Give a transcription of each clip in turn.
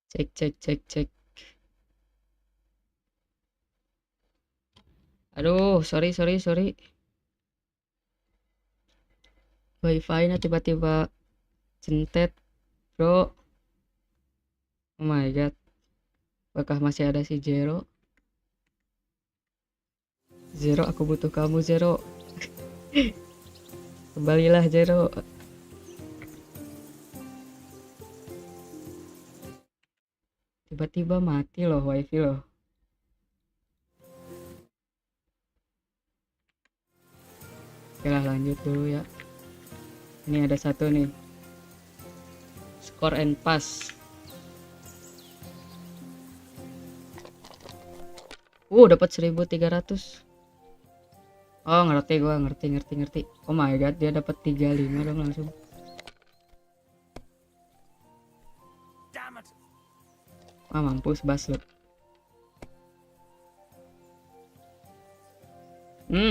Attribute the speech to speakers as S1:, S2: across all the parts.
S1: Cek cek cek cek. Aduh, sorry. Wifi-nya tiba-tiba centet, bro. Oh my god. Apakah masih ada si Zero? Zero, aku butuh kamu, Zero. Kembalilah, Zero. Tiba-tiba mati loh wifi loh. Oke lah, lanjut dulu ya. Ini ada satu nih. Score and pass. Dapat 1300. Oh, ngerti gua, ngerti. Oh my god, dia dapat 35 dong langsung. Mampus bas lu.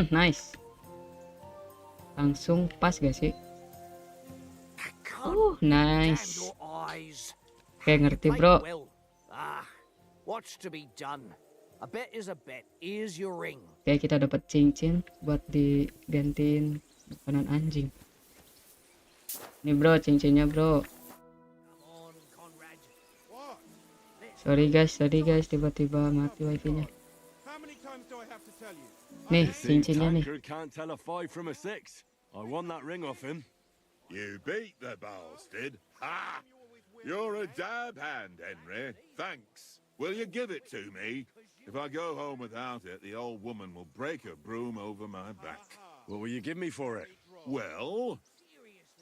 S1: Nice. Langsung pas gak sih? Nice. Oke, ngerti, bro. Oke, kita dapat cincin buat digantiin makanan anjing. Nih, bro, cincinnya, bro. Sorry guys, tiba-tiba mati wifi-nya. Nih, cincinnya nih.
S2: You beat the bastard. Ha! You're a dab hand, Henry. Thanks. Will you give it to me? If I go home without it, the old woman will break her broom over my back.
S3: What will you give me for it?
S2: Well,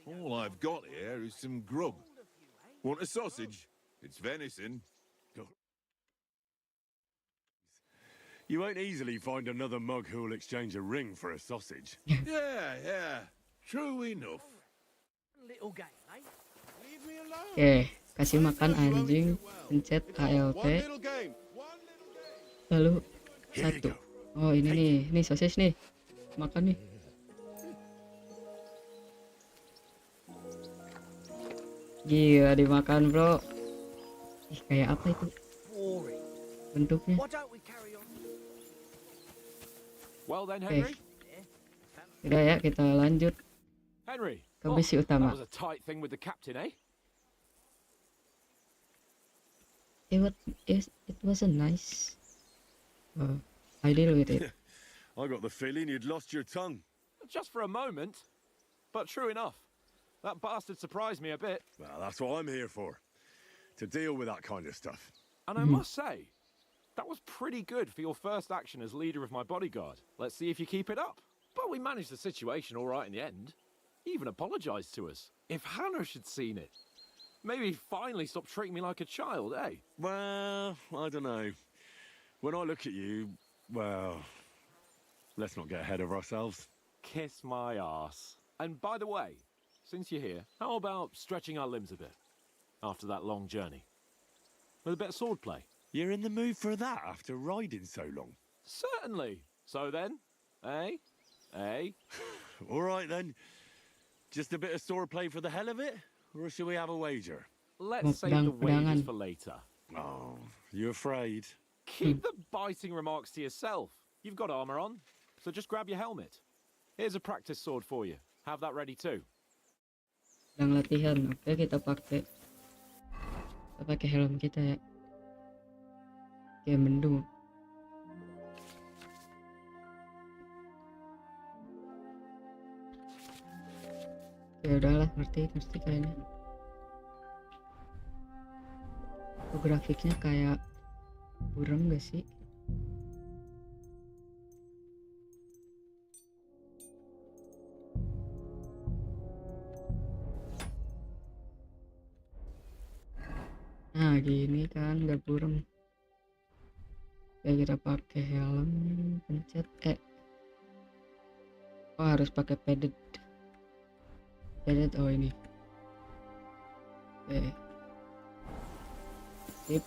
S2: all I've got here is some grub. Want a sausage? It's venison.
S3: You won't easily find another mug who'll exchange a ring for a sausage.
S2: Yeah. True enough.
S1: Oke, kasih makan anjing, pencet ALT. Lalu satu. Oh, ini nih sosis nih. Makan nih. Gila, dimakan, bro. Ih, kayak apa itu bentuknya? Oke. Udah ya, kita lanjut ke misi utama. It wasn't nice. I deal with it.
S3: I got the feeling you'd lost your tongue.
S4: Just for a moment. But true enough. That bastard surprised me a bit.
S3: Well, that's what I'm here for. To deal with that kind of stuff.
S4: And I must say, that was pretty good for your first action as leader of my bodyguard. Let's see if you keep it up. But we managed the situation all right in the end. He even apologized to us. If Hannah had seen it, maybe he'd finally stop treating me like a child, eh?
S3: Well, I don't know. When I look at you, well, let's not get ahead of ourselves.
S4: Kiss my arse. And by the way, since you're here, how about stretching our limbs a bit after that long journey? With a bit of swordplay.
S3: You're in the mood for that after riding so long?
S4: Certainly. So then, eh?
S3: All right then. Just a bit of swordplay for the hell of it? Or should we have a wager?
S4: Let's save the wages for later.
S3: Oh, you afraid?
S4: Keep the biting remarks to yourself. You've got armor on, so just grab your helmet. Here's a practice sword for you. Have that ready too.
S1: Sedang latihan. Oke, kita pakai helm kita ya. Kayak mendung. Ya udahlah, ngerti kayaknya. Grafiknya kayak burem gak sih? Nah, gini kan gak burem. Kayak kita pakai helm, pencet oh, harus pakai padded. Oh, ini. Sip.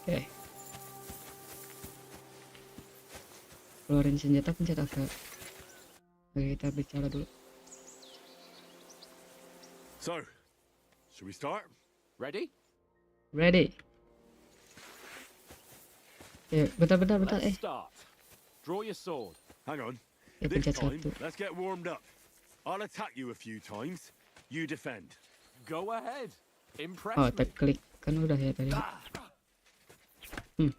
S1: Oke. Keluarin senjata, pencet apa? Oke, kita bicara dulu.
S3: So, Should we start?
S4: Ready?
S1: Ready. Oke, bentar.
S4: Let's start. Draw your sword.
S3: Hang on.
S1: Ya,
S3: This
S1: pencet
S3: time,
S1: 1.
S3: let's get warmed up. I'll attack you a few times. You defend.
S4: Go ahead. Impress
S1: Oh,
S4: me.
S1: tag klik kan udah ya tadi.
S4: Is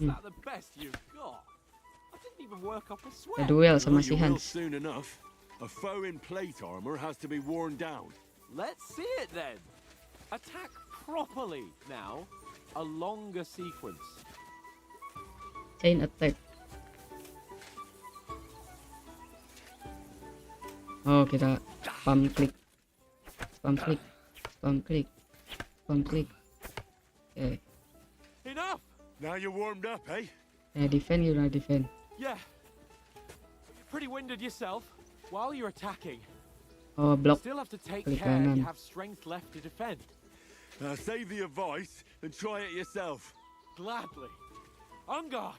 S4: that the best you've got? I didn't even work up a
S1: Ya,
S4: sweat.
S1: duel sama
S3: Well,
S1: si
S3: you will
S1: Hans.
S3: soon enough. A foe in plate armor has to be worn down.
S4: Let's see it then. Attack properly now. A longer sequence.
S1: Chain attack. Oh, kita spam klik. Oke.
S4: Enough.
S3: Now you're warmed up, eh?
S1: Ya, defend gimana defend?
S4: Yeah. Pretty winded yourself. While you're attacking,
S1: Oh, block.
S4: still have to take
S1: Klik
S4: care you
S1: kanan.
S4: have strength left to defend.
S3: Save the advice and try it yourself.
S4: Gladly. On guard.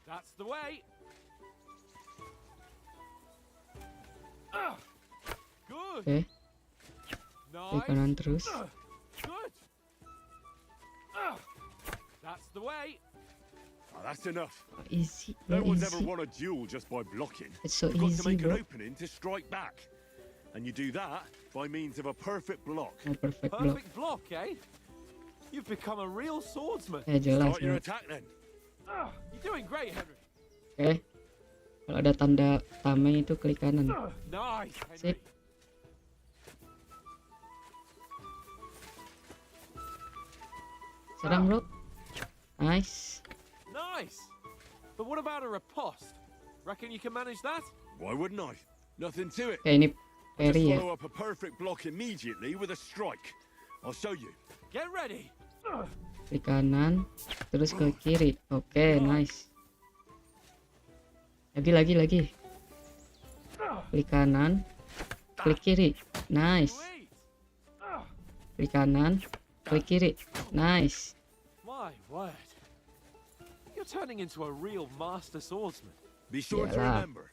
S4: That's the way. Good.
S1: Oke, klik
S4: Nice.
S1: kanan terus.
S4: Good. That's the way.
S3: Oh, that's enough.
S1: Oh, easy,
S3: No
S1: bro,
S3: one's ever
S1: easy.
S3: won a duel just by blocking.
S1: It's so
S3: You've got to
S1: easy,
S3: make
S1: bro.
S3: an opening to strike back. And you do that by means of a perfect block.
S1: Oh, perfect block.
S4: Perfect block, eh? You've become a real swordsman.
S1: Ya, jelas.
S3: Start your
S1: Bro.
S3: attack then.
S4: You're doing great, Henry.
S1: Oke. Kalau ada tanda tameng itu klik kanan.
S4: Nice, Henry.
S1: Sip. Serang, bro. Nice.
S4: Nice. But what about a riposte? Reckon you can manage that?
S3: Why wouldn't I? Nothing to it.
S1: Oke, ini
S3: Just
S1: parry ya.
S3: follow up a perfect block immediately with a strike. I'll show you.
S4: Get ready.
S1: Klik kanan, terus ke kiri. Oke, nice. Lagi. Klik kanan, klik kiri. Nice.
S4: Sweet.
S1: Klik kanan, klik kiri. Nice.
S4: My word. You're turning into a real master swordsman.
S3: Be sure to
S1: Yeah.
S3: remember,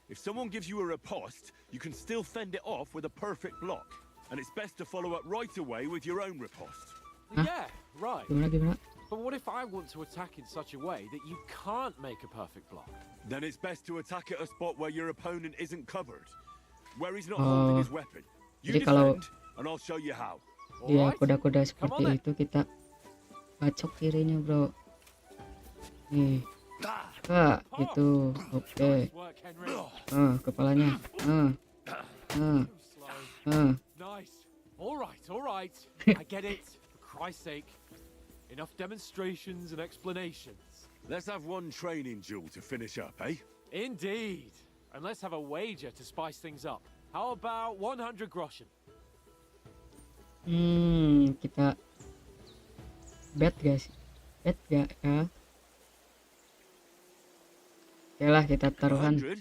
S3: if someone gives you a riposte, you can still fend it off with a perfect block. And it's best to follow up right away with your own riposte.
S1: Huh?
S4: Yeah, right.
S1: Gimana?
S4: But what if I want to attack in such a way that you can't make a perfect block?
S3: Then it's best to attack at a spot where your opponent isn't covered. Where he's not
S1: Oh,
S3: holding his weapon. You
S1: jadi kalau-
S3: defend, and I'll show you how.
S1: Dia
S4: Alright?
S1: kuda-kuda
S4: Come
S1: seperti
S4: on then.
S1: itu kita bacok kirinya, bro. Nih. Gitu. Oke.
S4: Nice work, Henry.
S1: Kepalanya.
S4: Too slow. Nice. All right. I get it. For Christ's sake. Enough demonstrations and explanations.
S3: Let's have one training duel to finish up, eh?
S4: Indeed. And let's have a wager to spice things up. How about 100 groschen?
S1: Kita bet guys. Bet gak ya? Oke lah, kita taruhan.
S3: 100?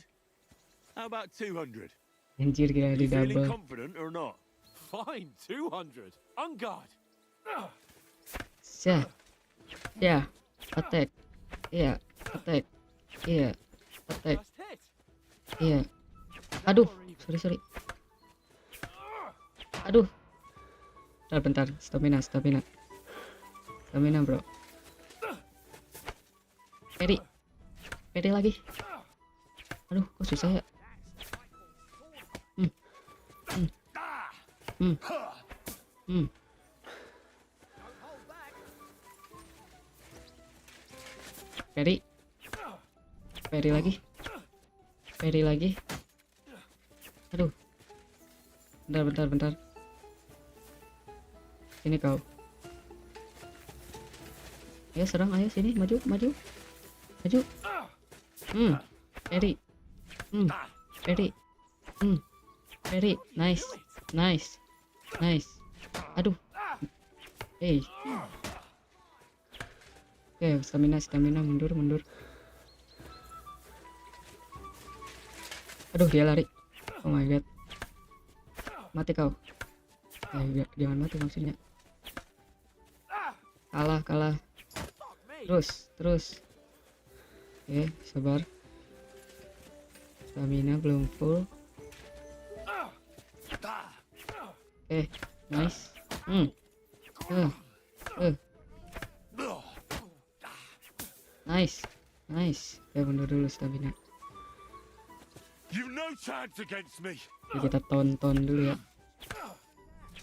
S3: How about 200?
S1: Anjir, gila di
S3: You feeling
S1: double.
S3: confident or not?
S4: Fine, 200. On guard.
S1: Ya. Attack. Iya. Attack. Iya. Attack.
S4: First hit.
S1: Iya. Aduh. Sorry. Aduh. Bentar. Stamina, bro. Parry lagi. Aduh, kok susah ya? Parry lagi. Aduh. Bentar. Sini kau. Ayo serang, ayo sini, maju. Parry. Parry. Nice. Aduh. Hey. Oke, stamina, mundur. Aduh, dia lari. Oh my god. Mati kau. Jangan mati maksudnya. Kalah. Terus. Oke, sabar. Stamina belum full. Oke, nice. Nice, nice. Oke, mundur dulu stamina.
S3: You've no chance against me.
S1: Oke, kita tonton dulu ya.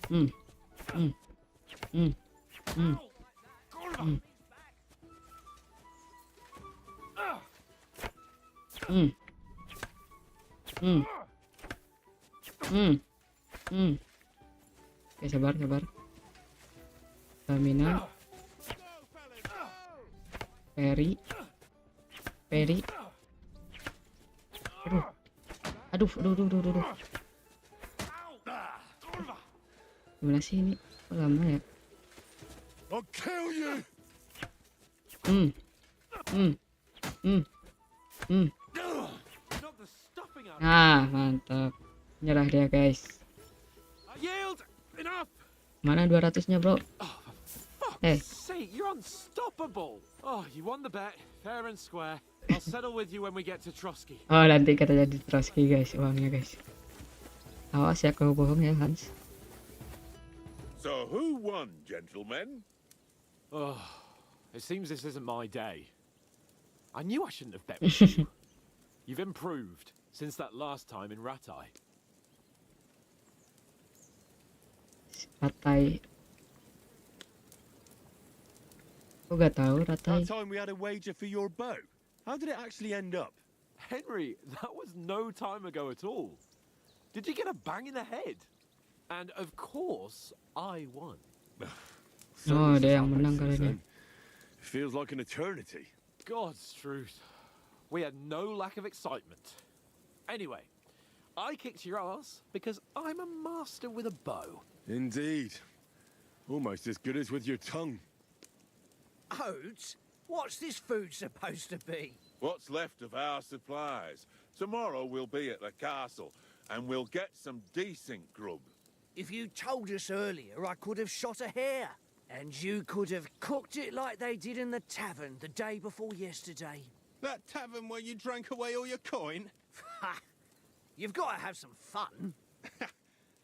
S1: Hmm. Hmm. Hmm. Hmm. Hmm. Hmm. Hmm. Hmm. Hmm. Oke, sabar, sabar. Stamina. Peri. Peri. Aduh. Aduh. Gimana sih ini? Kok lama ya?
S3: I'll kill you.
S4: Not the stuffing out.
S1: Nah, mantap. Nyerah dia, guys.
S4: I yield. Enough.
S1: Mana 200-nya, bro? Eh,
S4: Say, you're unstoppable. Oh, you won the bet, fair and square. I'll settle with you when we get to Trotsky.
S1: oh nanti katanya di Trotsky, guys, uangnya, guys. Awas ya kalau bohong ya, Hans.
S2: So who won, gentlemen?
S4: Oh, it seems this isn't my day. I knew I shouldn't have bet with you. You've improved since that last time in Ratai.
S1: Ratai. Kok gak tahu Ratai?
S3: That time we had a wager for your bow. How did it actually end up?
S4: Henry, that was no time ago at all. Did you get a bang in the head? And of course, I won.
S1: Oh, dia yang menang kali ini.
S3: Feels like an eternity.
S4: God's truth. We had no lack of excitement. Anyway, I kicked your ass because I'm a master with a bow.
S3: Indeed. Almost as good as with your tongue.
S5: Oats? What's this food supposed to be?
S2: What's left of our supplies. Tomorrow we'll be at the castle, and we'll get some decent grub.
S5: If you told us earlier, I could have shot a hare. And you could have cooked it like they did in the tavern the day before yesterday.
S6: That tavern where you drank away all your coin?
S5: Ha! You've got to have some fun.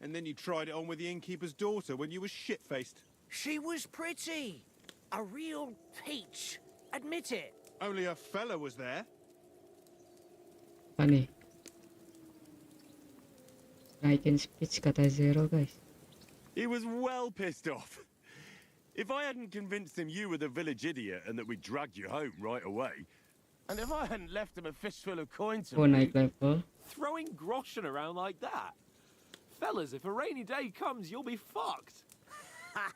S6: And then you tried it on with the innkeeper's daughter when you were shit-faced.
S5: She was pretty. A real peach. Admit it.
S6: Only a fella was there.
S1: Apa nih? Naikin speech kata Zero, guys.
S3: He was well pissed off. If I hadn't convinced him you were the village idiot and that we dragged you home right away,
S6: And if I hadn't left him a fistful of coin to
S1: Oh, naik level.
S4: Throwing groschen around like that. Fellas, if a rainy day comes, you'll be fucked.
S5: Ha!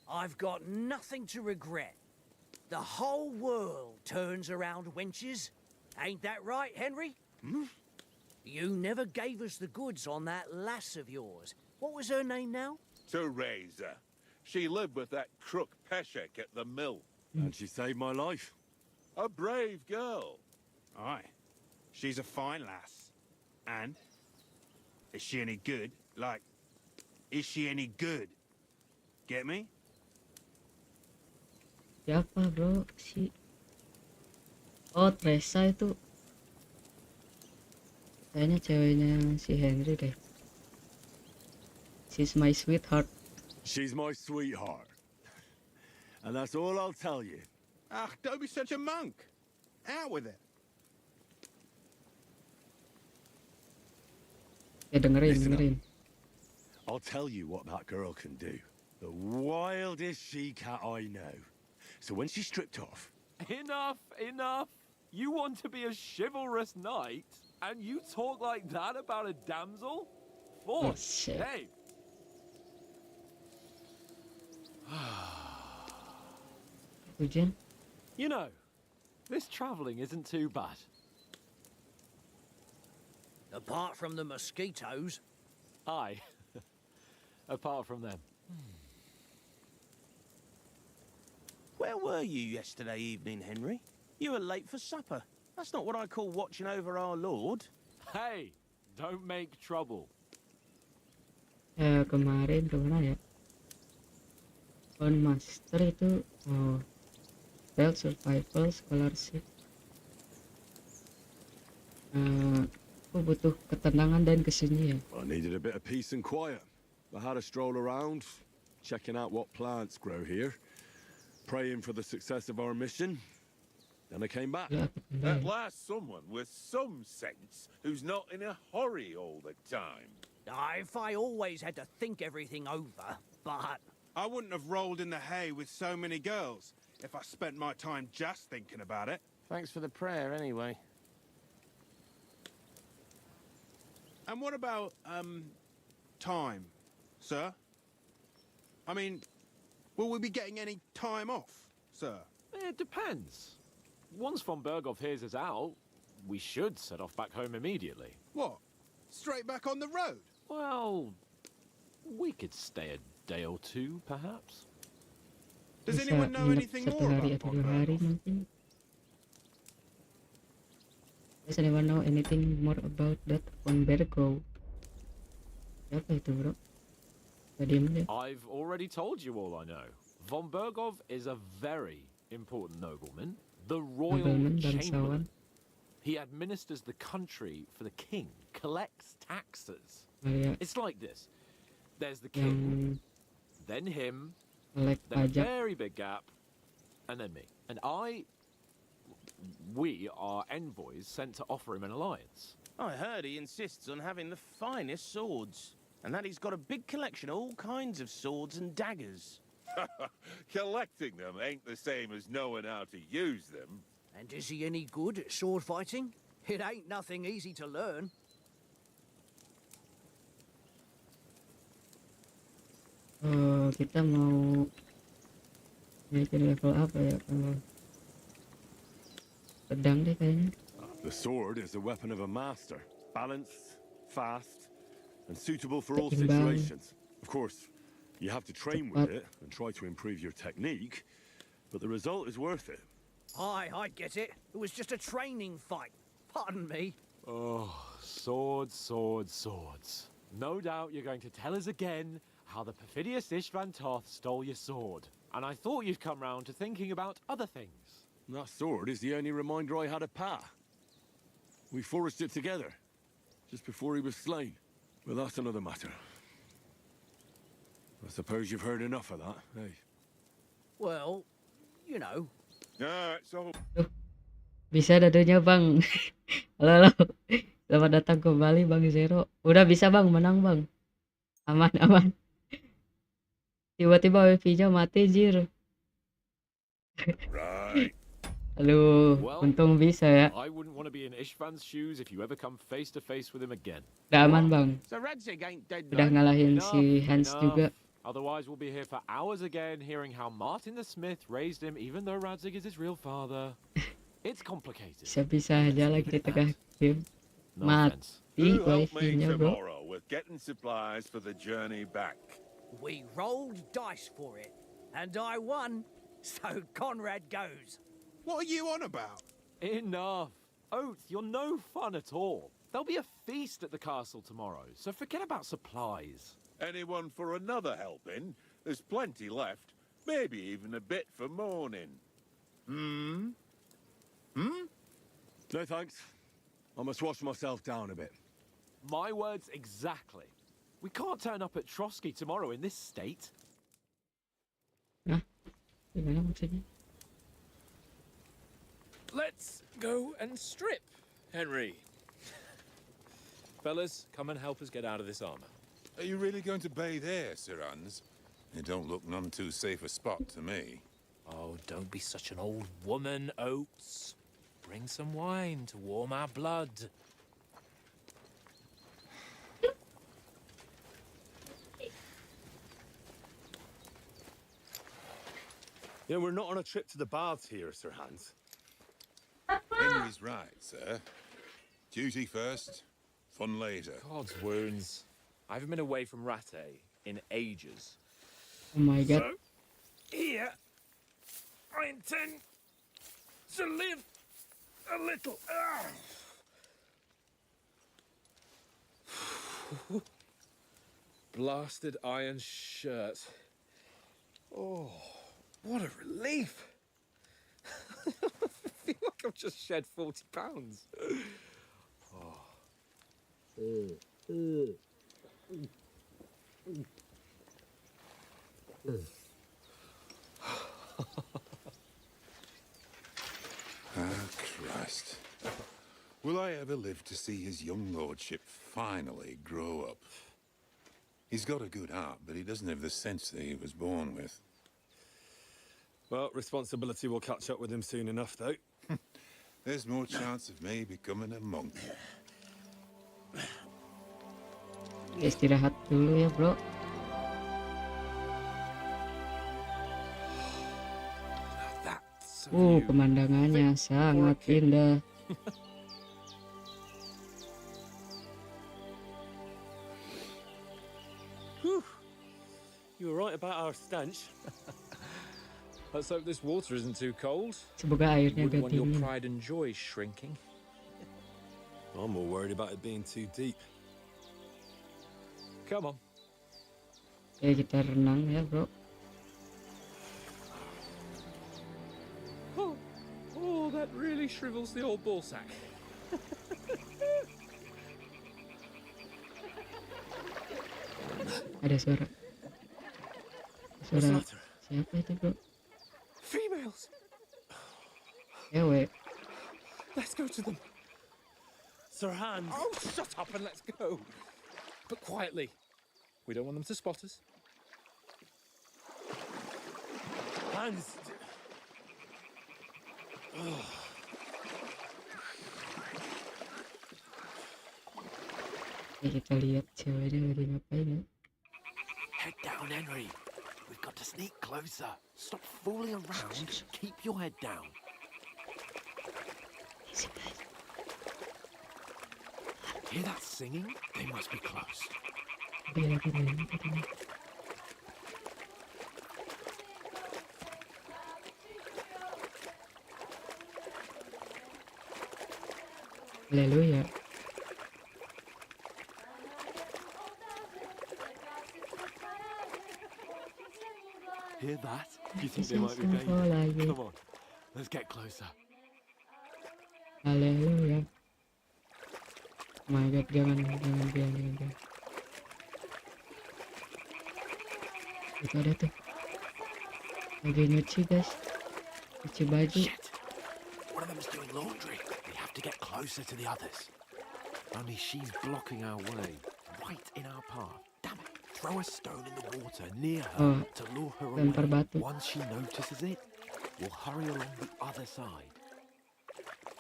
S5: I've got nothing to regret. The whole world turns around wenches. Ain't that right, Henry? You never gave us the goods on that lass of yours. What was her name now?
S2: Teresa. She lived with that crook Peshek at the mill.
S3: and she saved my life.
S2: A brave girl.
S6: Aye. She's a fine lass. And? Is she any good? Like, is she any good? Get me?
S1: Siapa, bro? Oh, Teresa itu kayaknya ceweknya si Henry deh. She's my sweetheart.
S3: She's my sweetheart. And that's all I'll tell you.
S6: Ah, don't be such a monk. Out with it.
S1: Ya dengerin.
S3: Listen up. I'll tell you what that girl can do. The wildest she-cat I know. So when she's stripped off,
S4: Enough. You want to be a chivalrous knight, and you talk like that about a damsel?
S1: Oh,
S4: Force.
S1: shit.
S4: Hey.
S1: Hujan?
S4: You know, this traveling isn't too bad.
S5: Apart from the mosquitoes.
S4: Aye. Apart from them.
S7: Where were you yesterday evening, Henry? You were late for supper. That's not what I call watching over our Lord.
S4: Hey, don't make trouble.
S1: Kemarin kemana ya? On Master itu Self Survival Scholarship. Aku butuh ketenangan dan kesunyian.
S3: I needed a bit of peace and quiet. I had a stroll around, checking out what plants grow here, praying for the success of our mission. Then I came back.
S1: Gila, aku
S2: At
S1: pandai.
S2: last, someone with some sense who's not in a hurry all the time.
S5: If I always had to think everything over, but
S6: I wouldn't have rolled in the hay with so many girls if I spent my time just thinking about it.
S7: Thanks for the prayer, anyway.
S6: And what about, time, sir? I mean, will we be getting any time off, sir?
S4: It depends. Once von Berghoff hears us out, we should set off back home immediately.
S6: What? Straight back on the road?
S4: Well, we could stay a day or two, perhaps.
S6: Does
S1: Bisa
S6: anyone know
S1: nginep
S6: anything
S1: satu
S6: more
S1: hari
S6: about
S1: atau
S6: von
S1: 2 hari
S6: Berghoff?
S1: mungkin. Does anyone know anything more about that von Berghoff? Siapa itu, bro? Gak diem deh.
S4: I've already told you all I know. Von Berghoff is a very important nobleman, the royal
S1: Nobleman,
S4: chamberlain.
S1: bangsawan.
S4: He administers the country for the king, collects taxes.
S1: Oh ya,
S4: It's like this. There's the king,
S1: yang
S4: then him,
S1: collect
S4: then a
S1: pajak.
S4: very big gap, and then me. And we are envoys sent to offer him an alliance.
S7: I heard he insists on having the finest swords, and that he's got a big collection of all kinds of swords and daggers.
S2: Collecting them ain't the same as knowing how to use them.
S5: and is he any good at sword fighting? It ain't nothing easy to learn.
S1: Oh, kita mau naikin level apa ya? Kalau pedang deh kayaknya.
S3: The sword is the weapon of a master, balanced, fast, and suitable for all
S1: Seimbang.
S3: situations. Of course, you have to train with it and try to improve your technique, but the result is worth it.
S5: I get it. It was just a training fight. Pardon me.
S4: Oh, swords, swords, swords. No doubt you're going to tell us again how the perfidious Istvan Toth stole your sword. And I thought you'd come round to thinking about other things.
S3: That sword is the only reminder I had of Pa. We forged it together, just before he was slain. But that's another matter. I suppose you've heard enough of that, eh?
S5: Well, you know.
S2: It's all
S1: Bisa dadunya bang. Halo, halo. Selamat datang kembali Bang Zero. Udah bisa bang, menang bang. Aman, aman. Tiba-tiba wifi-nya mati jir.
S2: right.
S1: Aduh,
S4: Well,
S1: untung bisa ya.
S4: I wouldn't want to be in Istvan's shoes if you ever come face to face with him again.
S1: Udah aman bang.
S7: So Radzig ain't dead,
S1: Udah
S7: no?
S1: ngalahin
S4: Enough,
S1: si Hans
S4: enough.
S1: juga.
S4: Otherwise, we'll be here for hours again, hearing how Martin the Smith raised him, even though Radzig is his real father. It's complicated.
S1: Bisa-bisa aja lagi di tengah game.
S4: No
S1: Mati
S4: offense.
S2: Who help me
S1: wifi-nya bro.
S2: tomorrow with getting supplies for the journey back?
S5: We rolled dice for it, and I won. So Conrad goes.
S6: What are you on about?
S4: Enough. Oath, you're no fun at all. There'll be a feast at the castle tomorrow, so forget about supplies.
S2: Anyone for another helping? There's plenty left. Maybe even a bit for morning.
S3: No thanks. I must wash myself down a bit.
S4: My words exactly. We can't turn up at Trotsky tomorrow in this state.
S1: Nah, gimana maksudnya?
S8: Let's go and strip, Henry. Fellas, come and help us get out of this armor.
S2: Are you really going to bathe here, Sir Hans? It don't look none too safe a spot to me.
S8: Oh, don't be such an old woman, Oates. Bring some wine to warm our blood.
S3: Yeah, we're not on a trip to the baths here, Sir Hans.
S2: Henry's right, sir. Duty first, fun later.
S8: God's wounds. I haven't been away from Rattay in ages.
S1: Oh my god.
S8: Here, I intend to live a little. Blasted iron shirt. Oh, what a relief. I feel like I've just shed 40 pounds.
S2: to see his young lordship finally grow up. He's got a good heart, but he doesn't have the sense that he was born with.
S3: Well, responsibility will catch up with him soon enough, though.
S2: There's more chance of me becoming a monk.
S1: Istirahat dulu ya bro.
S3: That's a view.
S1: Pemandangannya sangat indah.
S3: You were right about our stench.
S8: Let's hope this water isn't too cold.
S1: Semoga airnya
S8: Wouldn't
S1: gak
S8: want your
S1: dingin.
S8: pride and joy shrinking.
S3: I'm more worried about it being too deep.
S8: Come on.
S1: Oke, kita renang ya bro.
S8: Oh, that really shrivels the old ball sack.
S1: Ada suara. Suara siapa itu bro?
S8: Females.
S1: Cewek.
S8: Let's go to them.
S3: Sir Hans.
S8: Oh, shut up and let's go. But quietly. We don't want them to spot us.
S3: Hans.
S1: Oke, kita lihat ceweknya lagi ngapain ya.
S4: Head down, Henry. We've got to sneak closer. Stop fooling around. Keep your head down. Hear that singing? They must be close.
S1: Dia lagi nyanyi katanya. Haleluya.
S4: Hear that? You think they might be
S1: Sama
S4: bathing?
S1: lagi.
S4: Come on, let's get closer.
S1: Haleluya. Oh my god, jangan. Itu ada tuh. Lagi nyuci guys. Nyuci baju.
S4: Shit! One of them's doing laundry. We have to get closer to the others. Only she's blocking our way, right in our path. Damn it! Throw a stone in the water near her
S1: Oh,
S4: to lure her
S1: lempar
S4: away.
S1: batu.
S4: Once she notices it, we'll hurry along the other side.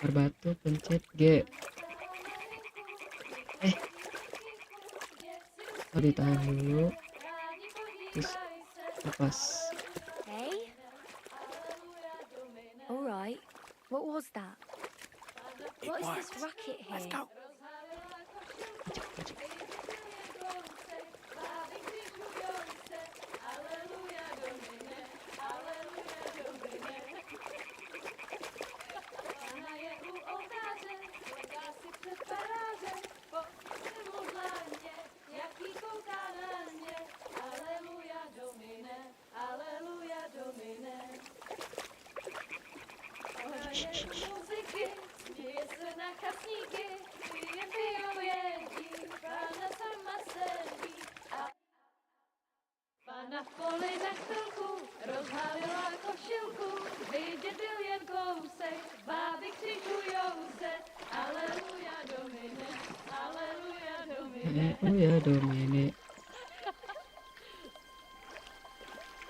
S1: Batu, pencet G. Oh, ditahan dulu. Terus lepas.
S9: Hey? All right. What was that?
S4: It
S9: What is
S4: worked.
S9: this racket here?
S4: Let's go.
S10: Pana v poli na chvilku rozhálila košilku, vidět byl jen kousek, báby křičujou se, aleluja domine, aleluja domine.
S1: Haleluya domine.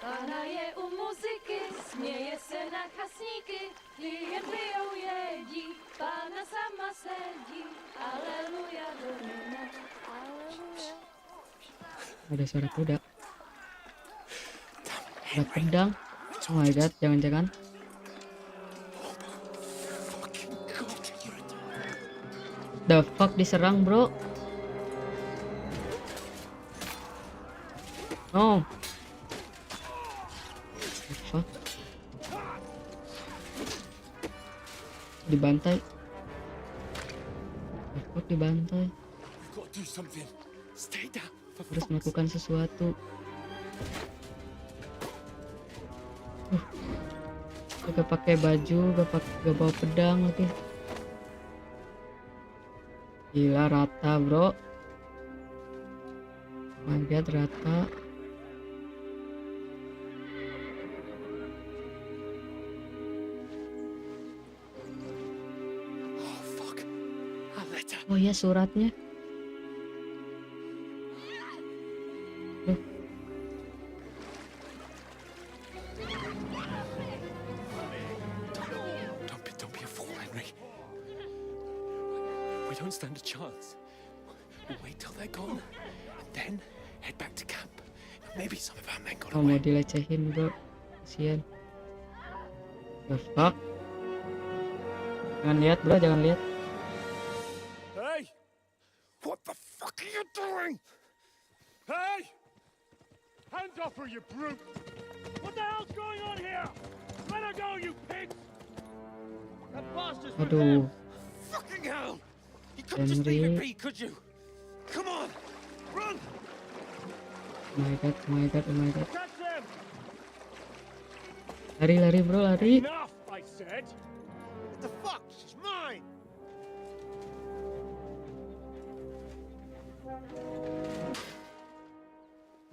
S10: Pana je u muziky, směje se na chasníky, jen pijou jedí, Pána sama sedí, aleluja domine, aleluja.
S1: Ada suara kuda. Ada pedang. Oh my god, jangan-jangan. The fuck, diserang bro. No. The fuck. Dibantai. The fuck, dibantai.
S3: We've got to do something. Stay down.
S1: Harus melakukan sesuatu. Gak pakai baju, gak bawa pedang lagi. Gila, rata bro. My god, rata.
S3: Oh fuck. A letter.
S1: Oh ya, suratnya. Duh.
S4: Don't be a fool, Henry. We don't stand a chance. We'll wait till they're gone, and then head back to camp. Maybe some of our men got
S1: Oh, mau
S4: away.
S1: dilecehin bro, kasian. The fuck? Jangan lihat bro, jangan lihat.
S3: Hey! What the fuck are you doing? Hey! Hands off her, you brute! What the hell's going on here? Let her go, you pigs! That bastard's with
S1: Aduh,
S3: them! Fucking hell! You couldn't just leave it be, could you? Come on! Run!
S1: oh my god, oh my god, oh my god.
S3: Catch them!
S1: Lari, lari bro, lari.
S3: Enough, I said! What the fuck? She's mine!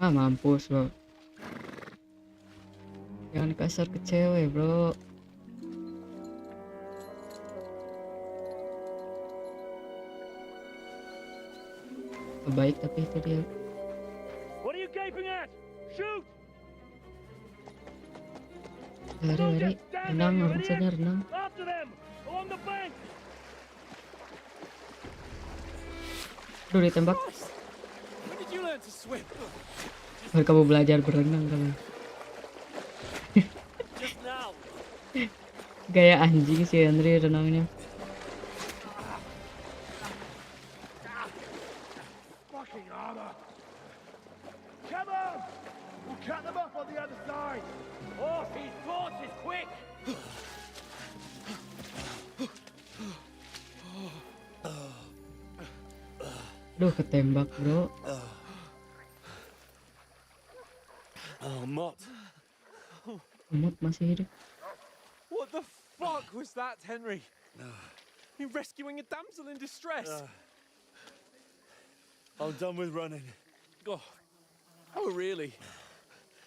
S1: Ah, mampus bro. Jangan kasar ke cewek bro. Baik tapi itu dia.
S3: What are you gaping at? Shoot!
S1: Lari, lari. Renang, harusnya renang.
S3: After them! Along the bank!
S1: Aduh, ditembak.
S4: When did you learn to swim?
S1: Baru kamu belajar berenang kamu.
S3: Just now!
S1: Gaya anjing si Henry renangnya.
S3: Fucking armor! Come on! We'll cut them off on the other side! Off his horses, quick!
S1: Aduh, ketembak bro.
S3: Oh, Mott.
S1: Umut masih hidup.
S4: What the fuck was that, Henry? You rescuing a damsel in distress?
S3: I'm done with running.
S4: Oh, really?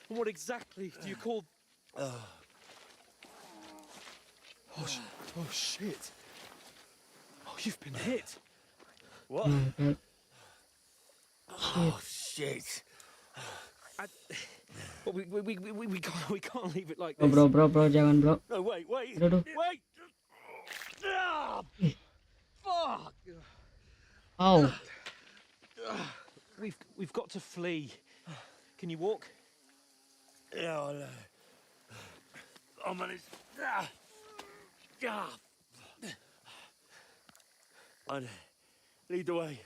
S4: And what exactly do you call... Oh, shit. Oh, you've been hit.
S3: What?
S1: Oh my god.
S3: Oh, shit.
S4: But we can't leave it like
S1: Oh,
S4: this.
S1: bro, jangan bro.
S3: No, wait.
S1: Aduh, aduh.
S3: Wait! Ah, fuck!
S1: Au.
S4: We've got to flee. Can you walk?
S3: Yeah, I'll manage. I'd lead the way.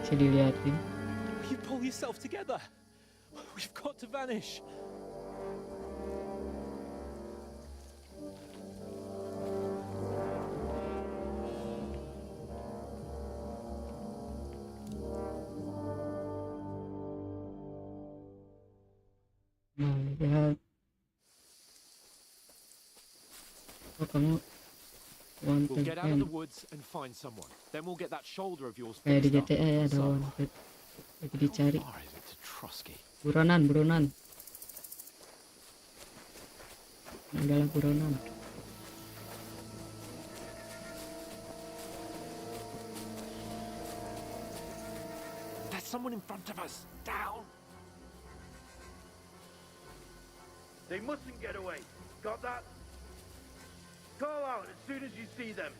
S1: Bisa dilihatin.
S4: You pull yourself together. We've got to vanish.
S1: Oh my god. Oh, kamu
S4: We'll
S1: wanted
S4: get out of the
S1: kan.
S4: woods and find someone. Then we'll get that shoulder of yours
S1: Kayak di
S4: fixed up.
S1: GTA ya, ada
S4: So,
S1: wanted. Lagi dicari.
S4: how far is it to Trusky?
S1: Buronan. Adalah buronan.
S4: There's someone in front of us. Down.
S3: They mustn't get away. Got that? Call out as soon as you see them.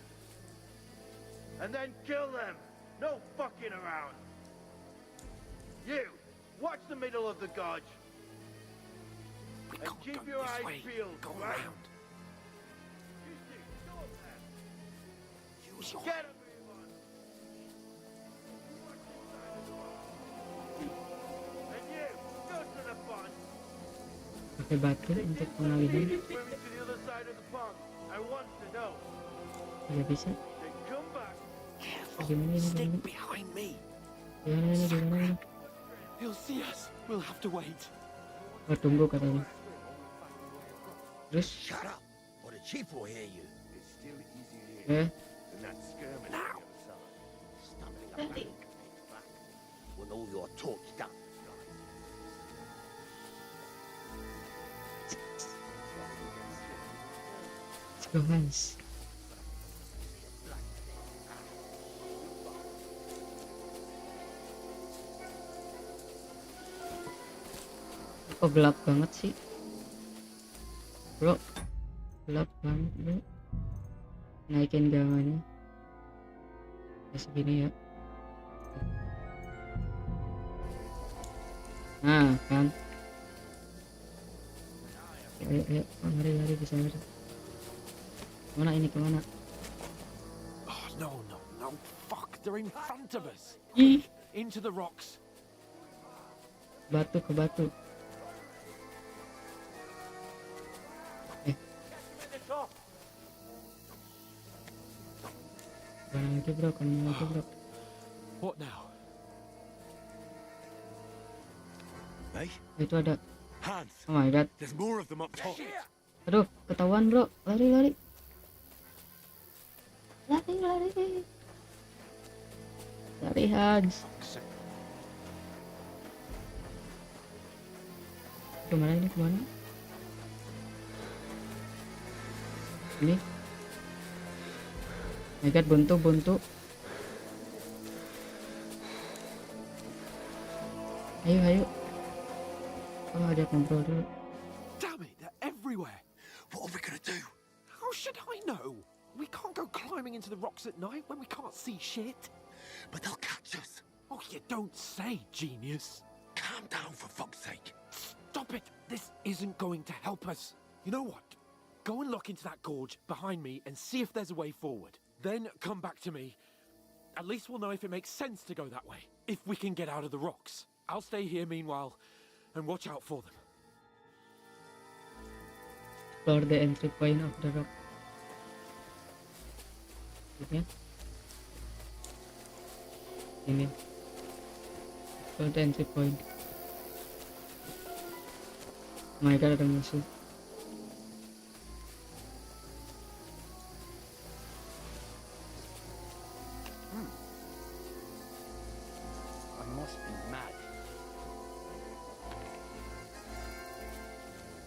S3: And then kill them. No fucking around. You, watch the middle of the gorge.
S4: We
S3: And
S4: can't
S3: keep
S4: go
S3: your
S4: this
S3: eyes
S4: way.
S3: peeled,
S4: Go
S3: right?
S4: around.
S3: You two, go up there.
S4: Use your...
S3: Get a move on. Watch inside of the wall. And you, go to the pond.
S1: Pakai batu
S3: They
S1: untuk
S3: did
S1: pengalihan.
S3: swimming to the other side of the pond. I want to know.
S1: Tidak bisa.
S3: Then come back.
S4: Careful.
S1: Gimana ini,
S4: Stick
S1: gimana?
S4: behind me.
S1: Gimana ini?
S4: He'll see us. We'll have to wait.
S1: Oh, tunggu katanya. Terus,
S7: Shut up, or the chief will hear you.
S3: It's still easier here
S1: eh,
S3: than that skirmish
S4: Now.
S3: outside.
S5: When all your talk's done.
S1: Let's go, Hans. Kok gelap banget sih, bro? Gelap banget, bro. Naikin gamannya ya segini ya. Nah kan, ayo lari bisa lari. Kemana ini, kemana?
S4: Oh, no, fuck, they're in front of us.
S1: Ih,
S4: Into the rocks.
S1: batu ke batu. Kemana lagi, bro? Kemana lagi, bro?
S4: What now?
S6: Hey,
S1: Itu ada.
S6: Hans,
S1: Oh my god.
S6: there's more of them up top.
S1: Aduh, ketahuan, bro. Lari. Lari, Hans. Kemana ini, kemana? Ini. My god, buntu. Ayo. Oh, ajak ngobrol dulu.
S4: Damn it, they're everywhere.
S6: What are we gonna do?
S4: How should I know? We can't go climbing into the rocks at night when we can't see shit.
S6: But they'll catch us.
S4: Oh, you don't say, genius.
S6: Calm down, for fuck's sake.
S4: Stop it. This isn't going to help us. You know what? Go and look into that gorge behind me and see if there's a way forward. Then come back to me. At least we'll know if it makes sense to go that way. If we can get out of the rocks. I'll stay here meanwhile and watch out for them.
S1: Explore the entry point of the rock. Ini. Explore the entry point. Oh my god, ada musuh.
S6: I must be mad.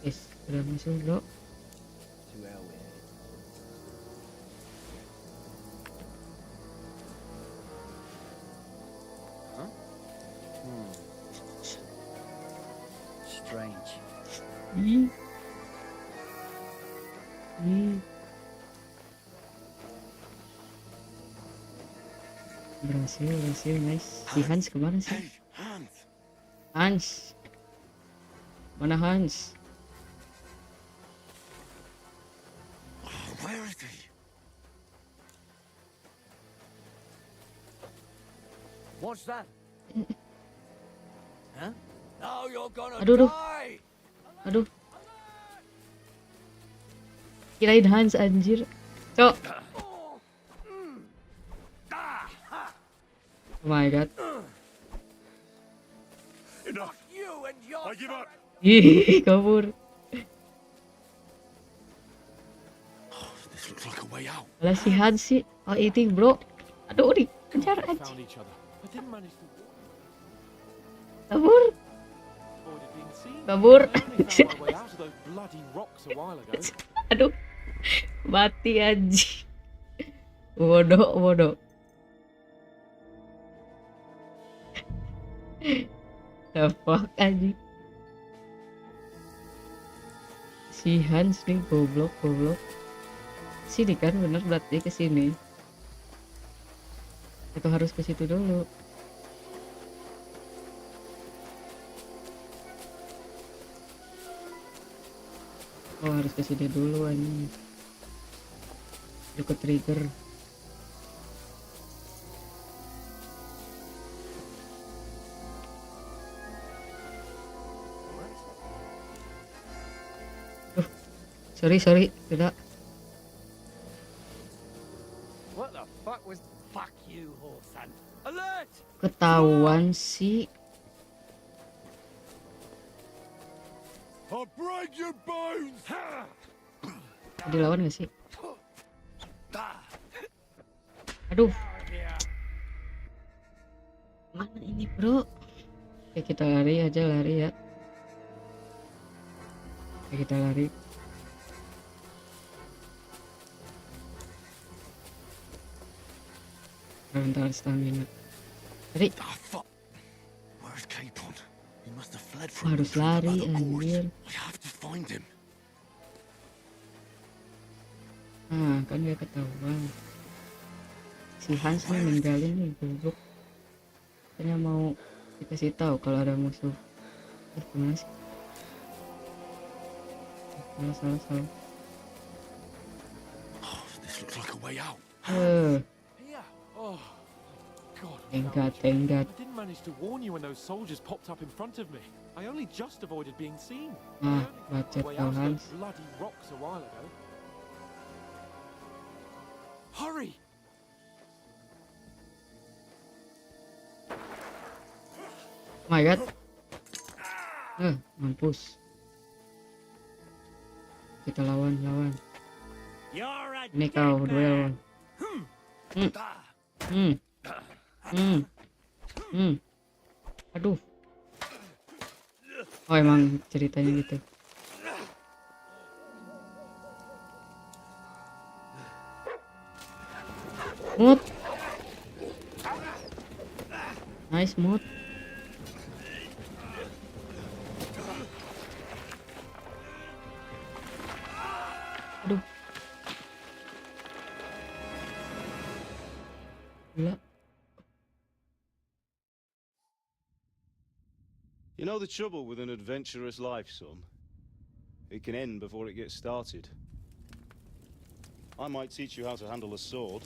S1: Yes, ada musuh, bro.
S6: To hell with it. Huh? Strange. Berhasil, nice. Si Hans kemana sih? Hey, Hans.
S1: Hans, mana Hans?
S6: Oh, where is he?
S5: What's that? Huh? Now you're gonna
S1: Aduh.
S5: die!
S1: Aduh. Kirain Hans, anjir. Cok. Oh my god.
S6: Enough.
S5: You and your
S6: I give up.
S1: Ih, kabur.
S6: Oh, this looks like a way out.
S1: Alah si Hans sih. Oh ini, bro. Aduh, dikejar
S4: We
S1: anjir.
S4: found each other, but didn't manage to
S1: Kabur.
S4: avoid being seen.
S1: Kabur.
S4: I only found my way out of those bloody rocks a while ago.
S1: Aduh. Mati anjir. Bodoh. The fuck anjing. Si Hans nih goblok. Sini kan bener, berarti ke sini. Itu harus ke situ dulu. Oh, harus ke sini dulu anjing. Itu ke trigger. Sorry, tidak.
S5: What the fuck was... Fuck you, Horsan. Alert!
S1: Ketahuan sih.
S6: I'll break your bones.
S1: Dilawan gak sih? Aduh. Mana ini bro? Oke, kita lari aja, lari ya. Oke, kita lari. Bentar, stamina. Lari.
S6: Ah, fuck. Where's Capon? He must have fled from
S1: Harus lari anjir.
S6: I have to find him.
S1: Nah, kan dia ketahuan. Si Hans nih ninggalin nih, goblok. Kayaknya mau dikasih tahu kalau ada musuh. Gimana sih? Salah.
S6: Oh, this looks like a way out.
S4: Yeah. Oh, God.
S1: Tenggat.
S4: I didn't manage to warn you when those soldiers popped up in front of me. I only just avoided being seen.
S1: Ah,
S4: I only
S1: bacot
S4: got way
S1: kau,
S4: out of
S1: Hans.
S4: those bloody rocks a while ago. Hurry!
S1: Oh my god. Mampus. Kita lawan. Ini kau duel. Aduh. Oh, emang ceritanya gitu. Mood. Nice mood. Aduh. Gila.
S11: You know the trouble with an adventurous life, son? It can end before it gets started. I might teach you how to handle a sword,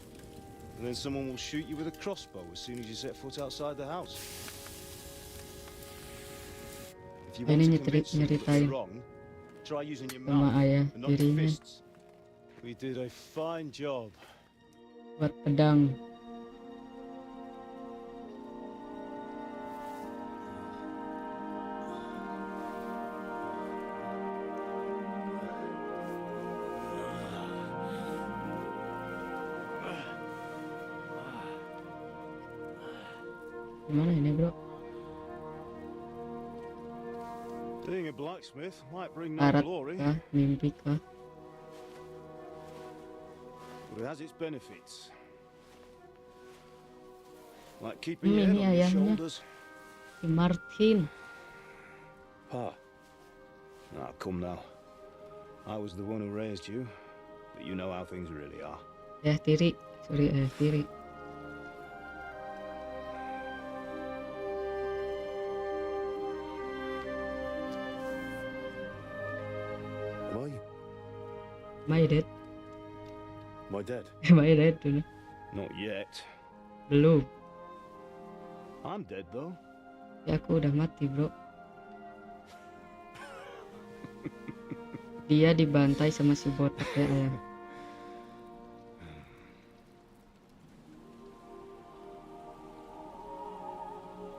S11: and then someone will shoot you with a crossbow as soon as you set foot outside the house. If you want to convince them that it's wrong, try using your
S1: sama
S11: mouth
S1: ayah
S11: and not your
S1: tirinya
S11: fists. We did a fine job.
S1: buat pedang. Gimana ini bro?
S11: Being a blacksmith might bring no
S1: Karat
S11: glory,
S1: kah? Mimpi kah?
S11: but it has its benefits. Like keeping your
S1: Ini
S11: head on your
S1: ayahnya.
S11: shoulders.
S1: Si Martin.
S11: Pa. Now, come now. I was the one who raised you, but you know how things really are.
S1: Ayah tiri. Sorry, ayah tiri.
S11: Am I?
S1: My dad.
S11: My dad?
S1: My dad dulu.
S11: Not yet.
S1: Belum.
S11: I'm dead though.
S1: Ya aku udah mati bro. Dia dibantai sama si botak ya ayah.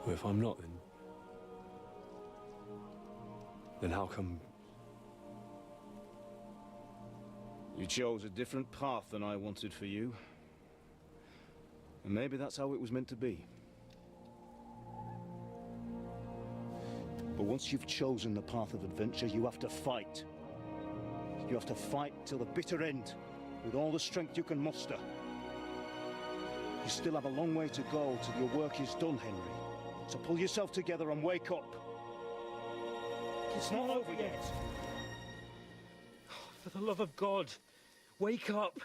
S11: Well, if I'm not, then how come you chose a different path than I wanted for you? And maybe that's how it was meant to be. But once you've chosen the path of adventure, you have to fight. You have to fight till the bitter end, with all the strength you can muster. You still have a long way to go till your work is done, Henry. So pull yourself together and wake up. It's not over yet.
S8: For the love of God, wake up.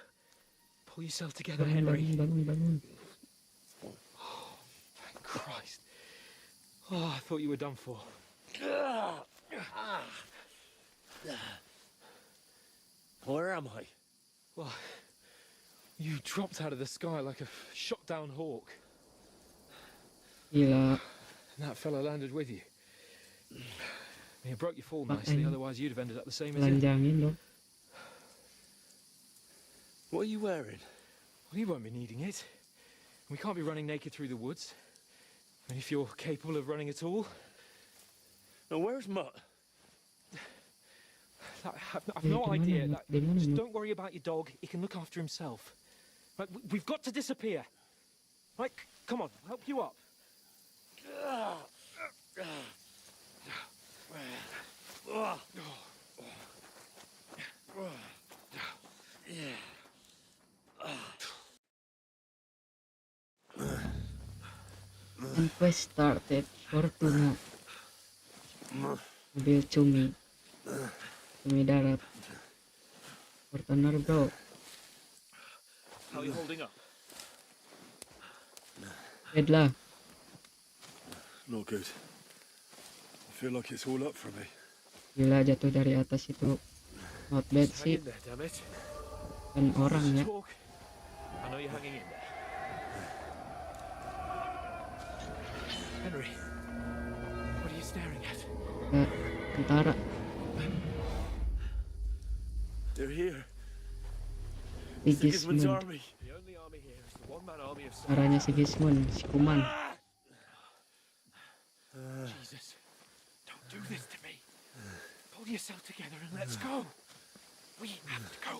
S8: Pull yourself together,
S1: Bangun,
S8: Henry.
S1: bangun.
S8: Thank Christ. Oh, I thought you were done for.
S7: Where am I?
S8: Well, you dropped out of the sky like a shot-down hawk.
S1: Gila.
S8: And that fella landed with you. I mean, it broke your fall nicely, otherwise you'd have ended up the same as him.
S1: Lanjangin dong.
S7: What are you wearing?
S8: Well, you won't be needing it. We can't be running naked through the woods. And if you're capable of running at all.
S7: Now, where's Mutt?
S8: I've no idea. Just
S1: Mutt?
S8: don't worry about your dog. He can look after himself. Right, we've got to disappear. Right, come on, I'll help you up.
S1: And quest started. Fortuna. Mobil cumi darat. Fortuner bro.
S4: How are you holding up?
S1: Dead lah.
S12: Not good. I feel like it's all up for me.
S1: Gila, jatuh dari atas itu not bad
S4: Hang
S1: sih.
S4: in there, damn it.
S1: Kan orang ya.
S4: Talk. I know you're hanging in there. Henry, what are you staring at?
S1: Tentara.
S12: They're here.
S1: Sigismund.
S12: army.
S4: The only army here is the one-man army of
S1: Caranya Sigismund, si Kuman.
S4: Jesus, don't do this to me. Pull yourself together and let's go. We have to go.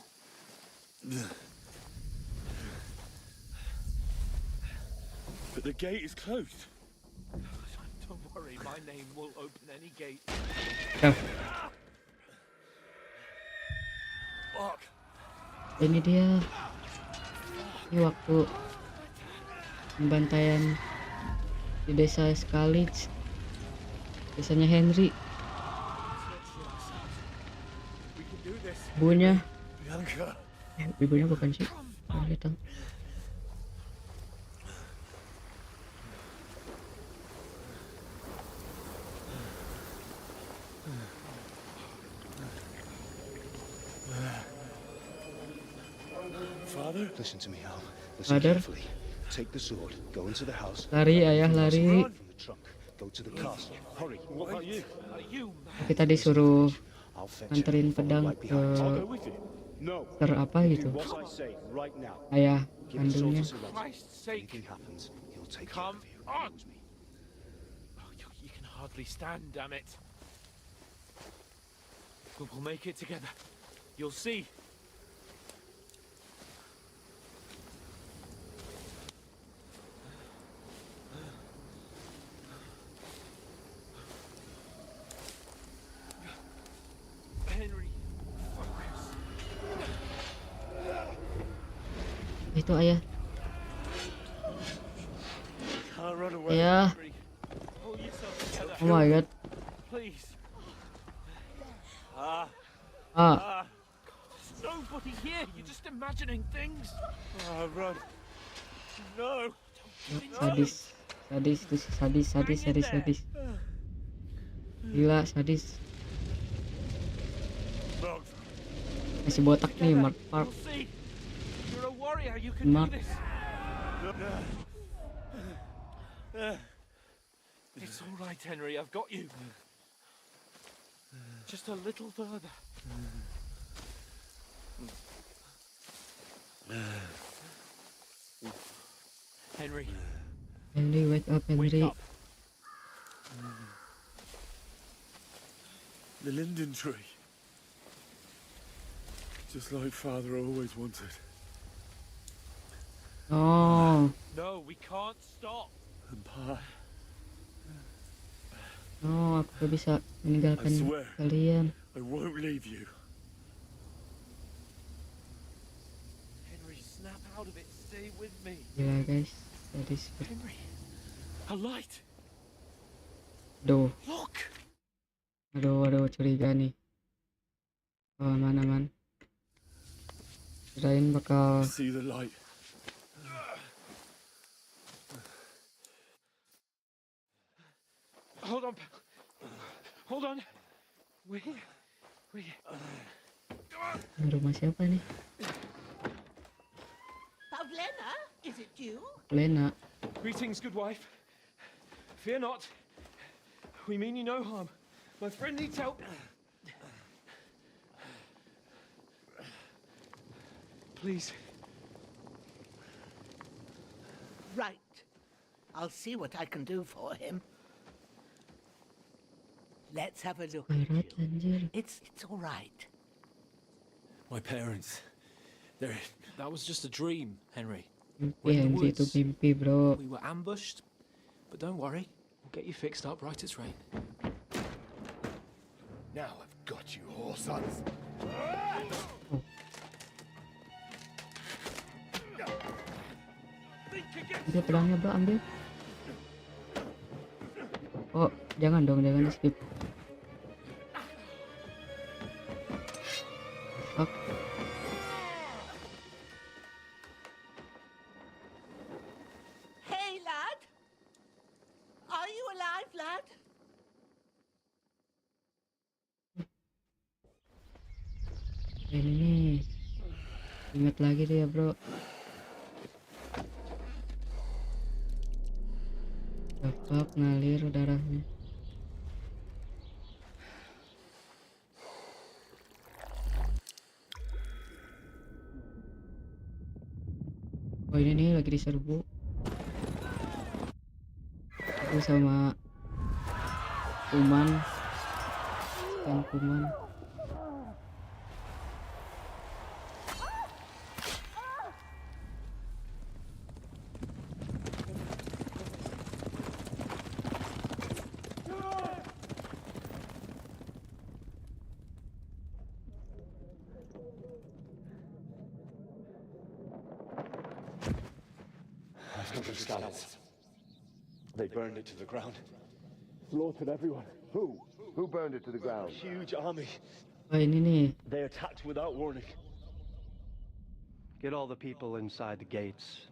S12: But the gate is closed.
S4: Don't worry, my name will open any gate.
S1: Ya,
S12: Fuck.
S1: ini dia. Ini waktu pembantaian di desa Skalij. Desanya Henry. Ibunya.
S12: Bianca.
S1: Ibunya bukan sih. Lihat dong.
S11: Father? Listen to me, Al. Listen
S1: Father?
S11: carefully. Take the sword, go into the house.
S1: Lari ayah, lari.
S11: From the trunk. Go to the castle. Hurry. What about you?
S1: Kita disuruh
S11: I'll fetch
S1: nganterin
S11: him. Follow
S1: pedang
S11: right
S1: ke
S11: behind. I'll go with you. No.
S1: ter apa
S11: Do
S1: gitu.
S11: what I say right now.
S1: Ayah
S11: Give the sword
S1: kandungnya.
S11: to Sir Roger.
S4: Christ's sake.
S11: Anything happens, he'll take
S4: Come
S11: care of you.
S4: on.
S11: Knows me.
S4: Oh, you can hardly stand, damn it. We'll make it together. You'll see. Henry, focus.
S1: Itu ayah.
S12: Can't run away.
S1: Ayah.
S4: Henry, pull yourself together.
S1: Oh my god.
S4: Please.
S1: Ah.
S4: There's nobody here. You're just imagining things.
S12: Run. No.
S1: Sadis. Sadis itu sadis. Gila, sadis. Masih botak nih, Mark.
S4: You'll see. You're a warrior. You can
S1: Mark.
S4: do this. It's all right, Henry. I've got you. Just a little further. Henry.
S1: Henry, wake up,
S4: Wake
S1: Henry.
S4: up.
S12: The linden tree. Just like Father always wanted.
S1: Oh,
S4: No, we can't stop.
S12: And Pa,
S1: aku gak bisa meninggalkan
S12: I swear.
S1: kalian.
S12: I won't leave you.
S4: Henry, snap out of it. Stay with me.
S1: Gila guys, sadis.
S4: Henry. A light.
S1: Aduh,
S4: Look.
S1: aduh, curiga nih. Oh, aman. Kirain bakal
S12: See the light.
S4: Hold on. Hold on. We're here.
S1: rumah siapa nih?
S13: Pavlena, is it you?
S1: Lena.
S4: Greetings, good wife. Fear not. We mean you no harm. My friend needs help. Please.
S13: Right. I'll see what I can do for him. Let's have a look at
S1: Berat
S13: you.
S1: anjir.
S13: It's all right.
S12: My parents. They're...
S14: That was just a dream, Henry.
S1: Mimpi Henry itu mimpi bro.
S14: We were ambushed, but don't worry. get you fixed up right as rain.
S12: Now I've got you, whore sons.
S1: Ambil pedangnya bro, ambil. Oh, jangan dong, jangan di skip. Fuck.
S13: Hey, lad. Are you alive, lad?
S1: Ini nih. Ingat lagi dia bro. Bapak ngalir darahnya. Oh ini nih lagi diserbu. Aku sama kuman. Dan kuman.
S12: They burned it to the ground. Slaughtered everyone.
S15: Who? Who burned it to the ground?
S12: Huge army.
S1: Oh ini nih.
S12: They attacked without warning.
S16: Get all the people inside the gates.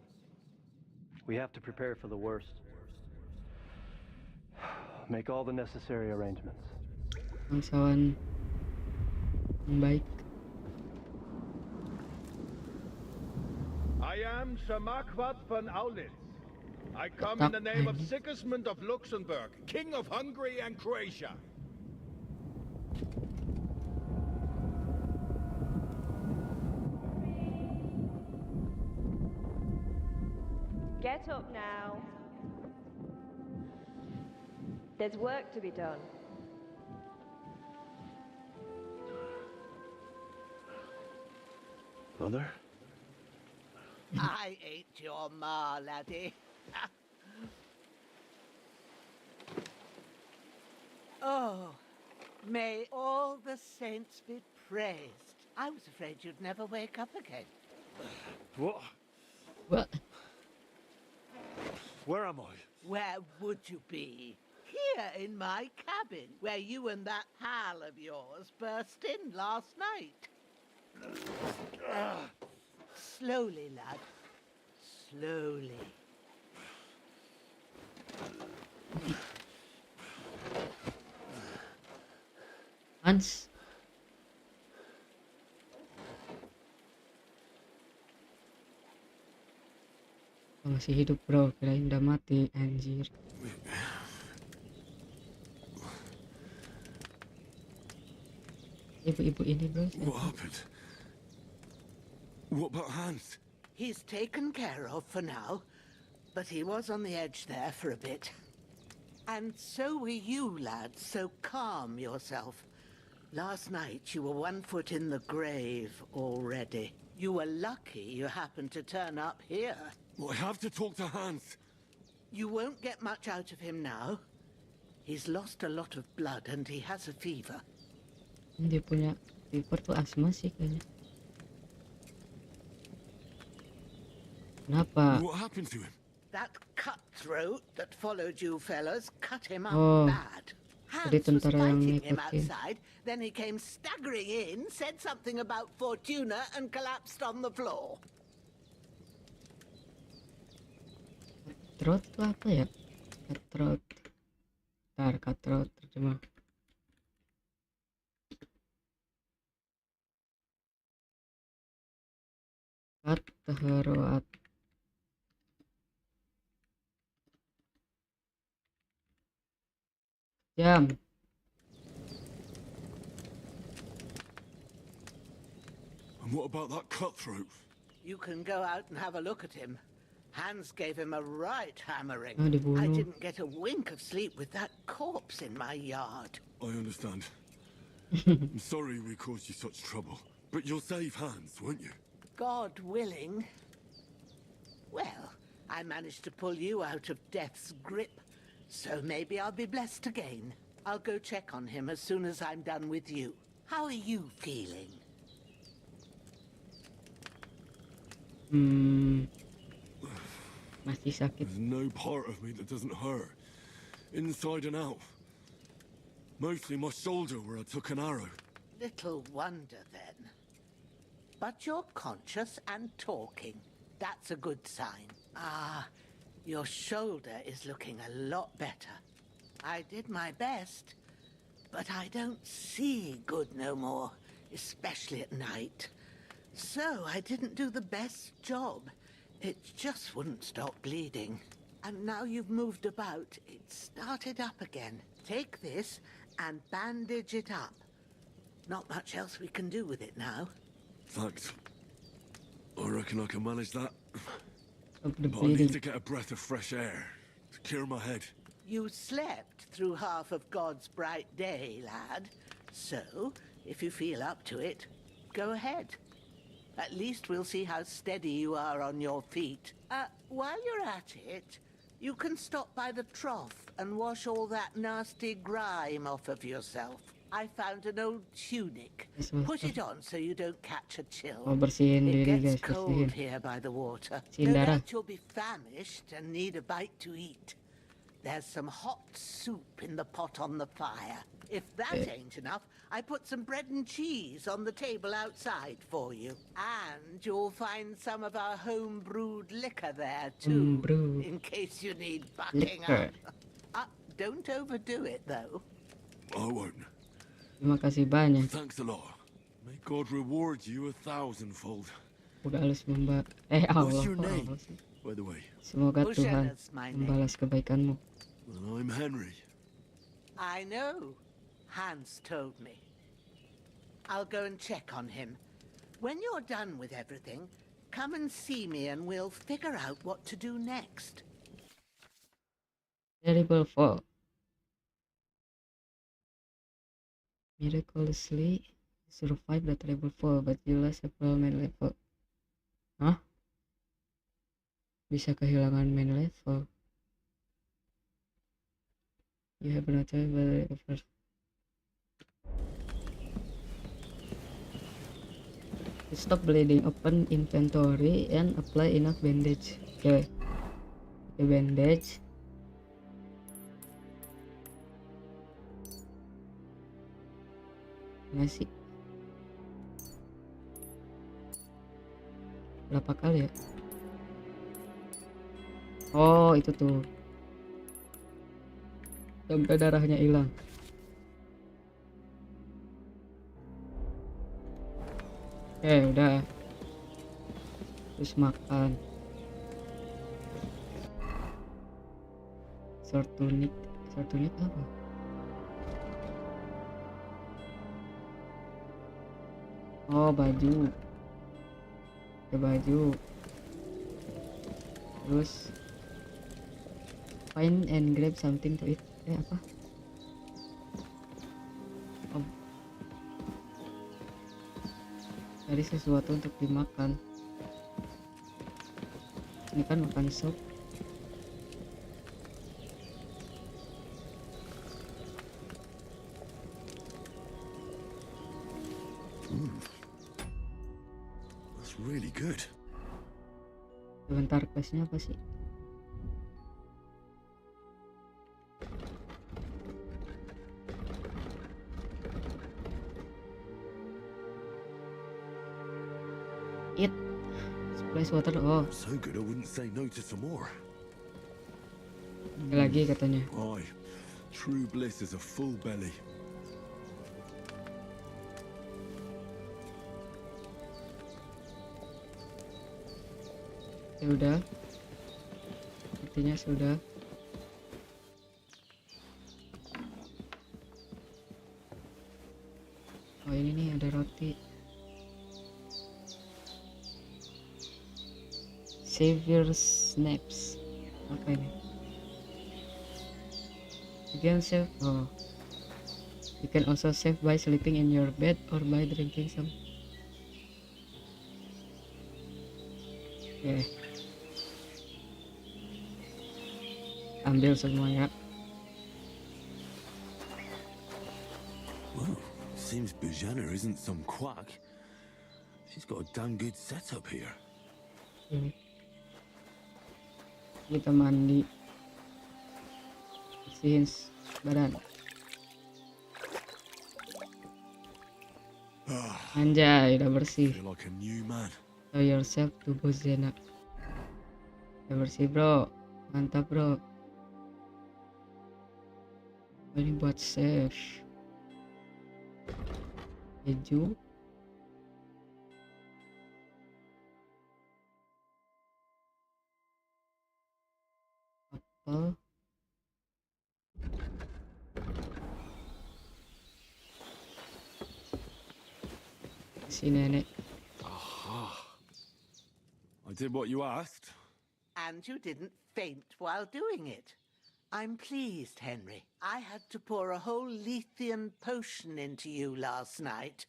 S16: We have to prepare for the worst. Make all the necessary arrangements.
S1: Bangsawan yang baik.
S3: I am Sir Marquardt von Aulitz. I come in the name of Sigismund of Luxembourg, King of Hungary and Croatia.
S17: Get up now. There's work to be done.
S12: Mother?
S13: I ain't your ma, laddie. Oh, may all the saints be praised. I was afraid you'd never wake up again.
S12: What?
S1: What?
S12: Where am I?
S13: Where would you be? Here in my cabin, where you and that pal of yours burst in last night. Slowly, lad. Slowly.
S1: Hans. Oh, masih hidup bro, kirain udah mati anjir. Ibu-ibu ini bro.
S12: What happened? What about Hans?
S13: He's taken care of for now, but he was on the edge there for a bit. And so were you, lad, so calm yourself. Last night you were 1 foot in the grave already. You were lucky you happened to turn up here.
S12: Well, I have to talk to Hans.
S13: You won't get much out of him now. He's lost a lot of blood and he has a fever.
S1: Dia punya fever tuh asma sih kayaknya. Kenapa?
S12: What happened to him?
S13: That cutthroat that followed you fellas cut him up
S1: Oh,
S13: bad.
S1: jadi
S13: Hans was
S1: tentara yang
S13: fighting him
S1: ngikutin.
S13: outside, then he came staggering in, said something about Fortuna and collapsed on the floor.
S1: Cutthroat itu apa ya? Cutthroat. Ntar cutthroat terjemah. Cutthroat. Jam.
S12: And what about that cutthroat?
S13: You can go out and have a look at him. Hans gave him a right hammering.
S1: Ah, dibunuh.
S13: I didn't get a wink of sleep with that corpse in my yard.
S12: I understand. I'm sorry we caused you such trouble. But you'll save Hans, won't you?
S13: God willing. Well, I managed to pull you out of death's grip. So maybe I'll be blessed again. I'll go check on him as soon as I'm done with you. How are you feeling?
S1: Masih sakit.
S12: There's no part of me that doesn't hurt. Inside and out. Mostly my shoulder where I took an arrow.
S13: Little wonder then. But you're conscious and talking. That's a good sign. Ah, your shoulder is looking a lot better. I did my best, but I don't see good no more, especially at night. So I didn't do the best job. It just wouldn't stop bleeding. And now you've moved about, it started up again. Take this and bandage it up. Not much else we can do with it now.
S12: Thanks. I reckon I can manage that.
S1: Stop the
S12: But I need
S1: bleeding.
S12: to get a breath of fresh air to clear my head.
S13: You slept through half of God's bright day, lad. So, if you feel up to it, go ahead. At least we'll see how steady you are on your feet. While you're at it, you can stop by the trough and wash all that nasty grime off of yourself. I found an old tunic. Put it on so you don't catch a chill.
S1: Oh, bersihin
S13: It
S1: diri
S13: gets
S1: guys,
S13: cold
S1: bersihin.
S13: here by the water.
S1: Bersihin
S13: No
S1: darah.
S13: doubt you'll be famished and need a bite to eat. There's some hot soup in the pot on the fire. If that ain't enough, I put some bread and cheese on the table outside for you. And you'll find some of our home-brewed liquor there, too,
S1: Home-brewed
S13: in case you need bucking
S1: liquor.
S13: up. Don't overdo it, though.
S12: I won't.
S1: Terima kasih banyak.
S12: Thanks a lot. May God reward you 1,000-fold.
S1: Udah halus Allah.
S12: What's your
S1: kok
S12: name,
S1: Allah sih?
S12: by the way?
S1: Semoga Tuhan
S13: Bushena's my name.
S1: membalas kebaikanmu.
S12: Well, I'm Henry.
S13: I know. Hans told me. I'll go and check on him. When you're done with everything, come and see me and we'll figure out what to do next.
S1: Terrible fall. Miraculously survive the terrible fall, but you lost several main level. Hah? Bisa kehilangan main level. You have no choice but to first. Stop bleeding, open inventory and apply enough bandage. Okay. Okay, bandage. Ngasih berapa kali ya? Oh, itu tuh sampai darahnya hilang. Udah, terus makan. Short tunic apa? Oh, baju. Pakai baju. Terus find and grab something to eat. Apa? Oh. Cari sesuatu untuk dimakan. Ini kan makan sup.
S12: That's really good.
S1: Sebentar, questnya apa sih? Eat. Splash water. Oh,
S12: So good I wouldn't say no to some more.
S1: lagi katanya.
S12: Aye. True bliss is a full belly.
S1: Sudah. Sepertinya sudah. Oh, ini nih ada roti. Savior snaps. Apa ini? You can save. Oh, you can also save by sleeping in your bed or by drinking some. Oke. Ambil semua ya.
S12: Seems Bujana isn't some quack. She's got a damn good setup here.
S1: Kita mandi, bersihin badan. Anjay, udah bersih.
S12: Feel like a new man.
S1: Show yourself to Bujana. Udah bersih bro, mantap bro. Ini buat save keju. Apel. Si nenek.
S12: Aha. I did what you asked.
S13: And you didn't faint while doing it. I'm pleased, Henry. I had to pour a whole Lethean potion into you last night.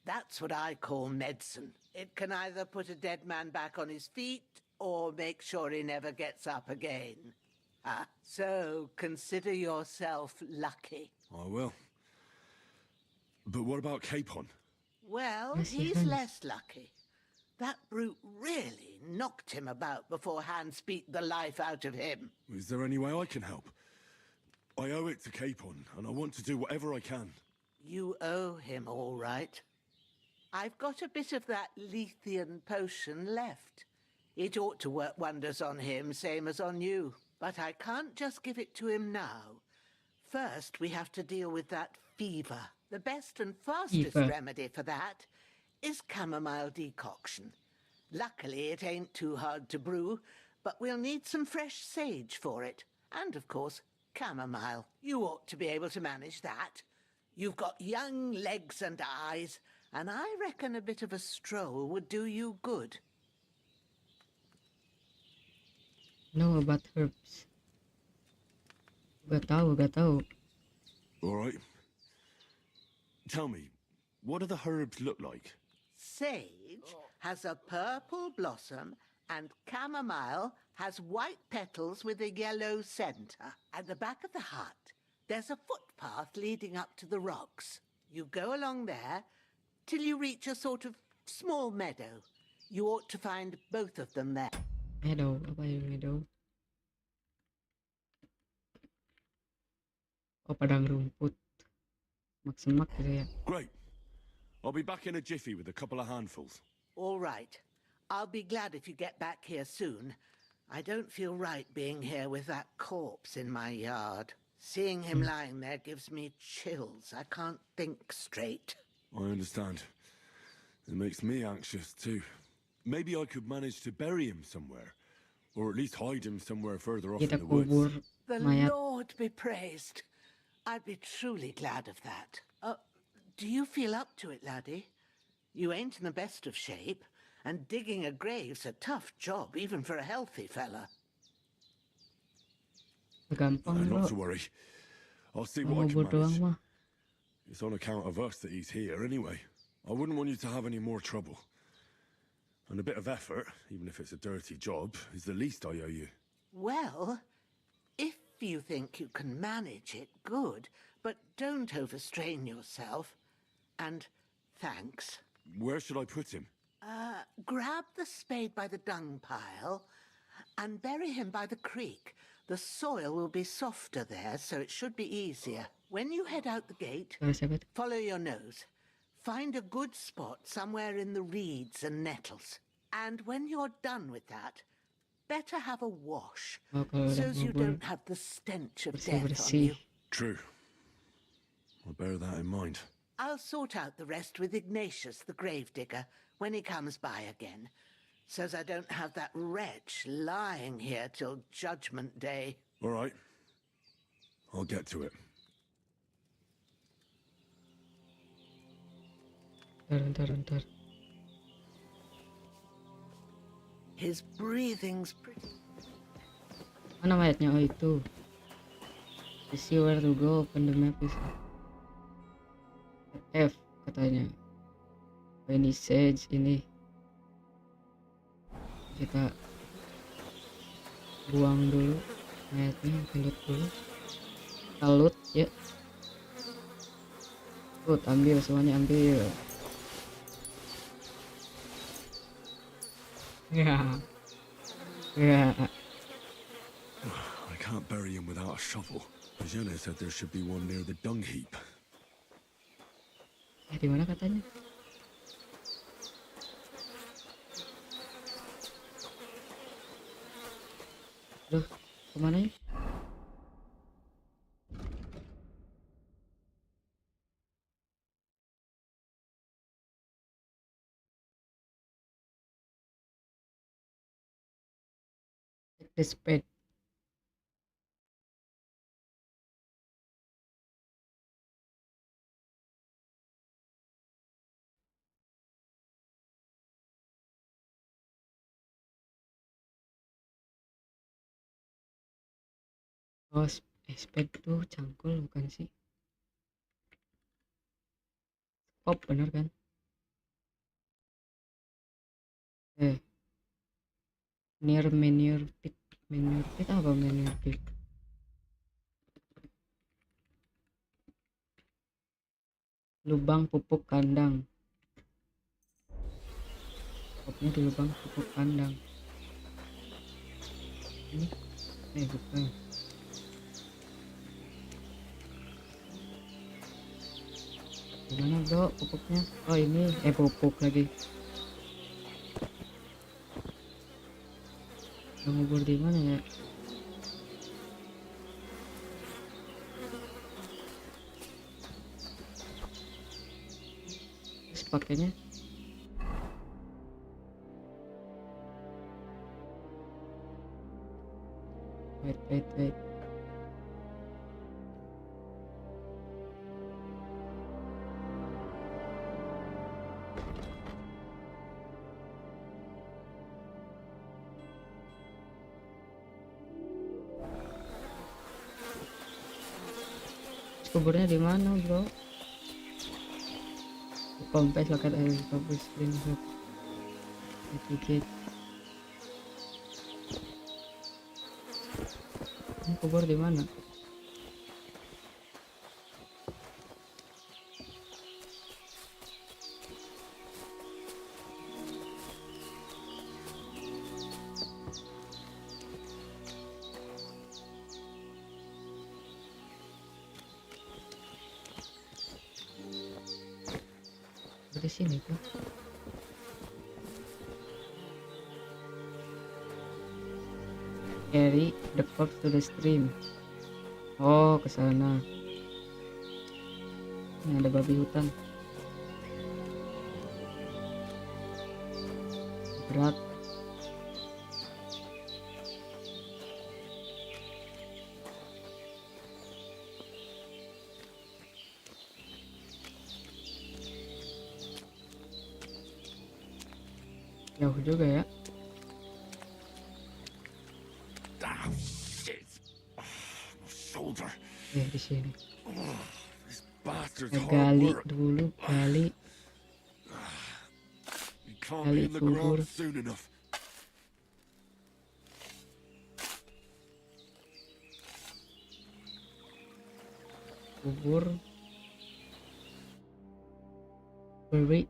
S13: That's what I call medicine. It can either put a dead man back on his feet or make sure he never gets up again. So consider yourself lucky.
S12: I will. But what about Capon?
S13: Well, he's less lucky. That brute really knocked him about before Hans beat the life out of him.
S12: Is there any way I can help? I owe it to Capon, and I want to do whatever I can.
S13: You owe him all right. I've got a bit of that Lethean potion left. It ought to work wonders on him, same as on you. But I can't just give it to him now. First, we have to deal with that fever. The best and fastest remedy for that is chamomile decoction. Luckily, it ain't too hard to brew, but we'll need some fresh sage for it. And, of course, chamomile. You ought to be able to manage that. You've got young legs and eyes, and I reckon a bit of a stroll would do you good.
S1: Know about herbs. Gak tahu.
S12: All right. Tell me, what do the herbs look like?
S13: Sage has a purple blossom and chamomile has white petals with a yellow centre. At the back of the hut, there's a footpath leading up to the rocks. You go along there till you reach a sort of small meadow. You ought to find both of them there.
S1: Meadow, apa ya meadow? Oh, padang rumput. Semak gitu ya.
S12: Great. I'll be back in a jiffy with a couple of handfuls.
S13: All right. I'll be glad if you get back here soon. I don't feel right being here with that corpse in my yard. Seeing him lying there gives me chills. I can't think straight.
S12: I understand. It makes me anxious too. Maybe I could manage to bury him somewhere. Or at least hide him somewhere further off in
S1: Kita
S12: the
S1: kubur
S12: woods.
S13: The
S1: mayat.
S13: Lord be praised. I'd be truly glad of that. Do you feel up to it, laddie? You ain't in the best of shape, and digging a grave's a tough job, even for a healthy fella.
S1: Gampang
S12: Not
S1: bro.
S12: to worry. I'll see what I
S1: Ngubur
S12: can
S1: doang
S12: manage.
S1: mah.
S12: It's on account of us that he's here anyway. I wouldn't want you to have any more trouble. And a bit of effort, even if it's a dirty job, is the least I owe you.
S13: Well, if you think you can manage it, good, but don't overstrain yourself. And thanks.
S12: Where should I put him?
S13: Grab the spade by the dung pile and bury him by the creek. The soil will be softer there, so it should be easier. When you head out the gate, follow your nose. Find a good spot somewhere in the reeds and nettles. And when you're done with that, better have a wash, so you don't have the stench of death on you.
S12: True. I'll bear that in mind.
S13: I'll sort out the rest with Ignatius, the gravedigger, when he comes by again, so I don't have that wretch lying here till Judgment Day.
S12: All right. I'll get to it.
S1: Ntar.
S13: His breathing's pretty.
S1: Mana mayatnya? Oh itu. You see where to go, open the map is F katanya. Ini sage ini. Kita buang dulu mayatnya, kita loot dulu. Kita loot ya. Tuh, ambil semuanya, ambil. Ya.
S12: I can't bury him without a shovel. Jenna said there should be one near the dung heap.
S1: Di mana katanya? Duh, kemana ya? The spade. Oh, spade tuh cangkul bukan sih? Pop bener kan? Manure pit apa manure pit? Lubang pupuk kandang. Popnya di lubang pupuk kandang. Ini bukan. Gimana bro pupuknya? Oh ini pupuk lagi. Ngubur di mana ya? Terus pakainya wait. kuburnya di mana bro? Kompes loket air bagus screenshot dikit. Ini kubur di mana? Di sini tuh. Carry the corpse to the stream. Oh, ke sana. Ini ada babi hutan. Berat. Jauh juga ya. Di sini. Gali dulu, gali kubur. Kubur. Bury.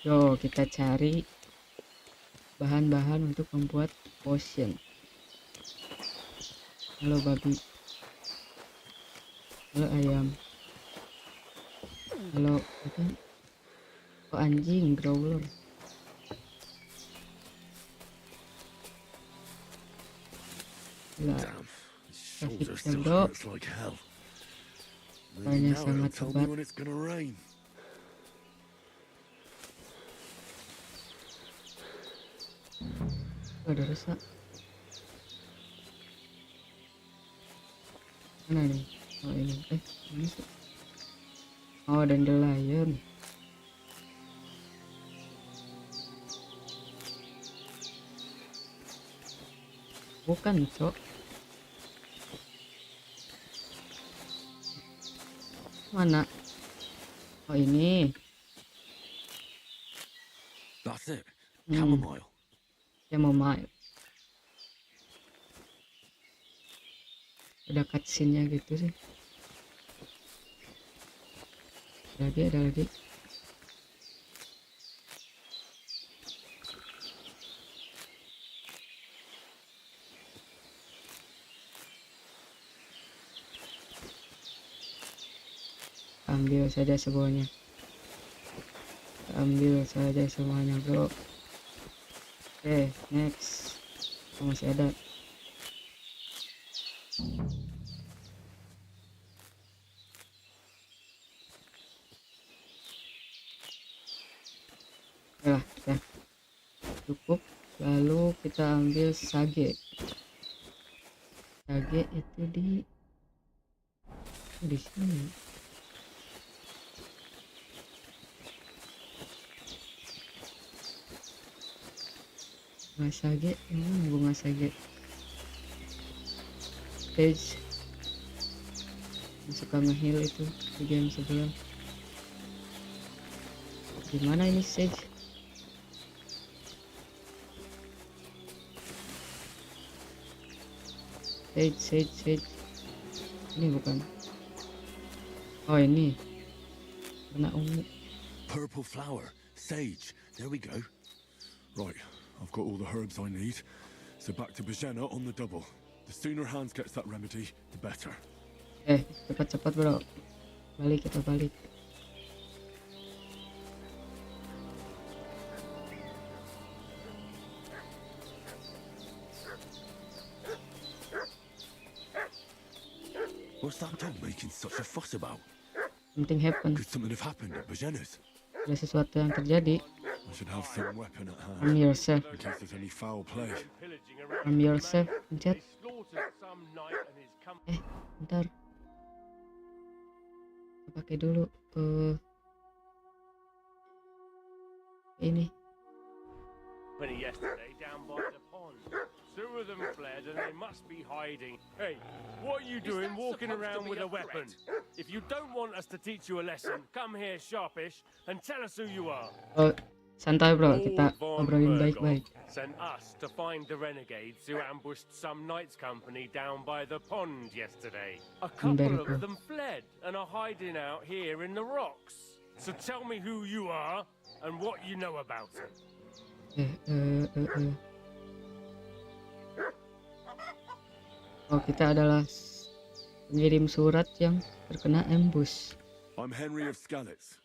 S1: Yo, kita cari bahan-bahan untuk membuat potion. Halo babi. Halo ayam. Halo apa? Oh anjing, growler. Sakitnya bro. Banyak sangat hebat. Ada rusak. Mana nih? Oh ini. Mana sih? Oh dandelion. Bukan cok. Mana? Oh ini.
S12: That's it. Chamomile.
S1: Chamomile. ada cutscene-nya gitu sih. Ada lagi. Ambil saja semuanya. Ambil saja semuanya, bro. Oke, next. Oh, masih ada. Ya, ya. Cukup. Lalu kita ambil sage. Sage itu di sini. Bunga sage, bunga sage. Stage yang suka nge-heal itu di game sebelah. Gimana ini stage? Sage. Ini bukan. Oh, ini. Warna ungu.
S12: Purple flower, sage. There we go. Right, I've got all the herbs I need. So back to Bajena on the double. The sooner Hans gets that remedy, the better.
S1: Cepat bro. Kita balik.
S12: What's that dog making such a fuss about?
S1: Something happened.
S12: Could something have happened at Bajena's?
S1: Ada sesuatu yang terjadi.
S12: I should have some weapon at hand.
S1: Arm yourself.
S12: In case there's any foul play.
S1: Arm yourself. Pencet. Bentar. Kita pakai dulu ini.
S14: Yesterday down by the pond. Two of them fled and they must be hiding. Hey, what are you doing walking around with a weapon? If you don't want us to teach you a lesson, come here sharpish and tell us who you are.
S1: Oh, santai bro, kita ngobrolin baik-baik.
S14: Sent us to find the renegades who ambushed some knights company down by the pond yesterday. A couple of them fled and are hiding out here in the rocks. So tell me who you are and what you know about it.
S1: Oh, kita adalah pengirim surat yang terkena ambush.
S12: I'm Henry of Skalitz.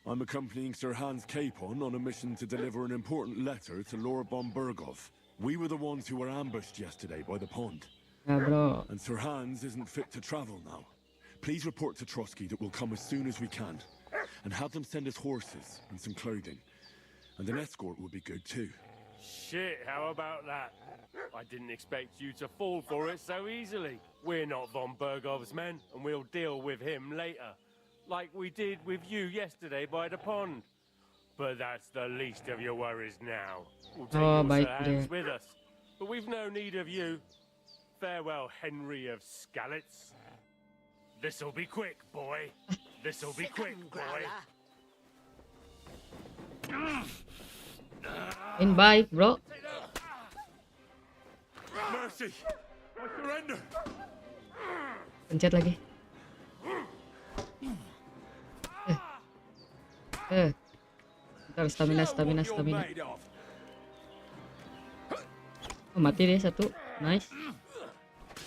S12: I'm accompanying Sir Hans Capon on a mission to deliver an important letter to Lord von Bergov. We were the ones who were ambushed yesterday by the pond.
S1: Yeah, bro.
S12: And Sir Hans isn't fit to travel now. Please report to Trotsky that we'll come as soon as we can. And have them send us horses and some clothing. And an escort would be good too.
S14: Shit, how about that? I didn't expect you to fall for it so easily. We're not von Bergov's men, and we'll deal with him later. Like we did with you yesterday by the pond. But that's the least of your worries now. We'll take your hands with us. But we've no need of you. Farewell, Henry of Skalitz. This'll be quick, boy. This'll be quick, boy.
S1: In baik, bro.
S12: Mercy! I surrender!
S1: Pencet lagi. Ntar stamina. Oh, mati deh satu. Nice.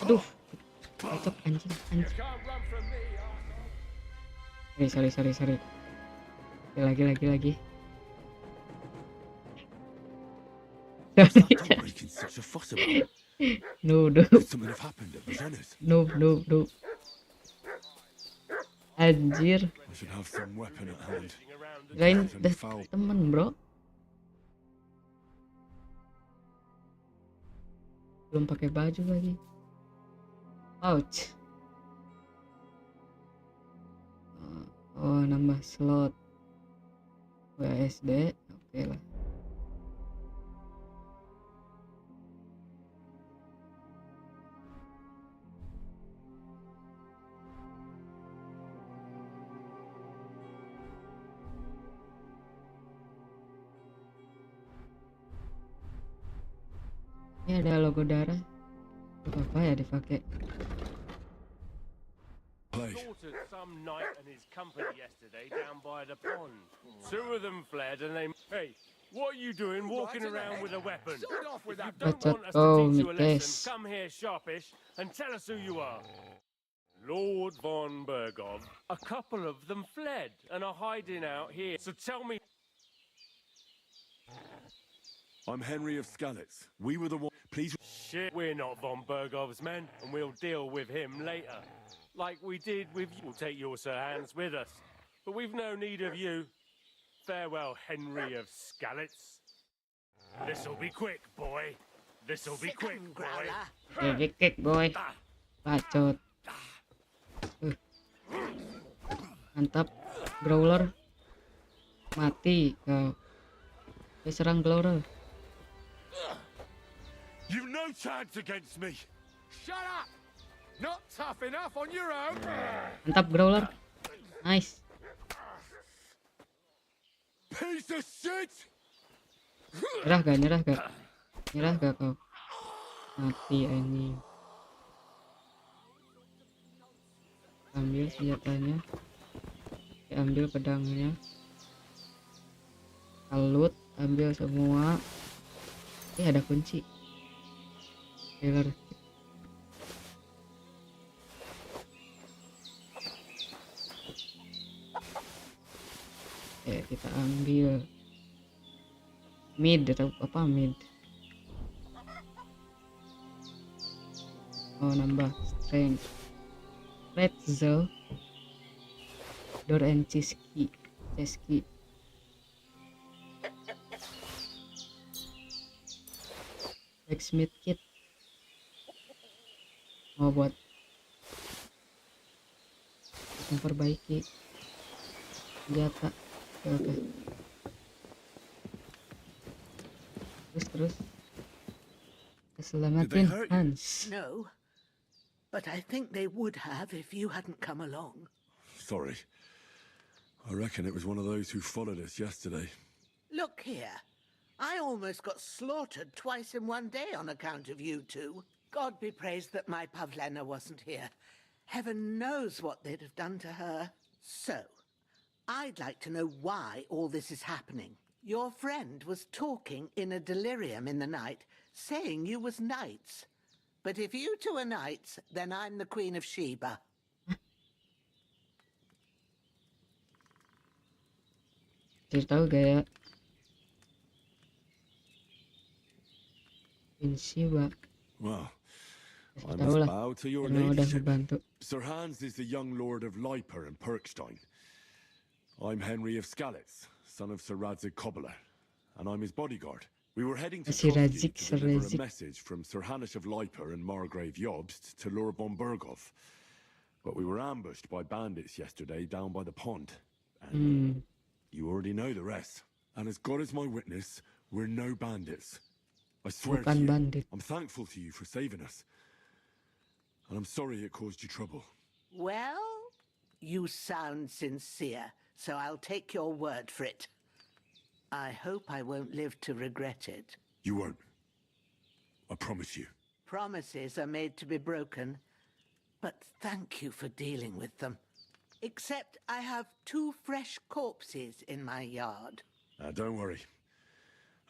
S1: Aduh. Cocok anjing. Sorry. Lagi. No. Anjir. Kirain temen bro. Belum pakai baju lagi. Ouch. Oh, nambah slot WSD. Oke lah. Ini ada logo darah. Apa ya dipakai?
S14: Slaughtered some knight and his company yesterday down by the pond. 2 of them fled and they... Hey, what are you doing walking around with a weapon? If you don't want us to teach you a lesson, come here sharpish and tell us who you are. Lord von Bergov. A couple of them fled and are hiding out here. So tell me...
S12: I'm Henry of Skalitz. We were the one... Please...
S14: Shit, we're not von Bergov's men, and we'll deal with him later. Like we did with you. We'll take your Sir Hans with us. But we've no need of you. Farewell, Henry of Skalitz. This'll be quick, boy. This'll be quick, boy.
S1: Quick, boy. Bacot. Mantap. Growler. Mati kau. Dia serang Growler.
S12: You've no chance against me.
S8: Shut up! Not tough enough on your own.
S1: Mantap Growler. Nice.
S12: Piece of shit.
S1: Nyerah gak kau? Mati anjing. Ambil senjatanya. Ambil pedangnya. Kalut, ambil semua. Ada kunci. Trailer. Kita ambil mid atau apa mid. Oh, nambah strength. Pretzel. Door and chess key. Blacksmith kit. Oh, buat memperbaiki senjata. Oke. Terus. Keselamatin Hans.
S13: No, but I think they would have if you hadn't come along.
S12: Sorry. I reckon it was one of those who followed us yesterday.
S13: Look here. I almost got slaughtered twice in one day on account of you two. God be praised that my Pavlena wasn't here. Heaven knows what they'd have done to her. So, I'd like to know why all this is happening. Your friend was talking in a delirium in the night, saying you was knights. But if you two are knights, then I'm the Queen of Sheba.
S1: Tahu gak ya? Queen Sheba.
S12: Well, I must bow to your ladyship. Sir Hans is the young lord of Leiper and Perkstein. I'm Henry of Skalitz, son of Sir Radzig Cobbler, and I'm his bodyguard. We were heading to Kosty to deliver a message from Sir Hanish of Leiper and Margrave Jobst to Lord von Bergov, but we were ambushed by bandits yesterday down by the pond, and you already know the rest. And as God is my witness, we're no bandits. I swear to you, I'm thankful to you for saving us, and I'm sorry it caused you trouble.
S13: Well, you sound sincere, so I'll take your word for it. I hope I won't live to regret it.
S12: You won't. I promise you.
S13: Promises are made to be broken, but thank you for dealing with them. Except I have 2 fresh corpses in my yard.
S12: Don't worry.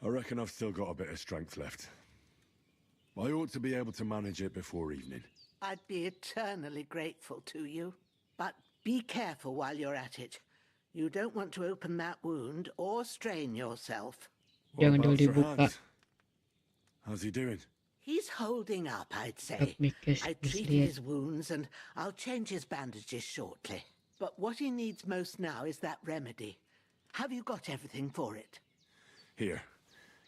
S12: I reckon I've still got a bit of strength left. I ought to be able to manage it before evening.
S13: I'd be eternally grateful to you. But be careful while you're at it. You don't want to open that wound or strain yourself.
S12: What about Sir Hans? How's he doing?
S13: He's holding up, I'd say. I treated his wounds and I'll change his bandages shortly. But what he needs most now is that remedy. Have you got everything for it?
S12: Here.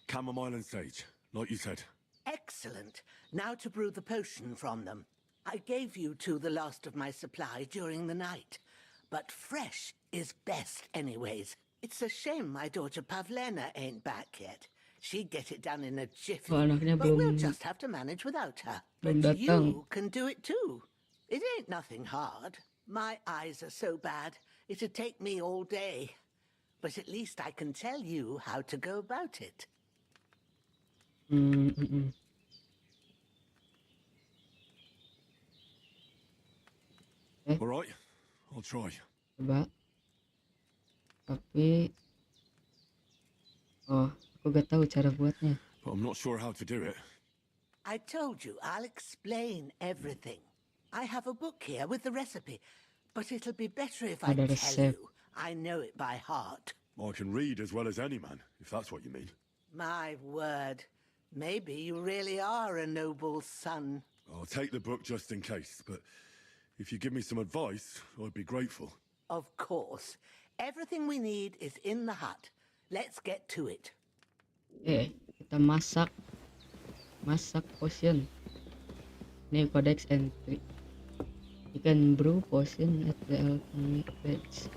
S12: Chamomile and sage, like you said.
S13: Excellent. Now to brew the potion from them. I gave you 2 the last of my supply during the night. But fresh is best anyways. It's a shame my daughter Pavlena ain't back yet. She'd get it done in a jiffy. But we'll just have to manage without her. But you can do it too. It ain't nothing hard. My eyes are so bad, it'd take me all day. But at least I can tell you how to go about it.
S12: All right, I'll try.
S1: Coba. Tapi aku gak tahu cara buatnya.
S12: But I'm not sure how to do it.
S13: I told you, I'll explain everything. I have a book here with the recipe, but it'll be better if I
S1: Ada
S13: tell
S1: resep.
S13: you. I know it by heart.
S12: I can read as well as any man, if that's what you mean.
S13: My word. Maybe you really are a noble son.
S12: I'll take the book just in case, but if you give me some advice, I'd be grateful.
S13: Of course. Everything we need is in the hut. Let's get to it.
S1: Kita masak potion. Ini codex entry. You can brew potion at the alchemy bench.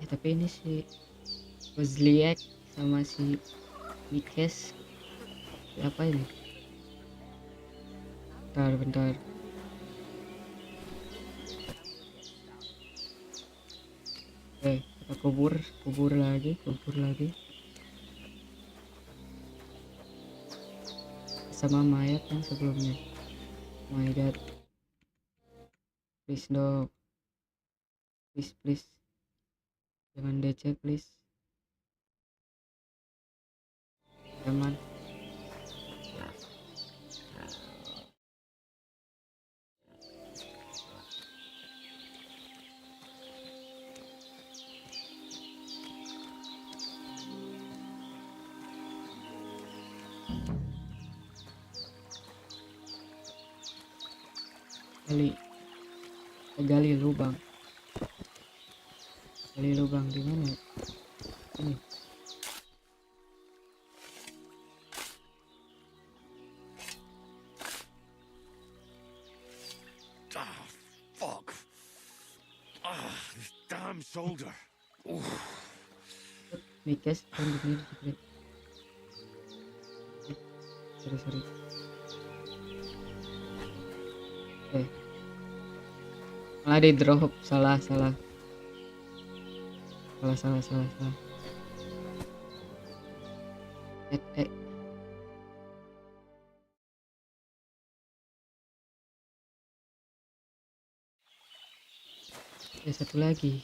S1: Tapi ini si Kozliak sama si Mikes. Siapa ini? Bentar. Kita kubur lagi. Sama mayat yang sebelumnya. Oh my god. Please dong. Please. Jangan DC please. Jangan. Gali lubang di mana? Ini.
S12: Fuck. This damn shoulder.
S1: Mikes rambutnya dikit. Sorry. Malah di drop. Salah. Satu lagi.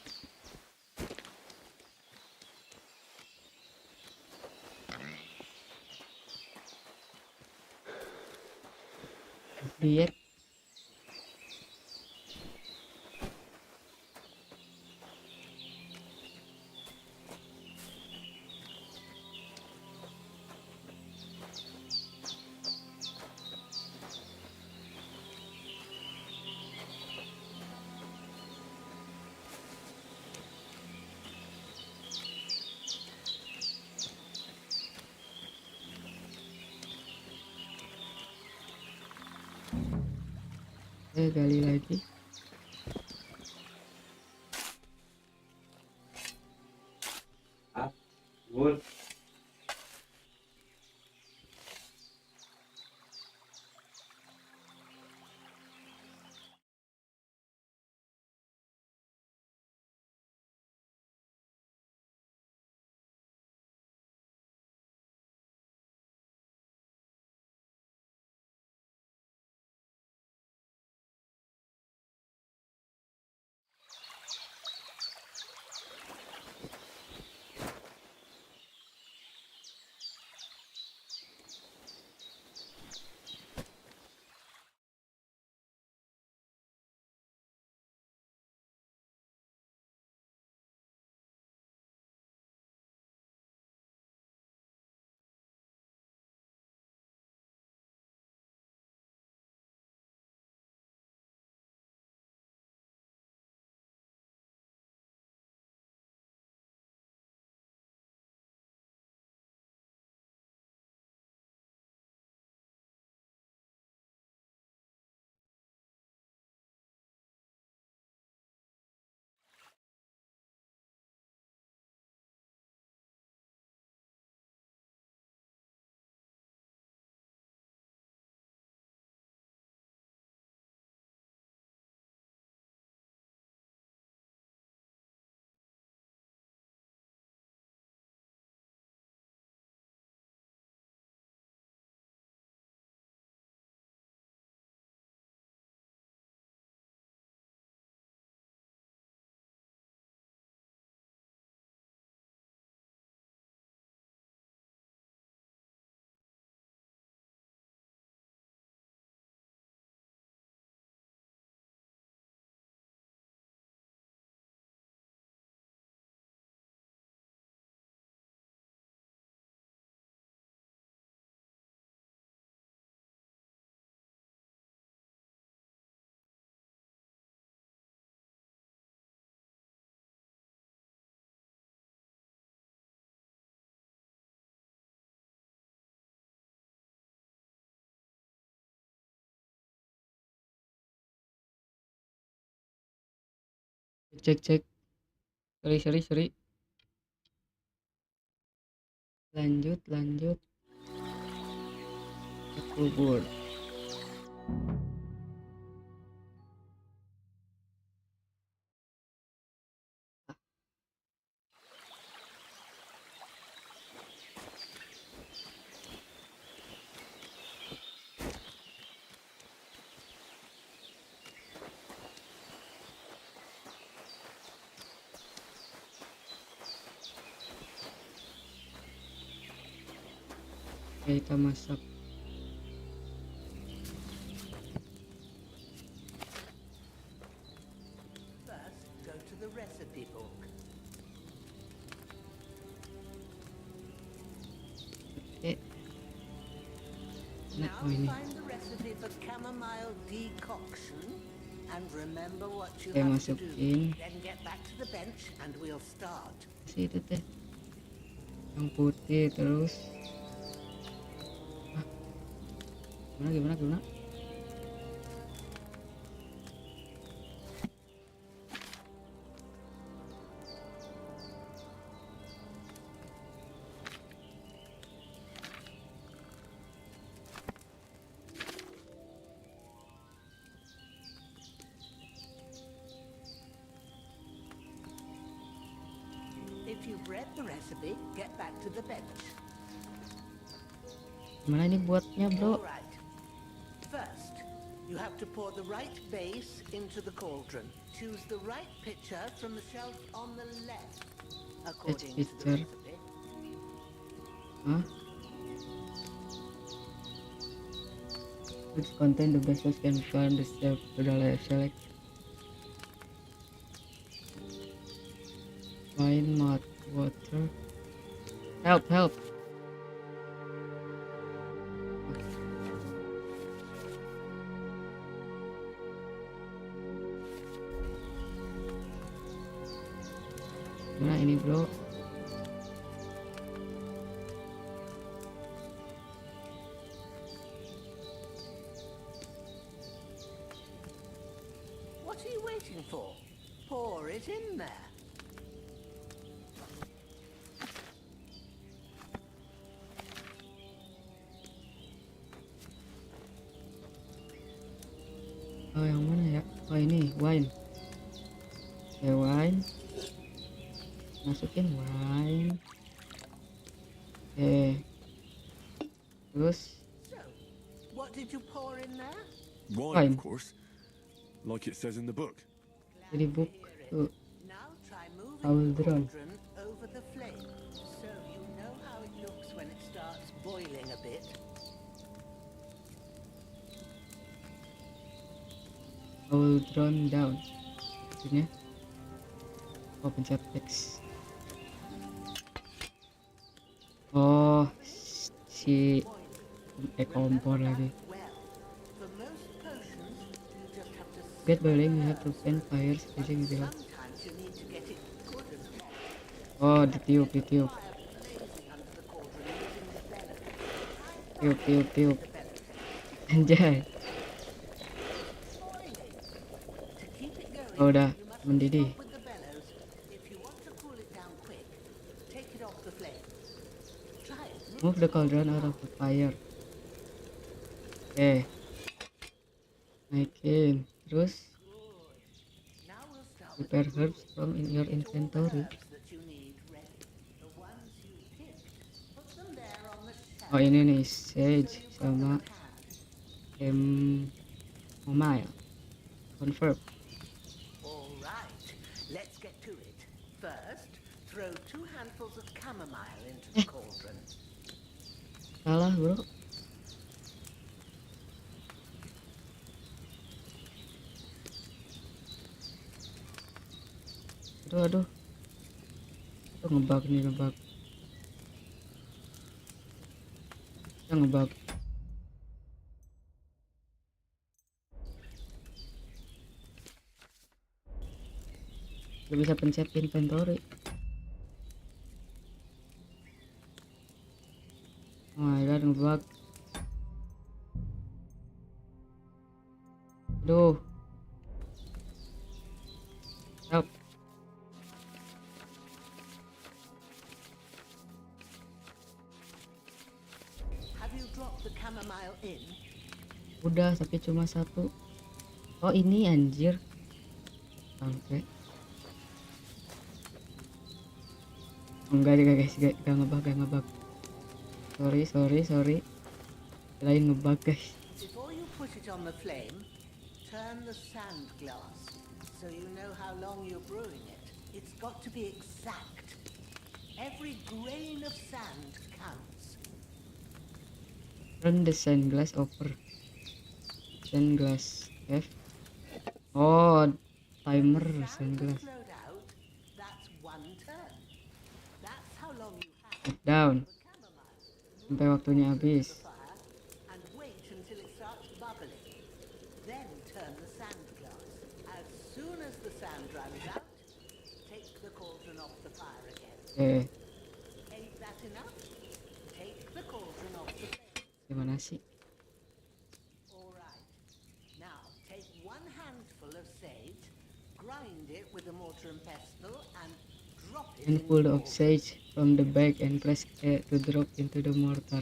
S1: Lihat. Gali lagi. Wood. Cek. Seri. Lanjut. Kubur. Oke, kita masak.
S13: First, go to the recipe book.
S1: Oke. Nah,
S13: Now
S1: ini.
S13: find the recipe for chamomile decoction and remember what you
S1: Oke,
S13: have to do.
S1: masukin.
S13: Then get back to the bench and we'll start.
S1: Kasih itu teh. Yang putih terus. Gimana?
S13: If you've read the recipe, get back to the bench.
S1: Gimana ini buatnya, bro?
S13: All right. First, you have to pour the right base into the cauldron. Choose the right pitcher from the shelf on the left, according to the
S1: pitcher.
S13: recipe.
S1: Huh? Which contain the bases can find the shelf to the left. Select. Wine, mud, water. Help. Nah, ini bro.
S13: What are you waiting for? Pour it in there.
S1: Oh, yang mana ya? Oh, ini wine. Oke, wine. Masukin wine. Oke. Terus
S13: So, what did you pour in there?
S12: Wine, of course. Like it says in the book.
S1: jadi book tuh.
S13: Now try moving
S1: I will
S13: the
S1: draw.
S13: cauldron over the flame, so you know how it looks when it starts boiling a bit.
S1: I will drown down. Maksudnya? Oh, pencet X. Oh, si kompor lagi.
S13: For most potions, you just have to
S1: Get boiling, you have to fan fire spacing gitu lah.
S13: sometimes you need to get it good and hot.
S1: Oh, ditiup. Tiup. Anjay. Oh, udah mendidih.
S13: With the bellows, if you want to cool it down quick, take it off the flame. Try it.
S1: Move the cauldron out of the fire. Oke. Naikin. Terus
S13: Now we'll start
S1: prepare herbs from in your inventory.
S13: that you need ready. The ones you picked, put them there on the shelf.
S1: Oh, ini nih sage sama chamomile. Confirm.
S13: All right, let's get to it. First, throw 2 handfuls of chamomile into the cauldron.
S1: Salah, bro. Aduh. Itu ngebug. Kita ngebug. Gak bisa pencet inventory. Oh my god, ngebug. Aduh. Help.
S13: Have you dropped the chamomile in?
S1: Udah, tapi cuma satu. Oh ini anjir. Oke. Enggak guys, gak ngebug. Sorry. Lain ngebug guys.
S13: Before you put it on the flame, turn the sand glass so you know how long you're brewing it. It's got to be exact. Every grain of sand counts.
S1: Turn the sand glass over. Sand glass F. Oh, timer sand glass.
S13: Flowed out, that's one turn. That's how long you have
S1: Put down. Sampai waktunya habis.
S13: and wait until it starts bubbling. Then turn the sand glass. As soon as the sand runs out, take the cauldron off the fire again.
S1: Oke.
S13: Ain't that enough? Take the cauldron off the flame.
S1: Gimana sih?
S13: Alright. Now take one handful of sage, grind it with a mortar and pestle, and drop it in
S1: Handful
S13: the
S1: of sage from the bag and press A to drop into the mortar.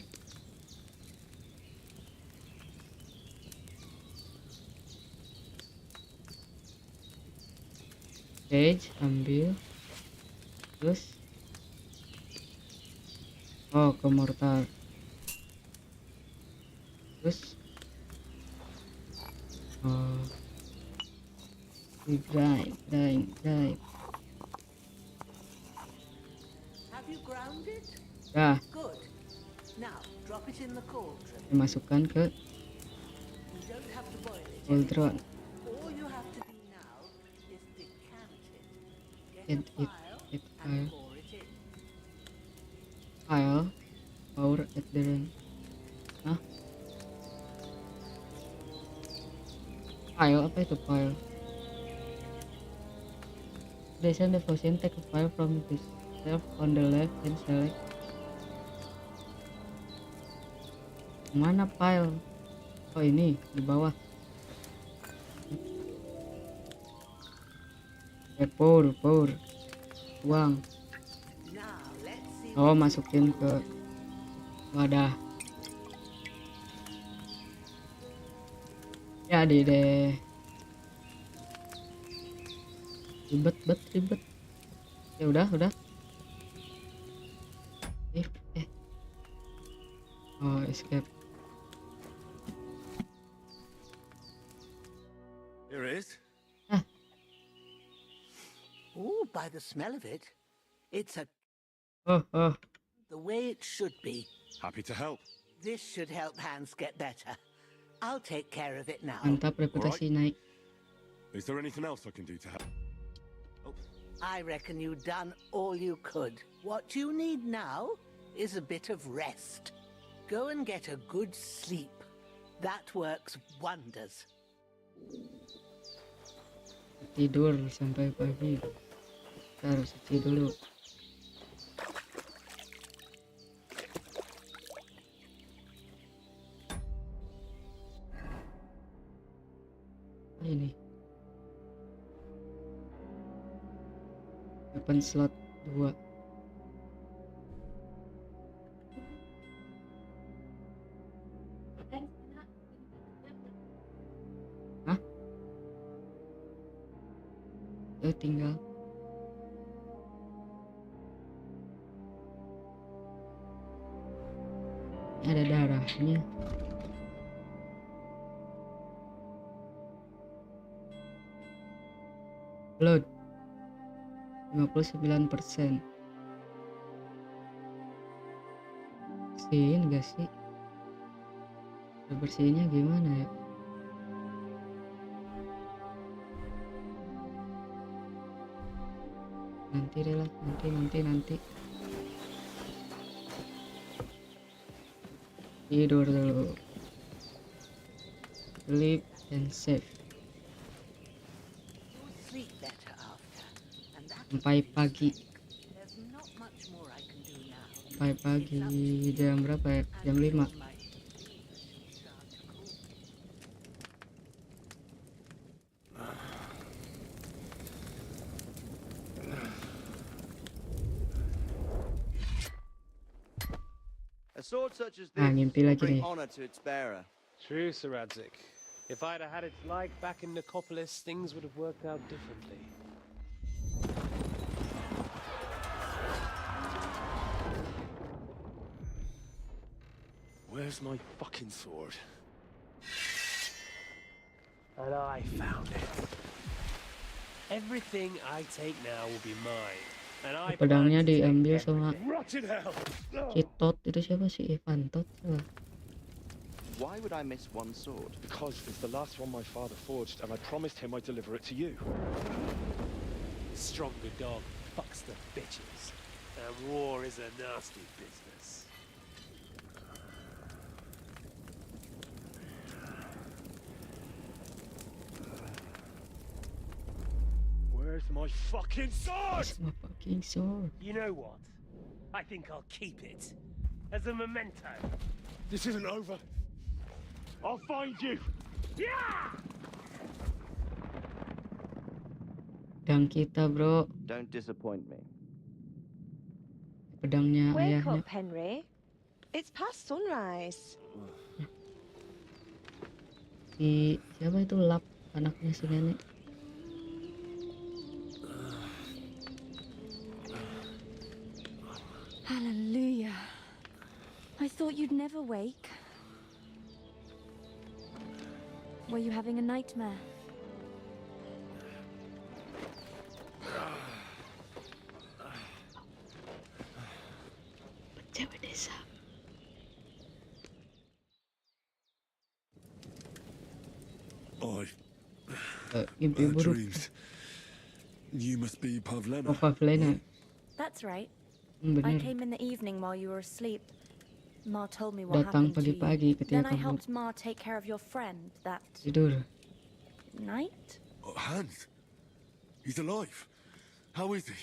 S1: Sage ambil, terus ke mortar, terus grind.
S13: Have you ground it?
S1: Dah,
S13: Good. Now drop it in the cauldron.
S1: dimasukkan ke
S13: You don't have to boil it.
S1: cauldron.
S13: All you have to do now is decant it.
S1: Get
S13: Get a
S1: it,
S13: pile
S1: get
S13: and
S1: pile.
S13: pour it in.
S1: Pile, pour at the rain. Hah? Pile, apa itu pile? Descend the devotion, take a file from the shelf on the left and select. Mana pile? Oh ini, di bawah. Pour. Tuang. Oh, masukin ke wadah. Jadi deh. Ribet. Ya udah. Oh, escape.
S12: Here it is.
S13: Oh, by the smell of it, it's a
S1: Oh.
S13: the way it should be.
S12: Happy to help.
S13: This should help Hans get better. I'll take care of it now.
S1: Mantap, reputasi naik.
S12: Is there anything else I can do to help?
S13: I reckon you've done all you could. What you need now is a bit of rest. Go and get a good sleep. That works wonders.
S1: Tidur sampai pagi. Kita harus cuci dulu. Ini weapon slot 2. Hah? Tinggal ada darahnya. Blood 59%. Bersihin gak sih? Bersihinnya gimana ya? Nanti deh lah, nanti. Tidur dulu. Sleep and save.
S13: Sleep better after. And that
S1: Sampai pagi.
S13: there's not much more I can do now.
S1: Sampai pagi. Jam berapa ya? Jam 5.
S18: A sword such as
S1: Ah,
S18: this
S1: ngimpi
S18: will
S1: lagi
S18: bring
S1: nih.
S18: honor to its bearer.
S14: True, Sir Radzik. If I'd have had its like back in Nicopolis, things would have worked out differently.
S12: Where's my fucking sword?
S14: And I found it. Everything I take now will be mine. And I plan
S1: Pedangnya
S14: to take
S1: diambil sama
S14: everything.
S12: Rotted hell!
S1: si Tot itu siapa sih? Ivan Tot siapa?
S18: Why would I miss one sword?
S12: Because it's the last one my father forged, and I promised him I'd deliver it to you.
S14: Stronger dog fucks the bitches. And war is a nasty business.
S12: Where's my fucking sword?
S1: Where's my fucking sword?
S14: You know what? I think I'll keep it. As a memento.
S12: This isn't over. I'll find you.
S14: Yeah!
S1: Pedang kita, bro.
S18: Don't disappoint me.
S1: Pedangnya
S17: Wake
S1: ayahnya.
S17: up, Henry. It's past sunrise.
S1: Si siapa itu Lap, anaknya si nenek.
S9: Hallelujah. I thought you'd never wake. Were you having a nightmare? Cewek desa. Mimpi
S12: had
S1: buruk.
S12: dreams. You must be Pavlena.
S1: Oh, Pavlena.
S9: That's right. I
S1: Bener.
S9: came in the evening while you were asleep. Ma told me what
S1: Datang
S9: happened to you.
S1: pagi-pagi ketika
S9: Then I
S1: kamu
S9: helped Ma take care of your friend that
S1: tidur.
S9: night.
S12: Oh, Hans. He's alive. How is he?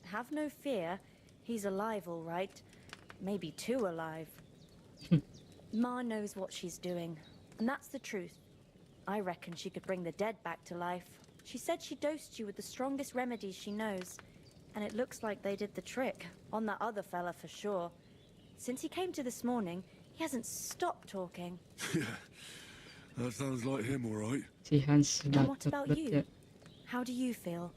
S9: Have no fear. He's alive, all right. Maybe too alive. Ma knows what she's doing, and that's the truth. I reckon she could bring the dead back to life. She said she dosed you with the strongest remedies she knows, and it looks like they did the trick on that other fella for sure. Since he came to this morning, he hasn't stopped talking.
S12: Yeah, that sounds like him, all right.
S1: Si Hans
S9: And what
S1: batuk
S9: about
S1: bet
S9: you?
S1: ya.
S9: How do you feel?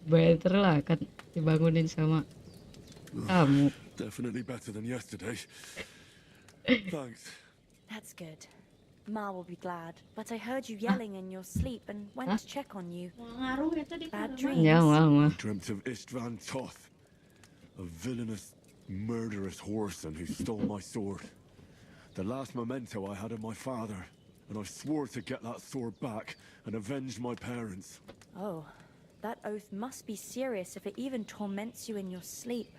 S1: Better lah kan dibangunin sama kamu.
S12: Definitely better than yesterday. Thanks.
S9: That's good. Ma will be glad. But I heard you yelling in your sleep and went to check on you. Bad dreams.
S12: I dreamt of Istvan Toth, a villainous, murderous whoreson who stole my sword. The last memento I had of my father, and I swore to get that sword back and avenge my parents.
S9: Oh, that oath must be serious if it even torments you in your sleep.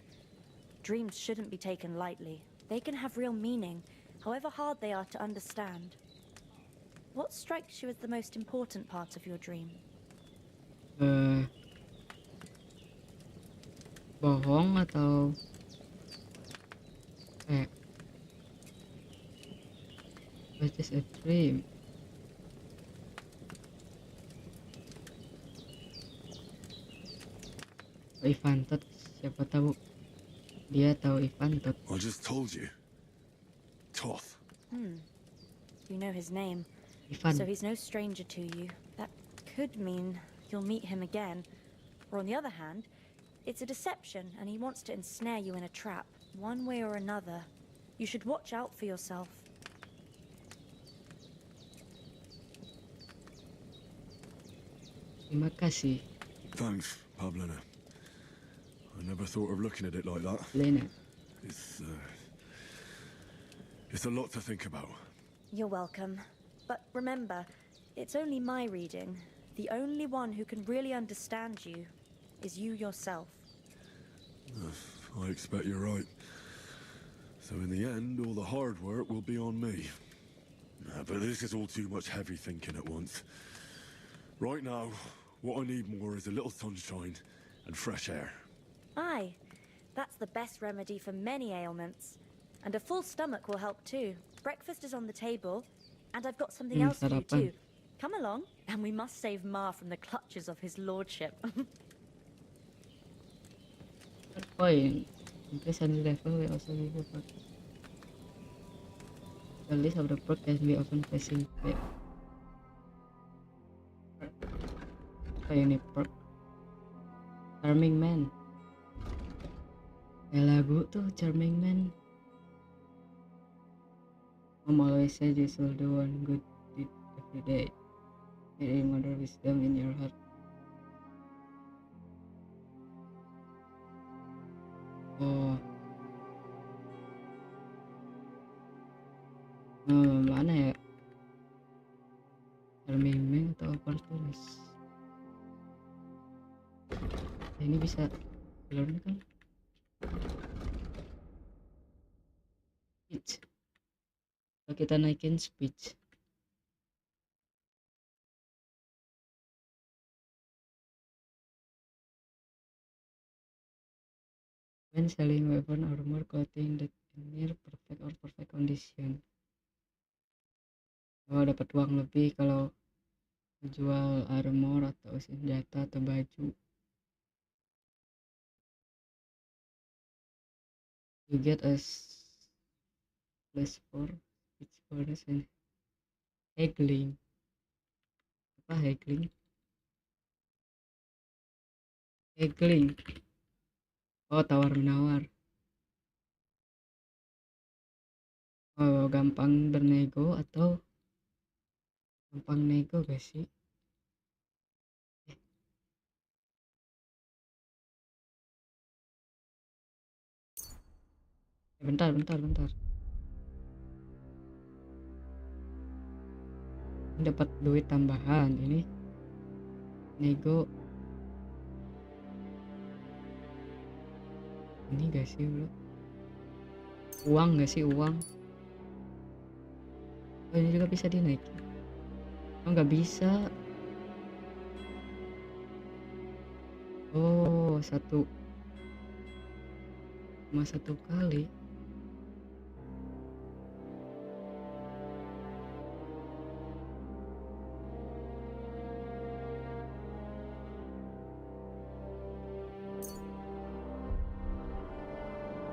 S9: Dreams shouldn't be taken lightly. They can have real meaning, however hard they are to understand. What strikes you as the most important part of your dream?
S1: Bohong atau what is a dream? Ivan Tot, siapa tahu dia tahu Ivan Tot.
S12: I just told you. Toth.
S9: You know his name,
S1: Ivan.
S9: so he's no stranger to you. That could mean you'll meet him again. Or on the other hand, it's a deception and he wants to ensnare you in a trap, one way or another. You should watch out for yourself.
S1: Terima kasih,
S12: Thanks, Pavlena. I never thought of looking at it like that.
S1: Lena.
S12: It's a lot to think about.
S9: You're welcome. But remember, it's only my reading. The only one who can really understand you is you yourself.
S12: I expect you're right. So in the end, all the hard work will be on me. But this is all too much heavy thinking at once. Right now, what I need more is a little sunshine and fresh air.
S9: Aye, that's the best remedy for many ailments. And a full stomach will help too. Breakfast is on the table, and I've got something else for you
S1: sarapan.
S9: too. Come along, and we must save Ma from the clutches of his lordship.
S1: Poin. Increase any level will also give you perk. The list of the perk can be often facing back. Apa ini perk? Charming Man. Kayak lagu tuh, Charming Man. Mom always said you should do one good deed every day. Carrying mother wisdom in your heart. Oh. Mana ya? Charming Man atau apa tulis? Ini bisa learn kan? Speech. Kalau kita naikin speech. When selling weapon or more clothing that in near perfect or perfect condition. Oh, dapat uang lebih kalau menjual armor atau senjata atau baju. You get a plus 4 speech bonus and haggling. Apa haggling? Haggling. Oh, tawar menawar. Oh, gampang bernego atau gampang nego gak sih? Bentar. Dapat duit tambahan ini. Nego. Ini gak sih bro? Uang gak sih uang? Oh, ini juga bisa dinaikin. Oh, nggak bisa. Oh, cuma satu kali.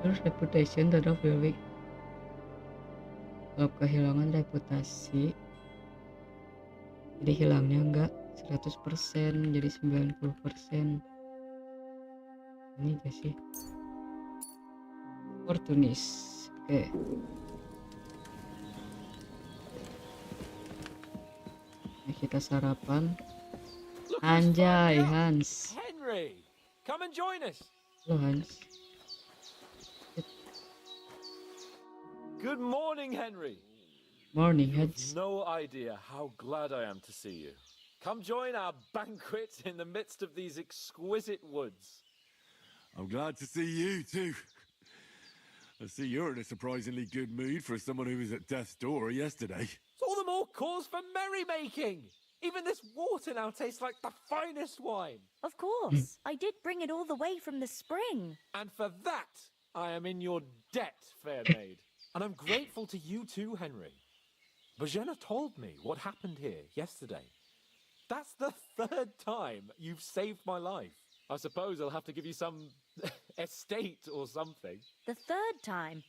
S1: Terus reputation tetap very. Kalau kehilangan reputasi, jadi hilangnya enggak 100%, jadi 90%. Ini gak sih? Opportunist. Oke. Nah, kita sarapan. Anjay, Hans.
S4: Henry, come and join us.
S1: Halo Hans.
S4: Good morning, Henry.
S1: Morning,
S4: You have
S1: Hans.
S4: no idea how glad I am to see you. Come join our banquet in the midst of these exquisite woods.
S12: I'm glad to see you too. I see you're in a surprisingly good mood for someone who was at death's door yesterday.
S4: It's all the more cause for merrymaking. Even this water now tastes like the finest wine.
S9: Of course. I did bring it all the way from the spring.
S4: And for that, I am in your debt, fair maid. And I'm grateful to you too, Henry. Bojena told me what happened here yesterday. That's the third time you've saved my life. I suppose I'll have to give you some estate or something.
S9: The third time?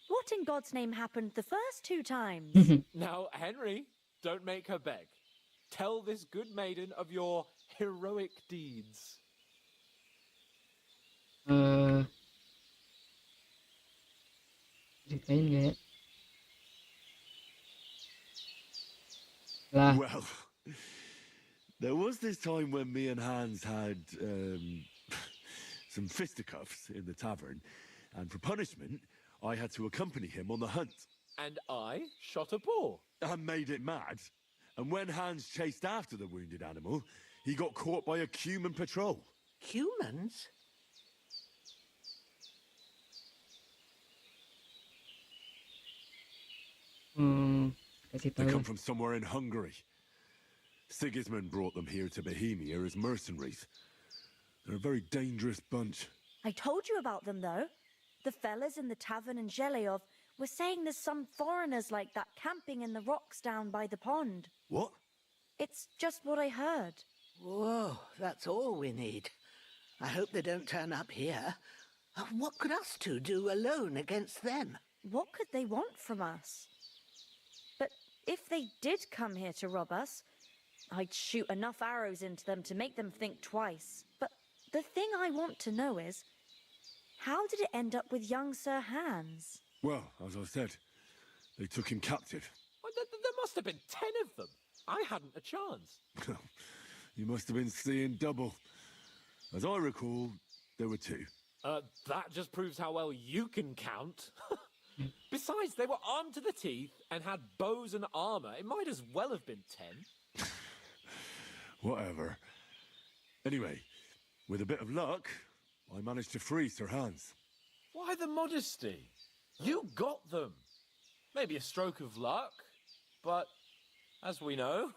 S9: What in God's name happened the first 2 times?
S4: Now, Henry, don't make her beg. Tell this good maiden of your heroic deeds.
S1: Ceritain gak ya? Lah.
S12: Well, there was this time when me and Hans had some fisticuffs in the tavern, and for punishment, I had to accompany him on the hunt.
S4: And I shot a boar.
S12: And made it mad. And when Hans chased after the wounded animal, he got caught by a human patrol.
S13: Humans?
S1: Kasih
S12: They
S1: tahu.
S12: come from somewhere in Hungary. Sigismund brought them here to Bohemia as mercenaries. They're a very dangerous bunch.
S9: I told you about them, though. The fellas in the tavern in Zheleov were saying there's some foreigners like that camping in the rocks down by the pond.
S12: What?
S9: It's just what I heard.
S13: Whoa, that's all we need. I hope they don't turn up here. What could us two do alone against them?
S9: What could they want from us? But if they did come here to rob us, I'd shoot enough arrows into them to make them think twice. But the thing I want to know is, how did it end up with young Sir Hans?
S12: Well, as I said, they took him captive.
S4: Well, there must have been 10 of them. I hadn't a chance.
S12: You must have been seeing double. As I recall, there were 2.
S4: That just proves how well you can count. Besides, they were armed to the teeth and had bows and armor. It might as well have been 10.
S12: Whatever. Anyway, with a bit of luck, I managed to free Sir Hans.
S4: Why the modesty? You got them. Maybe a stroke of luck, but as we know,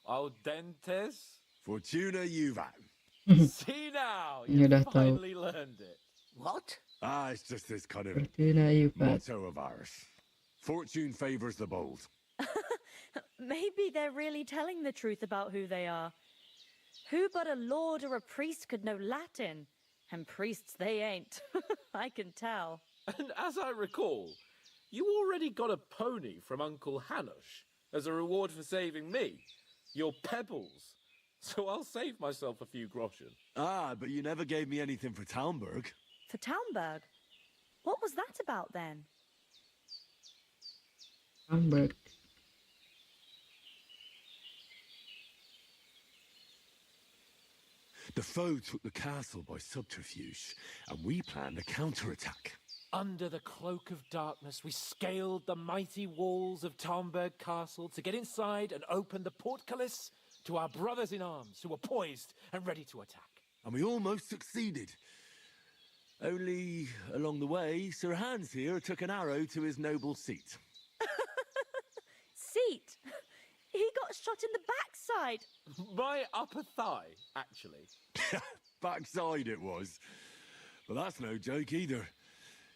S4: al dentes.
S12: Fortuna juvat.
S4: See now,
S1: You
S4: you
S1: dah tahu.
S4: finally learned it.
S13: What?
S12: Ah, it's just this kind of
S1: Fortuna juvat.
S12: motto of ours. Fortune favors the bold.
S9: Maybe they're really telling the truth about who they are. Who but a lord or a priest could know Latin? And priests they ain't. I can tell.
S4: And as I recall, you already got a pony from Uncle Hanush as a reward for saving me. Your pebbles. So I'll save myself a few groschen.
S12: Ah, but you never gave me anything for Talmberg.
S9: For Townberg? What was that about then?
S1: Hamburg.
S12: The foe took the castle by subterfuge, and we planned a counterattack.
S4: Under the cloak of darkness, we scaled the mighty walls of Talmberg Castle to get inside and open the portcullis to our brothers in arms who were poised and ready to attack.
S12: And we almost succeeded. Only, along the way, Sir Hans here took an arrow to his noble seat.
S9: Seat? He got shot in the backside.
S4: My upper thigh, actually.
S12: Backside it was. But that's no joke either.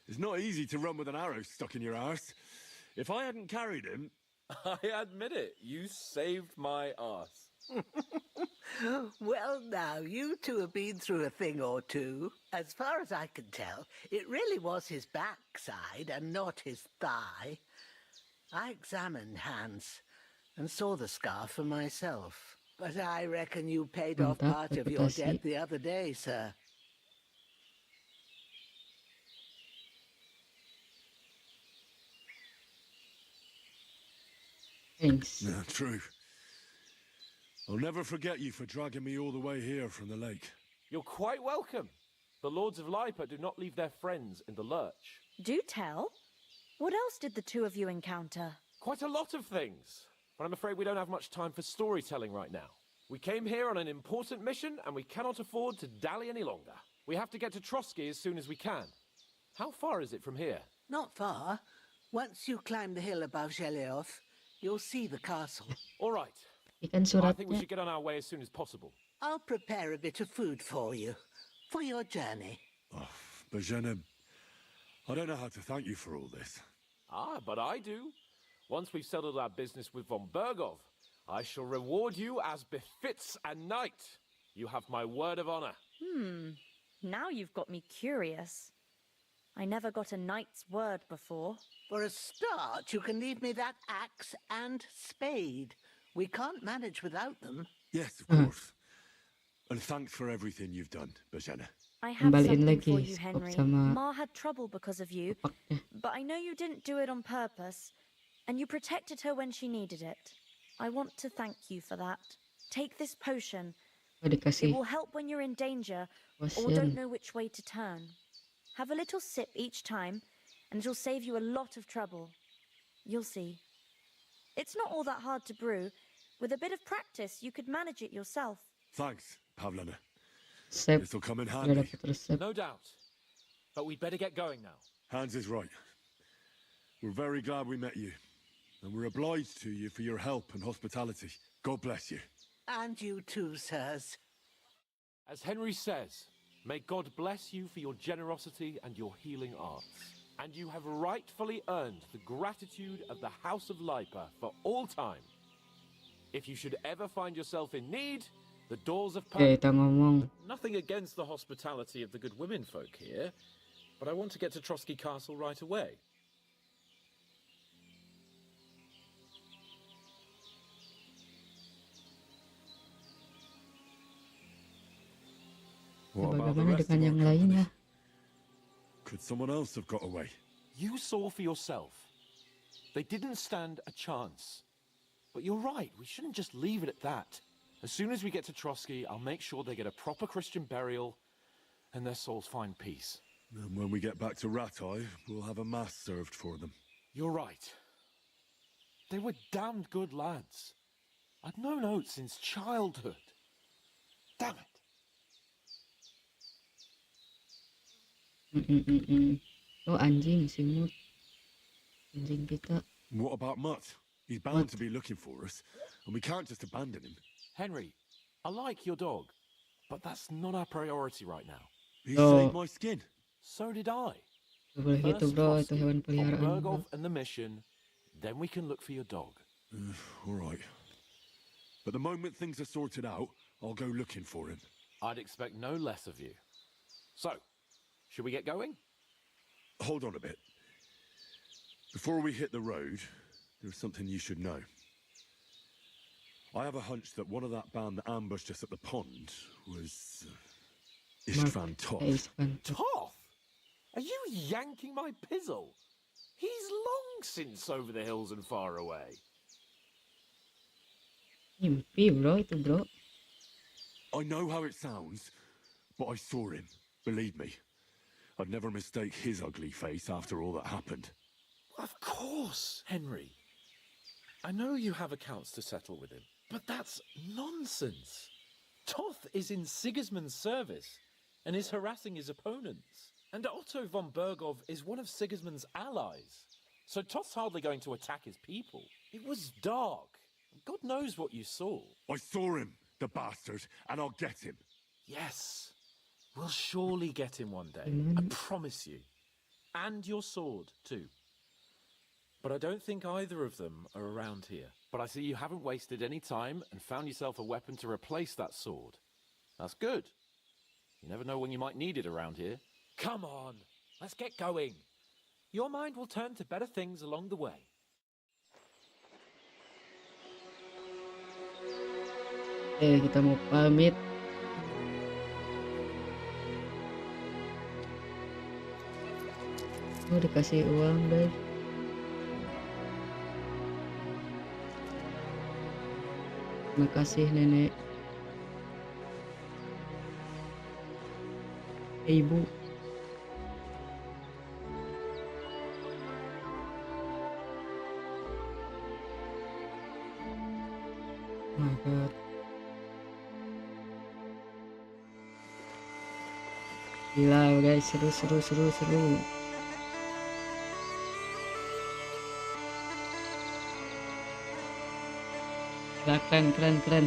S12: It's not easy to run with an arrow stuck in your arse. If I hadn't carried him...
S4: I admit it, you saved my arse.
S13: Well, now, you two have been through a thing or two. As far as I can tell, it really was his backside and not his thigh. I examined Hans and saw the scar for myself. But I reckon you paid off
S1: Mantap,
S13: part of your
S1: reputasi.
S13: debt the other day, sir.
S1: Thanks.
S12: Yeah, true. I'll never forget you for dragging me all the way here from the lake.
S4: You're quite welcome. The Lords of Lipa do not leave their friends in the lurch.
S9: Do tell. What else did the two of you encounter?
S4: Quite a lot of things. But I'm afraid we don't have much time for storytelling right now. We came here on an important mission and we cannot afford to dally any longer. We have to get to Trotsky as soon as we can. How far is it from here?
S13: Not far. Once you climb the hill above Zheleov, you'll see the castle.
S4: All right.
S1: Ikan
S4: I think we
S1: suratnya.
S4: should get on our way as soon as possible.
S13: I'll prepare a bit of food for you, for your journey.
S12: But Jenna, I don't know how to thank you for all this.
S4: Ah, but I do. Once we've settled our business with von Bergov, I shall reward you as befits a knight. You have my word of honor.
S9: Now you've got me curious. I never got a knight's word before.
S13: For a start, you can leave me that axe and spade. We can't manage without them.
S12: Yes, of course. And thanks for everything you've done, Bajana.
S9: I have
S1: Kembaliin
S9: something
S1: lagi
S9: for you,
S1: skop
S9: Henry.
S1: sama
S9: Ma had trouble because of you, but I know you didn't do it on purpose, and you protected her when she needed it. I want to thank you for that. Take this potion.
S1: Oh, dikasih
S9: It will help when you're in danger or
S1: potion.
S9: don't know which way to turn. Have a little sip each time, and it'll save you a lot of trouble. You'll see. It's not all that hard to brew. With a bit of practice, you could manage it yourself.
S12: Thanks, Pavlana.
S1: Resep.
S12: This'll come in
S1: Udah
S12: handy.
S1: dapat resep.
S4: No doubt. But we'd better get going now.
S12: Hans is right. We're very glad we met you. And we're obliged to you for your help and hospitality. God bless you.
S13: And you too, sirs.
S4: As Henry says, may God bless you for your generosity and your healing arts. And you have rightfully earned the gratitude of the House of Lipa for all time. If you should ever find yourself in need, the doors of
S1: Oke, kita ngomong.
S4: Nothing against the hospitality of the good women folk here. but I want to get to Trotsky Castle right away.
S12: What about the
S1: Bagaimana
S12: rest
S1: dengan
S12: of
S1: yang
S12: our company?
S1: lainnya?
S12: Could someone else have got away?
S4: You saw for yourself. They didn't stand a chance. But you're right, we shouldn't just leave it at that. As soon as we get to Trotsky, I'll make sure they get a proper Christian burial and their souls find peace.
S12: And when we get back to Ratai, we'll have a mass served for them.
S4: You're right. They were damned good lads. I'd known Oates since childhood. Damn it.
S1: Oh, anjing, simut. Anjing kita.
S12: What about Mutt? He's bound to be looking for us, and we can't just abandon him.
S4: Henry, I like your dog, but that's not our priority right now.
S12: He saved my skin.
S4: So did I.
S1: Gak boleh gitu bro, itu hewan
S4: on
S1: peliharaan.
S4: Bergov and the mission, then we can look for your dog.
S12: All right. But the moment things are sorted out, I'll go looking for him.
S4: I'd expect no less of you. So, should we get going?
S12: Hold on a bit. Before we hit the road, there's something you should know. I have a hunch that one of that band that ambushed us at the pond was Istvan Toth.
S4: Toth? Are you yanking my pizzle? He's long since over the hills and far away.
S1: Mimpi bro itu bro.
S12: I know how it sounds, but I saw him. Believe me. I'd never mistake his ugly face after all that happened.
S4: Of course, Henry. I know you have accounts to settle with him, but that's nonsense. Toth is in Sigismund's service and is harassing his opponents. And Otto von Bergov is one of Sigismund's allies. So Toth's hardly going to attack his people. It was dark. God knows what you saw.
S12: I saw him, the bastard, and I'll get him.
S4: Yes. We'll surely get him one day. I promise you. And your sword, too. But I don't think either of them are around here. But I see you haven't wasted any time and found yourself a weapon to replace that sword. That's good. You never know when you might need it around here. Come on, let's get going. Your mind will turn to better things along the way.
S1: Kita mau pamit. Oh, dikasih uang guys. Terima kasih nenek. Ibu. Oh my god. Gila guys, seru. Gila, keren.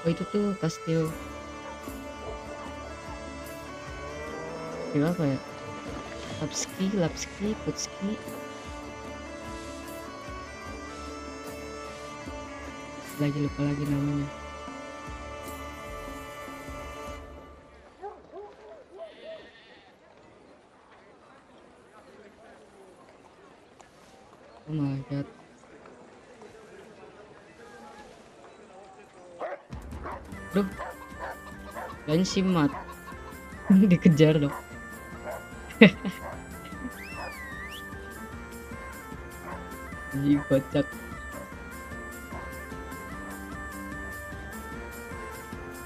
S1: Oh itu tuh kastil apa ya? Lapski, Putski. Lupa lagi namanya. Oh my god. Duh, dan simat dikejar dong. Anjing kocak.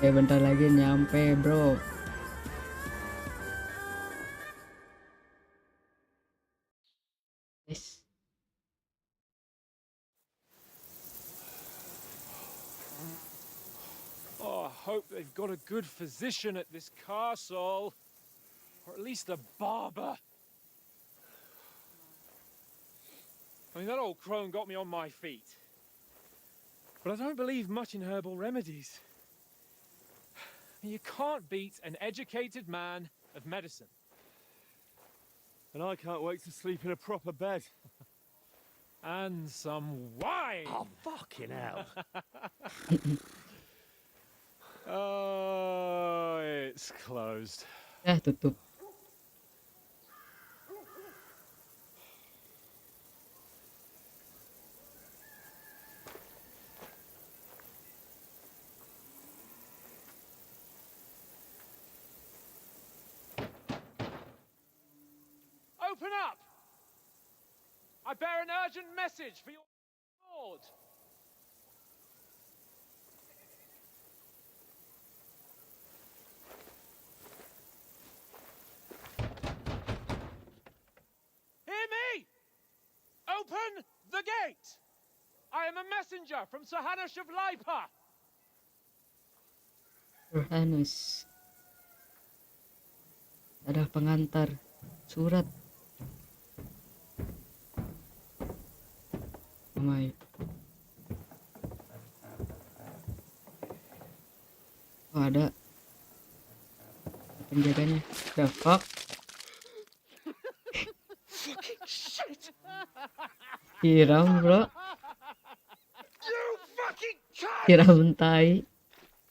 S1: Bentar lagi nyampe bro. Yes.
S14: Oh, I hope they've got a good physician at this castle. Or at least a barber. I mean, that old crone got me on my feet. But I don't believe much in herbal remedies. You can't beat an educated man of medicine.
S12: And I can't wait to sleep in a proper bed.
S14: And some wine!
S5: Oh, fucking hell.
S14: Oh, it's closed.
S1: Tutup.
S14: Open up! I bear an urgent message for your lord. Hear me! Open the gate! I am a messenger from Sahanush of Lipa.
S1: Johannes. Ada pengantar surat. Amai. Oh, ada penjaganya. The fuck?
S14: Fucking shit!
S1: Siram bro.
S14: You fucking cunt!
S1: Siram tai.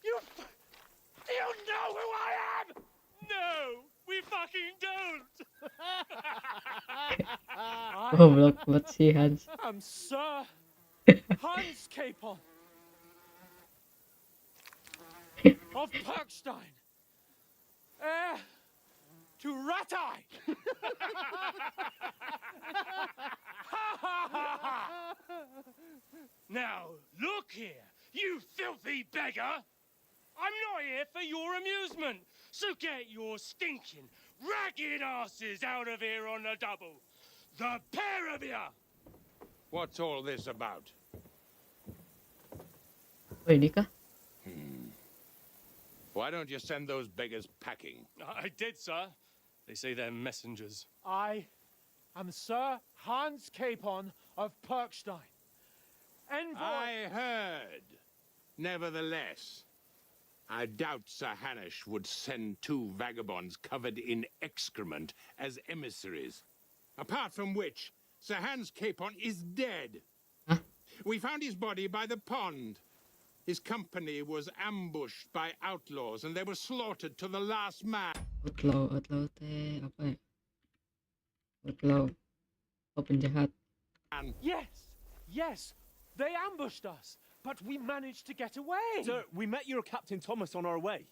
S14: Do you know who I am? No, we fucking don't.
S1: Goblok buat si Hans.
S14: I'm Sir Hans Capon of Perkstein, heir to Ratai. Now, look here, you filthy beggar. I'm not here for your amusement, so get your stinking, ragged asses out of here on the double. The pair of you!
S6: What's all this about?
S1: Oh, ini kah?
S6: Why don't you send those beggars packing?
S14: I did, sir. They say they're messengers. I am Sir Hans Capon of Perkstein. Envoy...
S6: I heard. Nevertheless, I doubt Sir Hanush would send two vagabonds covered in excrement as emissaries. Apart from which, Sir Hans Capon is dead.
S1: Huh?
S6: We found his body by the pond. His company was ambushed by outlaws and they were slaughtered to the last man.
S1: Outlaw teh apa ya? Outlaw. Oh, penjahat.
S14: Yes, they ambushed us, but we managed to get away.
S8: Sir, we met your Captain Thomas on our way.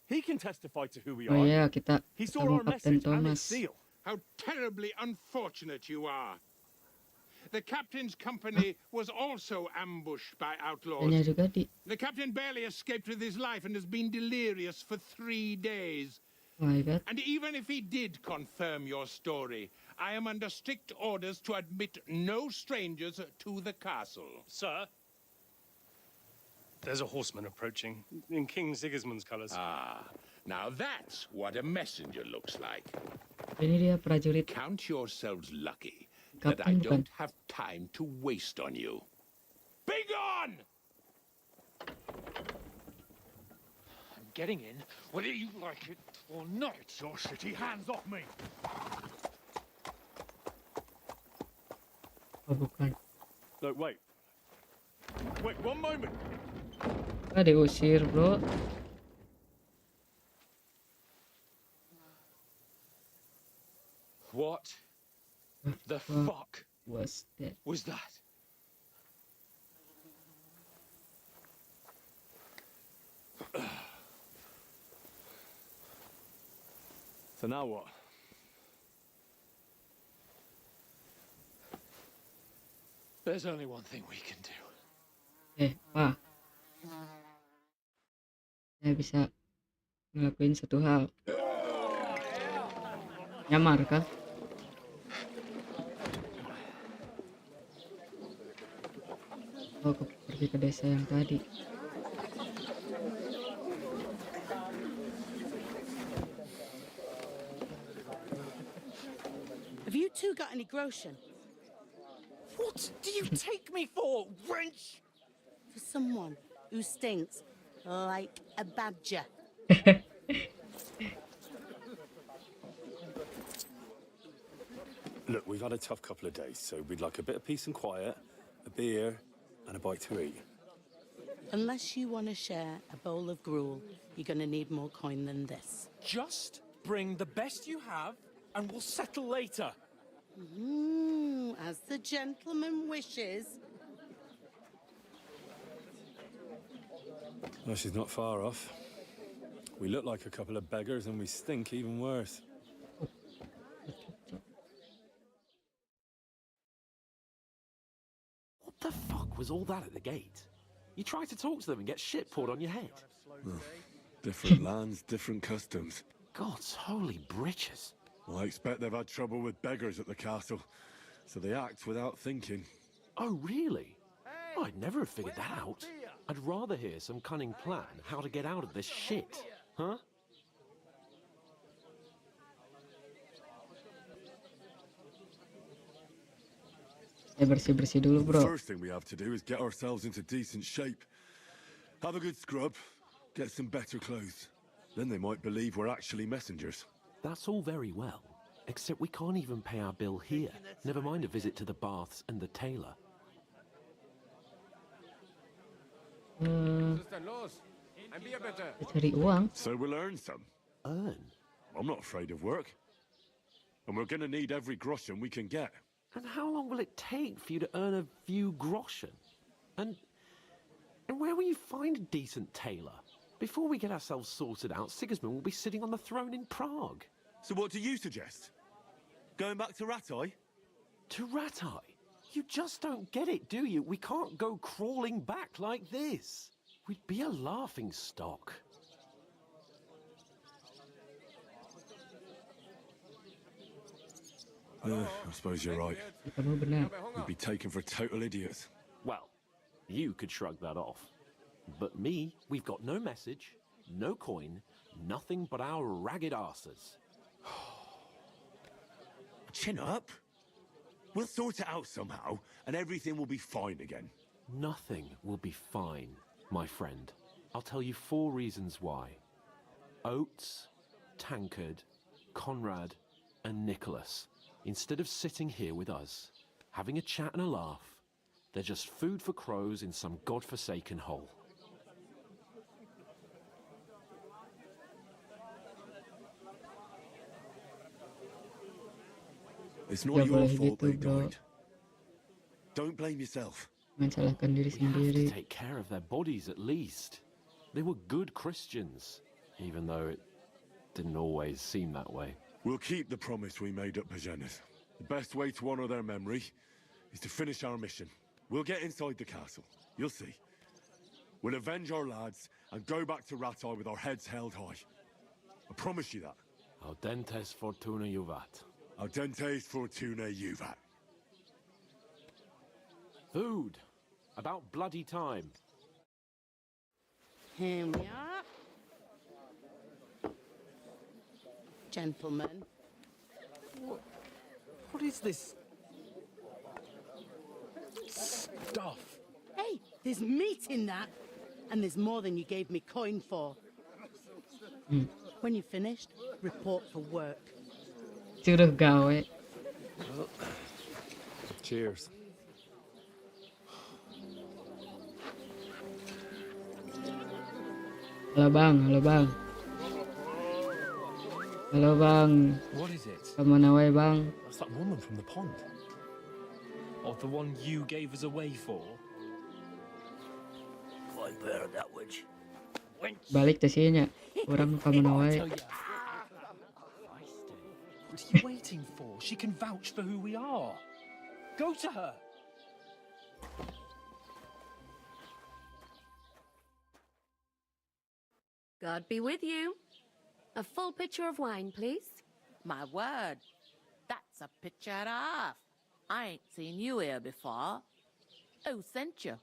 S8: He can testify to who we
S1: Oh
S8: are.
S1: ya, kita
S8: He saw
S1: ketemu
S8: our
S1: Kapten
S8: message and its
S1: Thomas.
S8: seal.
S6: How terribly unfortunate you are. The captain's company was also ambushed by outlaws.
S1: Kayaknya juga di.
S6: The captain barely escaped with his life and has been delirious for 3 days.
S1: Oh my god.
S6: And even if he did confirm your story, I am under strict orders to admit no strangers to the castle.
S14: Sir, there's a horseman approaching in King Sigismund's colours.
S6: Ah, now that's what a messenger looks like.
S1: Ini dia prajurit.
S6: Count yourselves lucky that I
S1: Kapten bukan?
S6: don't have time to waste on you. Be gone!
S14: I'm getting in, whether you like it or not. Get your shitty hands off me!
S1: Oh bukan.
S8: Look, wait. Wait, one moment.
S1: Ah, diusir bro.
S6: What the fuck
S1: was that?
S6: Was that?
S12: So now what?
S4: There's only one thing we can do.
S1: Pak. Saya bisa ngelakuin satu hal. Nyamar kah? Oh, pergi ke desa yang tadi.
S19: Have you two got any groschen?
S5: What do you take me for, wench?
S19: For someone who stinks like a badger.
S12: Look, we've had a tough couple of days, so we'd like a bit of peace and quiet, a beer, and a bite to eat.
S19: Unless you want to share a bowl of gruel, you're going to need more coin than this.
S4: Just bring the best you have, and we'll settle later.
S19: As the gentleman wishes.
S12: Well, she's not far off. We look like a couple of beggars, and we stink even worse.
S4: What the fuck was all that at the gate? You try to talk to them and get shit poured on your head.
S12: Different lands, different customs.
S4: God's holy britches.
S12: Well, I expect they've had trouble with beggars at the castle, so they act without thinking.
S4: Oh, really? I'd never have figured that out. I'd rather hear some cunning plan how to get out of this shit. Huh?
S1: Bersih-bersih dulu, bro.
S12: The first thing we have to do is get ourselves into decent shape. Have a good scrub, get some better clothes. Then they might believe we're actually messengers.
S4: That's all very well, except we can't even pay our bill here. Never mind a visit to the baths and the tailor.
S1: Cari uang.
S12: So we'll earn some.
S4: Earn?
S12: I'm not afraid of work. And we're gonna need every groschen we can get.
S4: And how long will it take for you to earn a few groschen? And where will you find a decent tailor? Before we get ourselves sorted out, Sigismund will be sitting on the throne in Prague.
S12: So what do you suggest? Going back to Ratai?
S4: To Ratai? You just don't get it, do you? We can't go crawling back like this. We'd be a laughing stock.
S12: I suppose you're right. We'd be taken for total idiots.
S4: Well, you could shrug that off. But me, we've got no message, no coin, nothing but our ragged arses.
S12: Chin up. We'll sort it out somehow, and everything will be fine again.
S4: Nothing will be fine, my friend. I'll tell you 4 reasons why. Oates, Tankard, Conrad, and Nicholas. Instead of sitting here with us, having a chat and a laugh, they're just food for crows in some godforsaken hole.
S12: It's not your fault they died. Don't blame yourself.
S1: Mensalahkan diri
S4: We have to
S1: sendiri.
S4: take care of their bodies at least. They were good Christians, even though it didn't always seem that way.
S12: We'll keep the promise we made at Pagenas. The best way to honor their memory is to finish our mission. We'll get inside the castle. You'll see. We'll avenge our lads and go back to Ratai with our heads held high. I promise you that.
S4: Audentes fortuna juvat.
S12: Audentes fortuna juvat.
S4: Food. About bloody time.
S19: Here we are. Gentlemen.
S4: What is this stuff?
S19: Hey, there's meat in that. And there's more than you gave me coin for. When you're finished, report for work.
S1: Suruh gawe.
S12: Cheers.
S1: Halo bang, halo bang. Halo bang.
S20: What is it?
S1: Kemana wae bang?
S20: That's that woman from the pond. Or the one you gave us away for.
S5: Find better that wench.
S1: Balik ke sini. Orang kemana wae?
S20: What are you waiting for? She can vouch for who we are. Go to her.
S21: God be with you. A full pitcher of wine, please.
S22: My word, that's a picture and a half. I ain't seen you here before. Who sent you?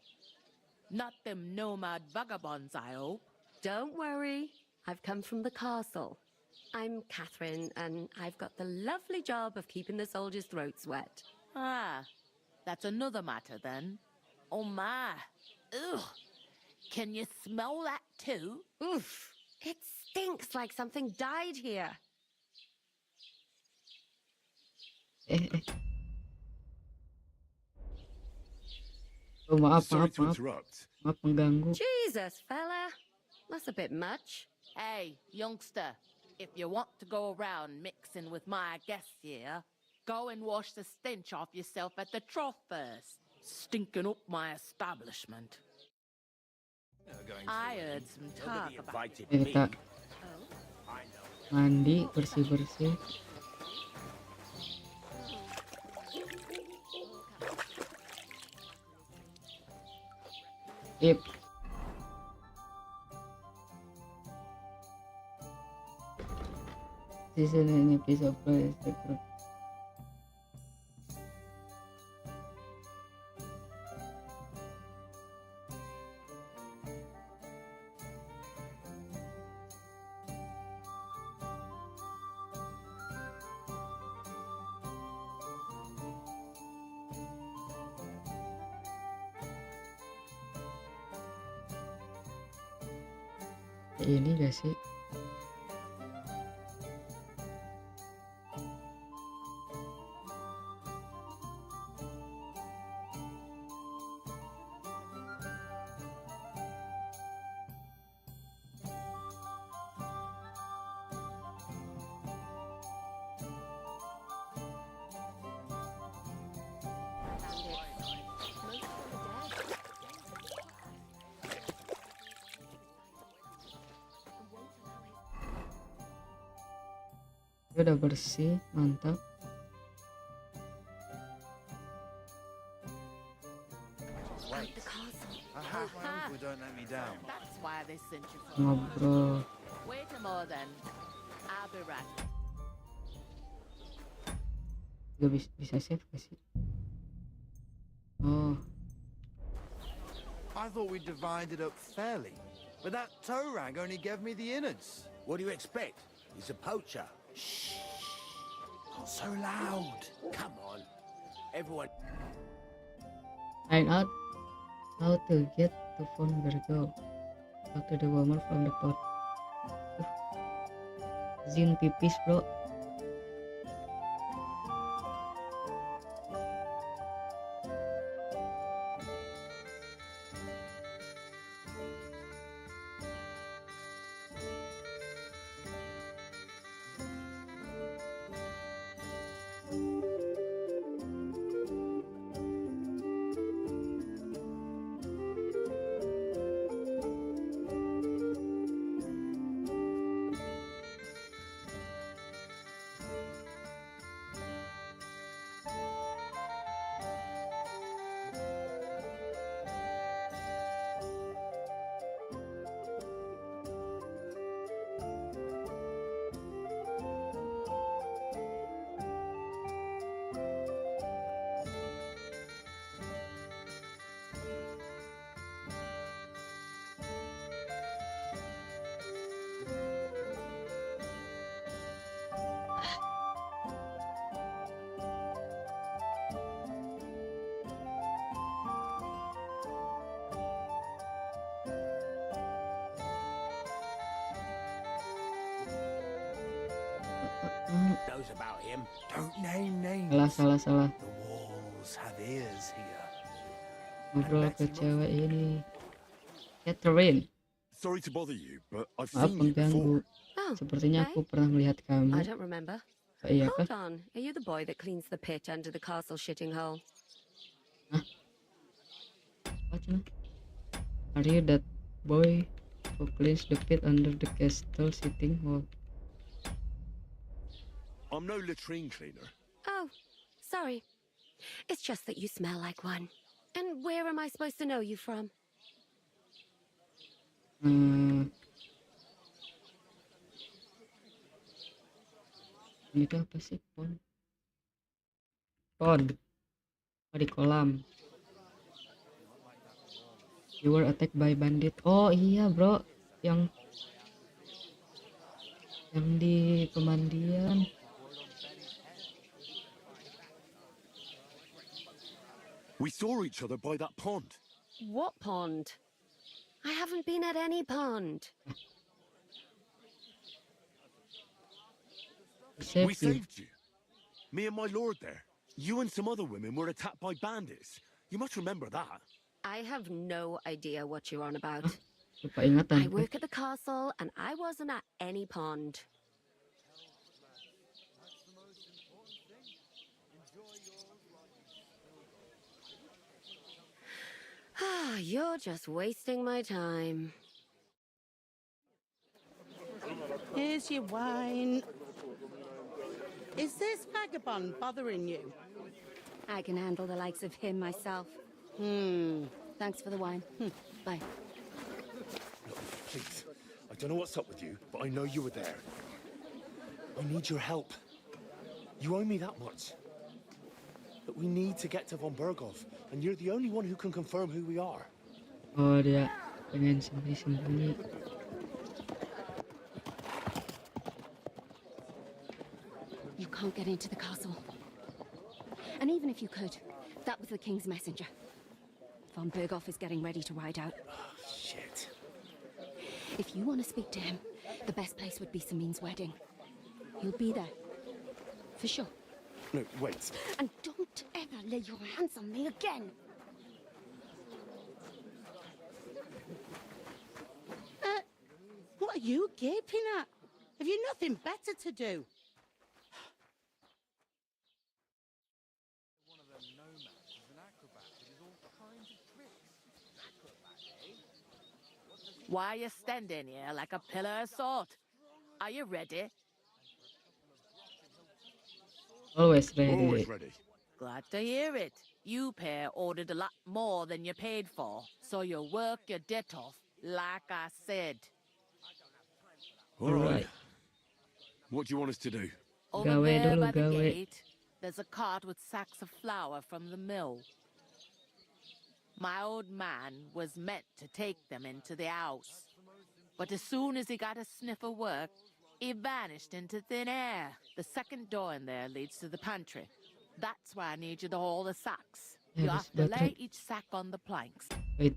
S22: Not them nomad vagabonds, I hope.
S21: Don't worry. I've come from the castle. I'm Catherine, and I've got the lovely job of keeping the soldiers' throats wet.
S22: Ah, that's another matter then. Oh my. Ugh. Can you smell that too?
S21: Oof. It stinks like something died here.
S1: Oh, maaf,
S12: Sorry
S1: maaf,
S12: to
S1: maaf.
S12: interrupt.
S1: Maaf mengganggu.
S21: Jesus, fella. That's a bit much.
S22: Hey, youngster, if you want to go around mixing with my guests here, go and wash the stench off yourself at the trough first. Stinking up my establishment. I heard some talk about
S1: Kita mandi, bersih-bersih. Yep. Season ini episode PlayStation. Ini gak sih? Udah bersih, mantap.
S3: I hope my uncle don't let me down.
S22: That's why they sent you for
S1: Ngobrol.
S22: Wait a more then. I'll be right.
S1: Gak bisa save gak sih? Oh,
S3: I thought we divided up fairly, but that toe rag only gave me the innards.
S7: What do you expect? He's a poacher.
S3: Shh! Not so loud.
S7: Come on. Everyone.
S1: find out how to get to phone Virgo. Talk to the woman from the pot. Zin pipis, bro.
S7: Knows about him.
S3: Don't name names.
S1: Salah.
S3: The walls have ears here.
S1: Ngobrol ke cewek ini. Catherine.
S12: Sorry to bother you, but I've
S1: Maaf
S12: seen you
S1: mengganggu.
S12: before.
S1: Sepertinya aku pernah melihat kamu.
S21: I don't remember.
S1: Oh, iya
S21: Hold
S1: kah?
S21: on. Are you the boy that cleans the pit under the castle shitting hole?
S1: What? Are you that boy who cleans the pit under the castle sitting hole?
S12: I'm no latrine cleaner.
S21: Oh, sorry. It's just that you smell like one. And where am I supposed to know you from?
S1: Ini tuh apa sih? Pond. Oh, di kolam. You were attacked by bandit. Oh iya bro, yang di pemandian.
S12: We saw each other by that pond.
S21: What pond? I haven't been at any pond.
S12: We saved you. Me and my lord there. You and some other women were attacked by bandits. You must remember that.
S21: I have no idea what you're on about.
S1: Lupa ingatan.
S21: I work at the castle and I wasn't at any pond. You're just wasting my time.
S19: Here's your wine. Is this vagabond bothering you?
S21: I can handle the likes of him myself. Thanks for the wine. Bye.
S12: Please, I don't know what's up with you, but I know you were there. I need your help. You owe me that much. But we need to get to Von Berghoff, and you're the only one who can confirm who we are.
S1: Oh, dia pengen sembunyi-sembunyi.
S21: You can't get into the castle. And even if you could, that was the king's messenger. Von Berghoff is getting ready to ride out.
S12: Oh, shit.
S21: If you want to speak to him, the best place would be Samin's wedding. He'll be there. For sure.
S12: No, wait.
S21: And don't ever lay your hands on me again.
S19: What are you gaping at? Have you nothing better to do?
S22: Why are you standing here like a pillar of salt? Are you ready?
S1: Always ready.
S12: Always ready.
S22: Glad to hear it. You pair ordered a lot more than you paid for, so you'll work your debt off, like I said.
S12: All right. What do you want us to do?
S22: Over there by the gate, there's a cart with sacks of flour from the mill. My old man was meant to take them into the house. But as soon as he got a sniff of work, he vanished into thin air. The second door in there leads to the pantry. That's why I need you to haul the sacks. You have to lay each sack on the planks.
S1: Wait.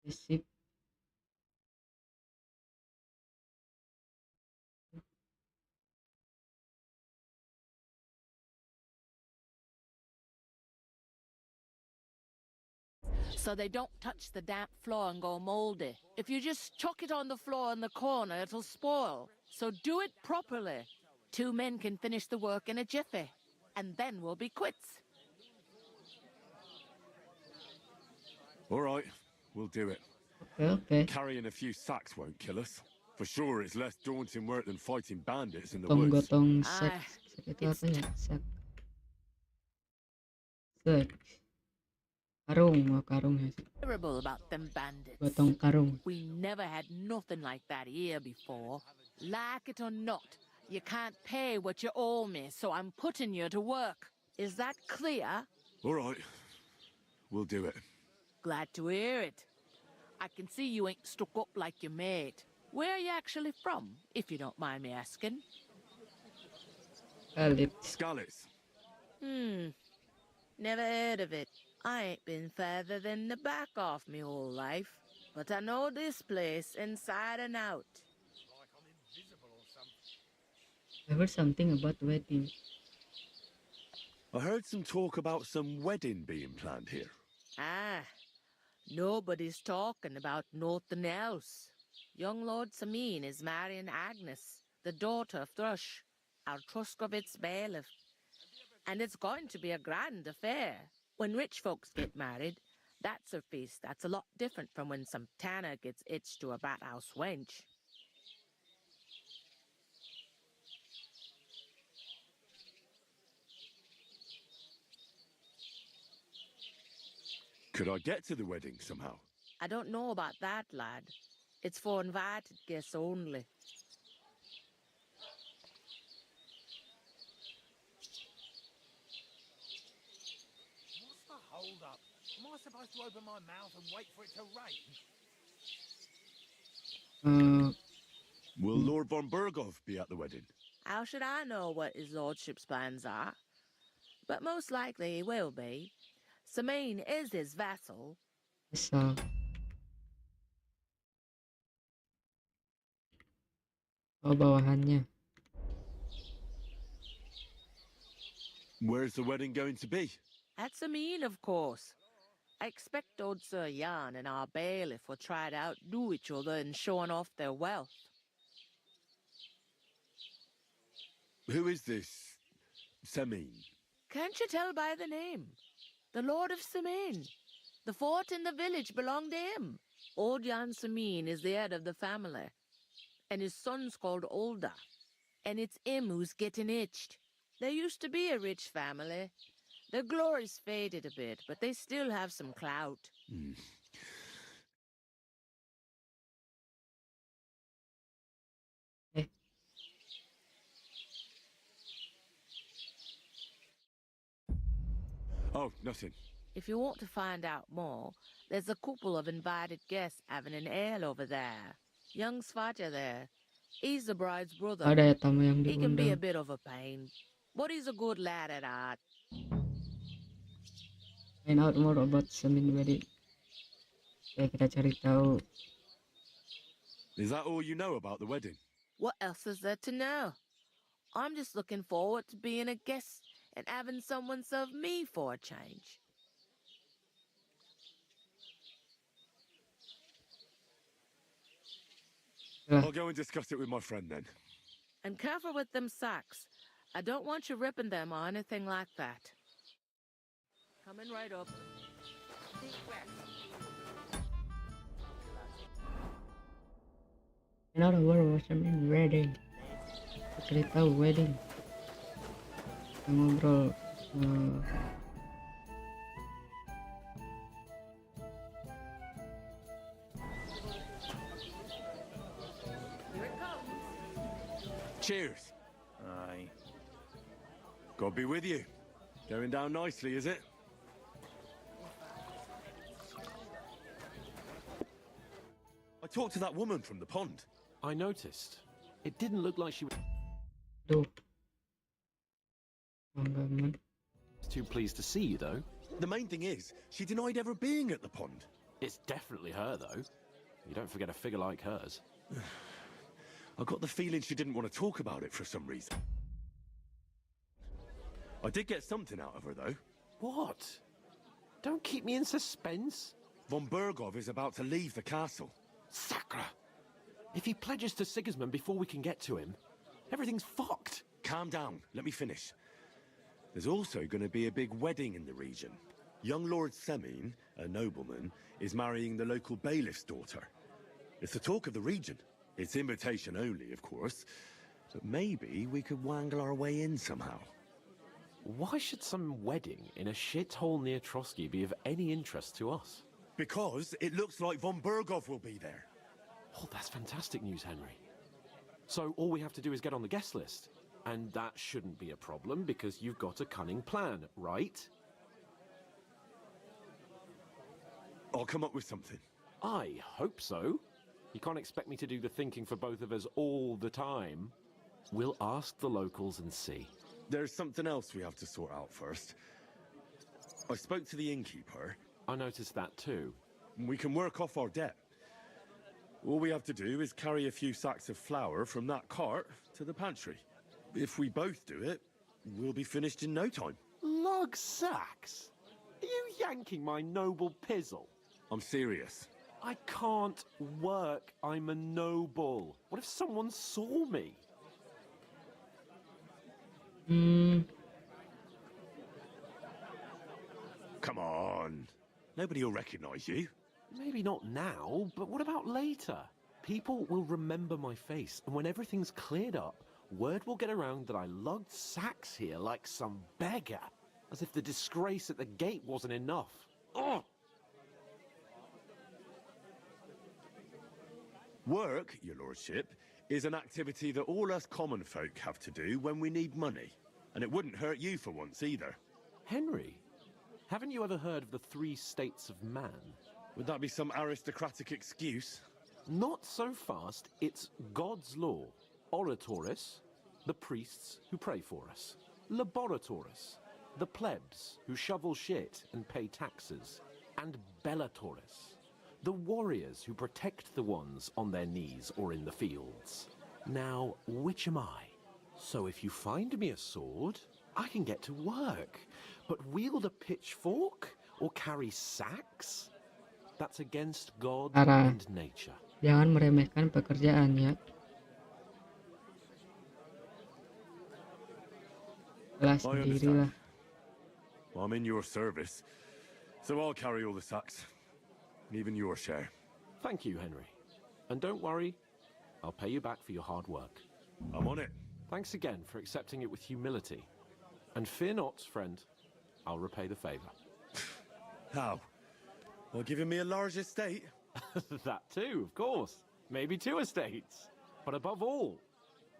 S1: Sip.
S22: So they don't touch the damp floor and go moldy. If you just chuck it on the floor in the corner, it'll spoil. So do it properly. 2 men can finish the work in a jiffy, and then we'll be quits.
S12: All right, we'll do it.
S1: Okay.
S12: Carrying a few sacks won't kill us. For sure, it's less daunting work than fighting bandits in the woods.
S1: Gotong sak. Itu apa ya? Sak. Sak. Karung, karung ya.
S22: Terrible about them bandits.
S1: Gotong karung.
S22: We never had nothing like that here before. Like it or not, you can't pay what you owe me, so I'm putting you to work. Is that clear?
S12: All right, we'll do it.
S22: Glad to hear it. I can see you ain't stuck up like your mate. Where are you actually from, if you don't mind me asking?
S12: Skalitz.
S22: Never heard of it. I ain't been further than the back off me whole life. But I know this place inside and out.
S1: I heard something about wedding.
S12: I heard some talk about some wedding being planned here.
S22: Ah, nobody's talking about nothing else. Young Lord Samin is marrying Agnes, the daughter of Thrush, our Truskovitz bailiff. And it's going to be a grand affair. When rich folks get married, that's a feast that's a lot different from when some tanner gets hitched to a bathhouse wench.
S12: Could I get to the wedding somehow?
S22: I don't know about that, lad. It's for invited guests only.
S2: What's the hold up? Am I supposed to open my mouth and wait for it to rain?
S12: Will Lord von Berghoff be at the wedding?
S22: How should I know what his lordship's plans are? But most likely he will be. Samin is his vassal.
S1: Bisa. Oh, bawahannya.
S12: Where's the wedding going to be?
S22: At Samin, of course. I expect old Sir Jan and our bailiff will try to outdo each other in showing off their wealth.
S12: Who is this Samin?
S22: Can't you tell by the name? The Lord of Samin. The fort and the village belong to him. Old Jan Samin is the head of the family. And his son's called Olda. And it's him who's getting itched. There used to be a rich family. Their glory's faded a bit, but they still have some clout.
S12: Oh, nothing.
S22: If you want to find out more, there's a couple of invited guests having an ale over there. Young Svaja there. He's the bride's brother.
S1: Ada ya tamu yang
S22: He can be a
S1: diundang.
S22: bit of a pain, but he's a good lad at heart.
S1: Find out more about Samin wedding. Ya, kita cari tahu.
S12: Is that all you know about the wedding?
S22: What else is there to know? I'm just looking forward to being a guest and having someone serve me for a change.
S12: I'll go and discuss it with my friend then.
S22: And careful with them socks. I don't want you ripping them or anything like that. Coming right up. Deep breath.
S1: Another word was Samin wedding. Cari tahu wedding. Kita ngobrol.
S12: Cheers.
S7: Aye.
S12: God be with you. Going down nicely, is it? I talked to that woman from the pond.
S4: I noticed. It didn't look like she was too pleased to see you, though.
S12: The main thing is, she denied ever being at the pond.
S4: It's definitely her, though. You don't forget a figure like hers.
S12: I got the feeling she didn't want to talk about it for some reason. I did get something out of her, though.
S4: What? Don't keep me in suspense.
S12: Von Berghoff is about to leave the castle.
S4: Sacra! If he pledges to Sigismund before we can get to him, everything's fucked.
S12: Calm down. Let me finish. There's also going to be a big wedding in the region. Young Lord Semin, a nobleman, is marrying the local bailiff's daughter. It's the talk of the region. It's invitation only, of course. But maybe we could wangle our way in somehow.
S4: Why should some wedding in a shithole near Trotsky be of any interest to us?
S12: Because it looks like von Berghoff will be there.
S4: Oh, that's fantastic news, Henry. So all we have to do is get on the guest list. And that shouldn't be a problem because you've got a cunning plan, right?
S12: I'll come up with something.
S4: I hope so. You can't expect me to do the thinking for both of us all the time. We'll ask the locals and see.
S12: There's something else we have to sort out first. I spoke to the innkeeper.
S4: I noticed that too.
S12: We can work off our debt. All we have to do is carry a few sacks of flour from that cart to the pantry. If we both do it, we'll be finished in no time.
S4: Lug sacks? Are you yanking my noble pizzle?
S12: I'm serious.
S4: I can't work. I'm a noble. What if someone saw me?
S12: Come on. Nobody will recognize you.
S4: Maybe not now, but what about later? People will remember my face, and when everything's cleared up, word will get around that I lugged sacks here like some beggar. As if the disgrace at the gate wasn't enough. Ugh!
S12: Work, your lordship, is an activity that all us common folk have to do when we need money. And it wouldn't hurt you for once either.
S4: Henry, haven't you ever heard of the 3 states of man?
S12: Would that be some aristocratic excuse?
S4: Not so fast. It's God's law. Oratoris, the priests who pray for us. Laboratoris, the plebs who shovel shit and pay taxes. And Bellatoris, the warriors who protect the ones on their knees or in the fields. Now, which am I? So if you find me a sword, I can get to work. But wield a pitchfork or carry sacks? That's against God and nature.
S1: Jangan meremehkan pekerjaan ya. Kelas sendirilah.
S12: I'm in your service, so I'll carry all the sacks, even your share.
S4: Thank you, Henry. And don't worry, I'll pay you back for your hard work.
S12: I'm on it.
S4: Thanks again for accepting it with humility. And fear not, friend, I'll repay the favor.
S12: How? Well, giving me a large estate?
S4: That too, of course. Maybe 2 estates. But above all,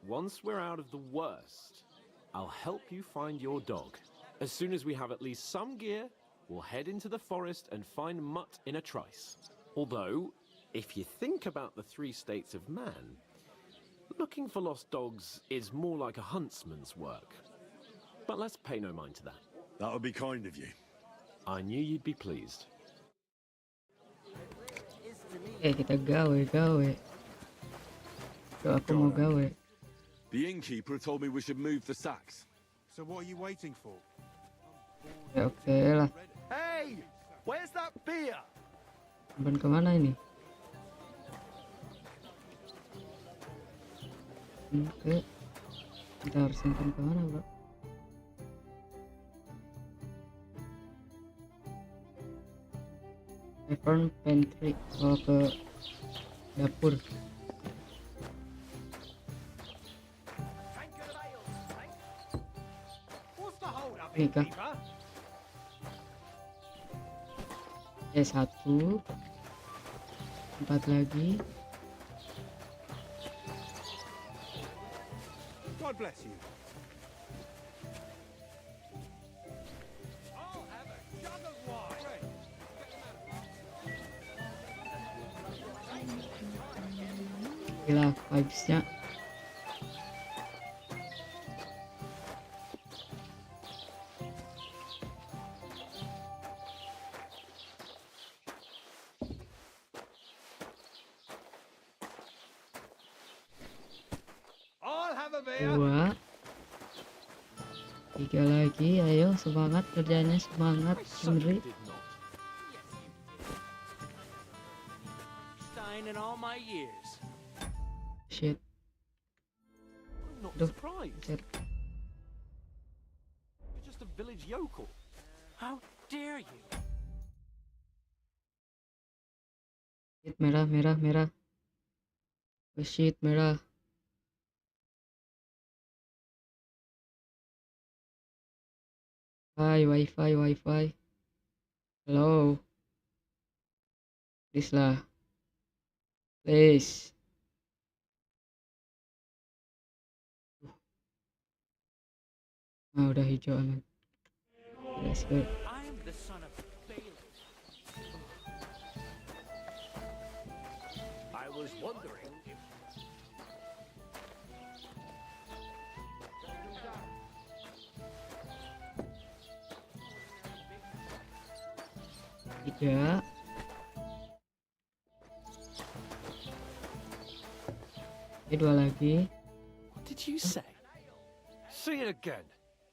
S4: once we're out of the worst, I'll help you find your dog. As soon as we have at least some gear, we'll head into the forest and find Mutt in a trice. Although, if you think about the 3 states of man, looking for lost dogs is more like a huntsman's work. But let's pay no mind to that.
S12: That would be kind of you.
S4: I knew you'd be pleased.
S1: Kita gawe. So aku mau gawe.
S12: The innkeeper told me we should move the sacks.
S2: So what are you waiting for?
S1: Ya oke lah.
S3: Hey! Where's that beer?
S1: Simpan kemana ini? Oke. Kita harus simpan kemana, bro? Tavern pantry. Oh, ke dapur. Ini kah? Oke, 1. 4 lagi.
S2: God bless you.
S1: Gila vibes-nya.
S2: I'll have a beer.
S1: 2. 3 lagi, ayo semangat kerjanya, semangat Henry.
S5: In all my years.
S1: Shit.
S4: I'm not
S1: Duh,
S4: surprised.
S1: shit.
S4: You're just a village yokel.
S5: How dare you?
S1: Shit, merah. Oh shit, merah. Hi, wifi. Hello. Please lah. Please. Ah, udah hijau aman. Let's go.
S5: I am the son of BALAS. I was wondering if...
S1: Tiga. Oke, 2 lagi.
S4: What did you say?
S10: it again.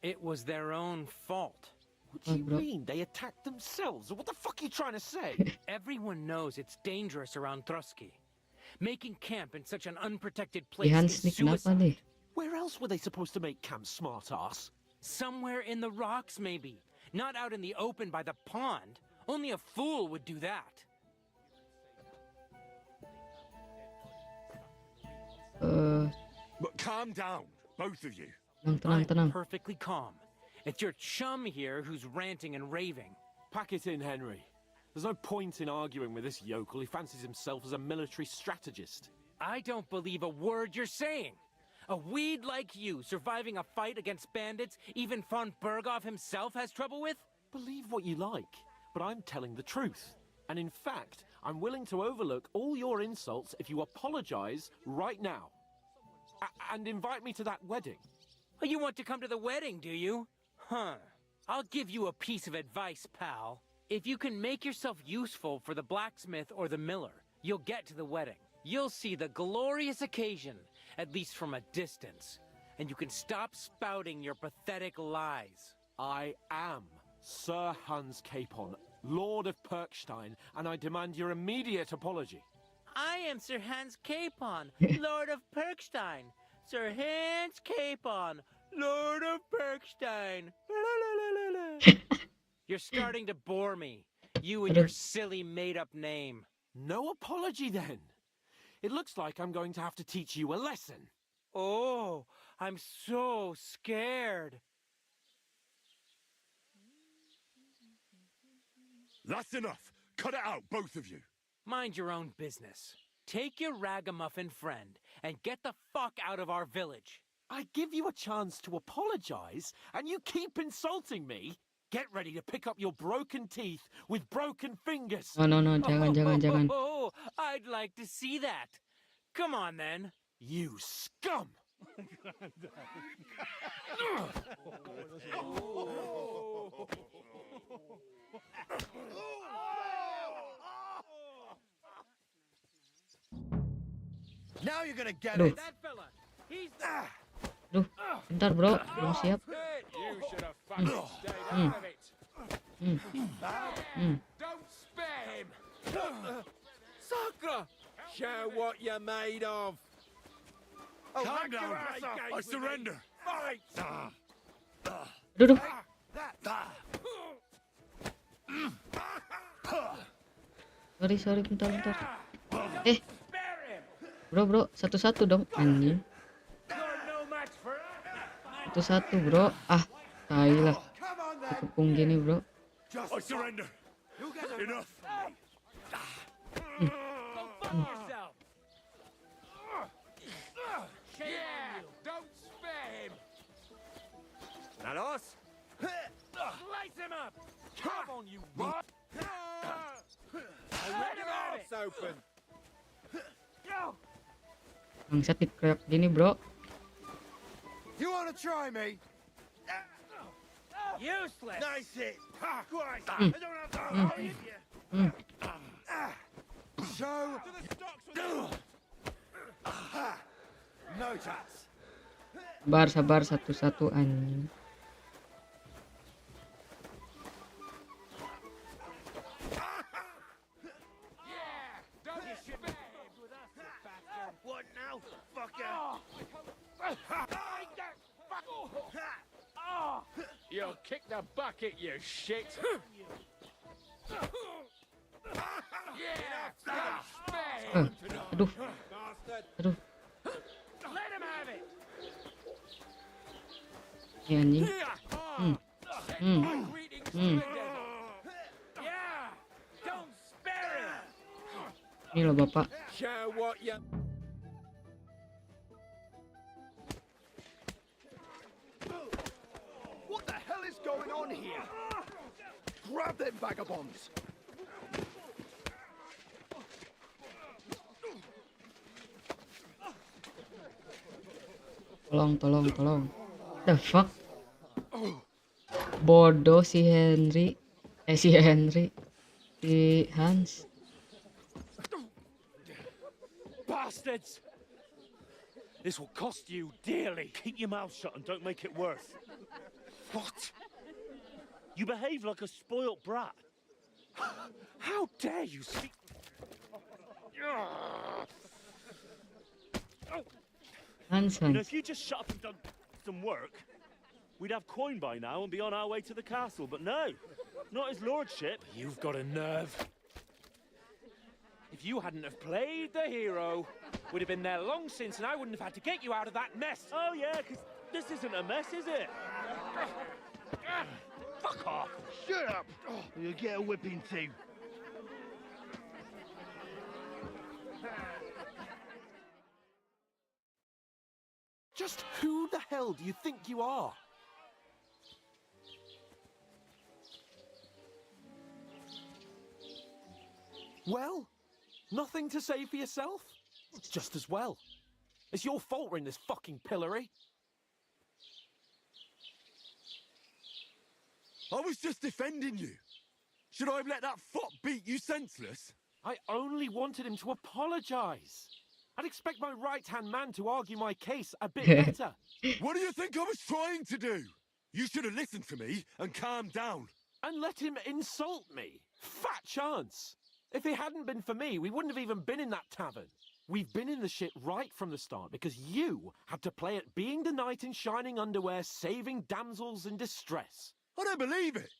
S10: It was their own fault.
S4: What do you mean? They attacked themselves? What the fuck are you trying to say?
S10: Everyone knows it's dangerous around Trotsky. Making camp in such an unprotected place
S1: Hans
S10: is
S1: nih kenapa
S10: suicide.
S1: nih?
S4: Where else were they supposed to make camp, smart-ass?
S10: Somewhere in the rocks, maybe. Not out in the open by the pond. Only a fool would do that.
S12: But calm down, both of you.
S10: I'm perfectly calm. It's your chum here who's ranting and raving.
S4: Pack it in, Henry. There's no point in arguing with this yokel. He fancies himself as a military strategist.
S10: I don't believe a word you're saying. A weed like you surviving a fight against bandits even von Berghoff himself has trouble with?
S4: Believe what you like, but I'm telling the truth. And in fact, I'm willing to overlook all your insults if you apologize right now. And invite me to that wedding.
S10: Oh, you want to come to the wedding, do you? Huh. I'll give you a piece of advice, pal. If you can make yourself useful for the blacksmith or the miller, you'll get to the wedding. You'll see the glorious occasion, at least from a distance. And you can stop spouting your pathetic lies.
S4: I am Sir Hans Capon, Lord of Perkstein, and I demand your immediate apology.
S10: I am Sir Hans Capon, Lord of Perkstein. Sir Hans Capon, Lord of Perkstein. You're starting to bore me. You and your silly made-up name.
S4: No apology, then. It looks like I'm going to have to teach you a lesson.
S10: Oh, I'm so scared.
S12: That's enough. Cut it out, both of you.
S10: Mind your own business. Take your ragamuffin friend and get the fuck out of our village.
S4: I give you a chance to apologize, and you keep insulting me. Get ready to pick up your broken teeth with broken fingers.
S1: No, jangan.
S10: Oh, I'd like to see that. Come on, then.
S4: You scum!
S3: Now you're gonna get
S1: Aduh.
S3: it.
S10: That fella, he's
S1: Duh, bentar bro, belum siap.
S6: You should have fucking stayed out of it.
S3: Don't spare him.
S6: Sucker! Show what you're made of.
S3: Oh,
S12: Calm
S3: hack your
S12: down.
S3: ass off.
S12: I surrender.
S3: Fight.
S1: Aduh. Sorry, bentar. Bro, satu-satu dong, anjing. Satu-satu bro, tai lah. Dikepung gini bro.
S12: I surrender. Enough.
S3: Don't spare him.
S6: Nalos?
S10: Slice him up!
S6: Come on, you rot! Let him out! Open.
S1: Bangsat dikeroyok gini bro.
S3: You want to try me?
S10: Useless!
S3: Nice hit. Christ, I don't have to hit you. So, no chance.
S1: Sabar, satu-satu anjing.
S3: What now, fucker?
S6: You'll kick the bucket, you shit!
S1: Aduh.
S10: Let him have it!
S1: Ini anjing.
S10: Yeah! Don't spare him!
S1: Ini loh bapak.
S6: Show what you...
S3: What the hell is going on here? Grab them vagabonds.
S1: Tolong. The fuck? Bodoh si Henry. Si Hans.
S10: Bastards!
S14: This will cost you dearly.
S11: Keep your mouth shut and don't make it worse.
S14: What?
S11: You behave like a spoilt brat.
S14: How dare you speak?
S11: You know, if you just shut up and done some work, we'd have coin by now and be on our way to the castle. But no, not his lordship.
S14: You've got a nerve. If you hadn't have played the hero, we'd have been there long since, and I wouldn't have had to get you out of that mess.
S11: Oh yeah, because this isn't a mess, is it?
S14: Fuck off!
S3: Shut up! You'll get a whipping too.
S4: Just who the hell do you think you are? Well, nothing to say for yourself? Just as well. It's your fault we're in this fucking pillory.
S12: I was just defending you. Should I have let that fop beat you senseless?
S4: I only wanted him to apologise. I'd expect my right-hand man to argue my case a bit better.
S12: What do you think I was trying to do? You should have listened to me and calmed down.
S4: And let him insult me. Fat chance. If it hadn't been for me, we wouldn't have even been in that tavern. We've been in the shit right from the start because you had to play at being the knight in shining underwear, saving damsels in distress.
S12: I don't believe it.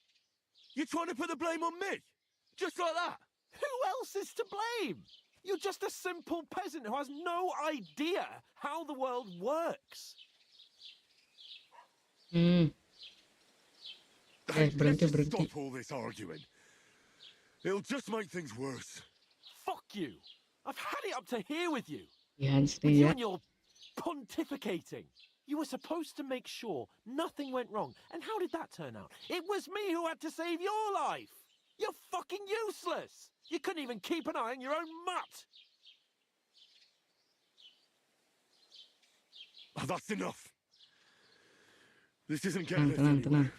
S12: You're trying to put the blame on me? Just like that?
S4: Who else is to blame? You're just a simple peasant who has no idea how the world works.
S12: Let's just stop all this arguing. It'll just make things worse.
S4: Fuck you. I've had it up to here with you.
S1: With
S4: you and your pontificating. You were supposed to make sure nothing went wrong. And how did that turn out? It was me who had to save your life. You're fucking useless. You couldn't even keep an eye on your own mutt.
S12: Oh, that's enough. This isn't getting us anywhere.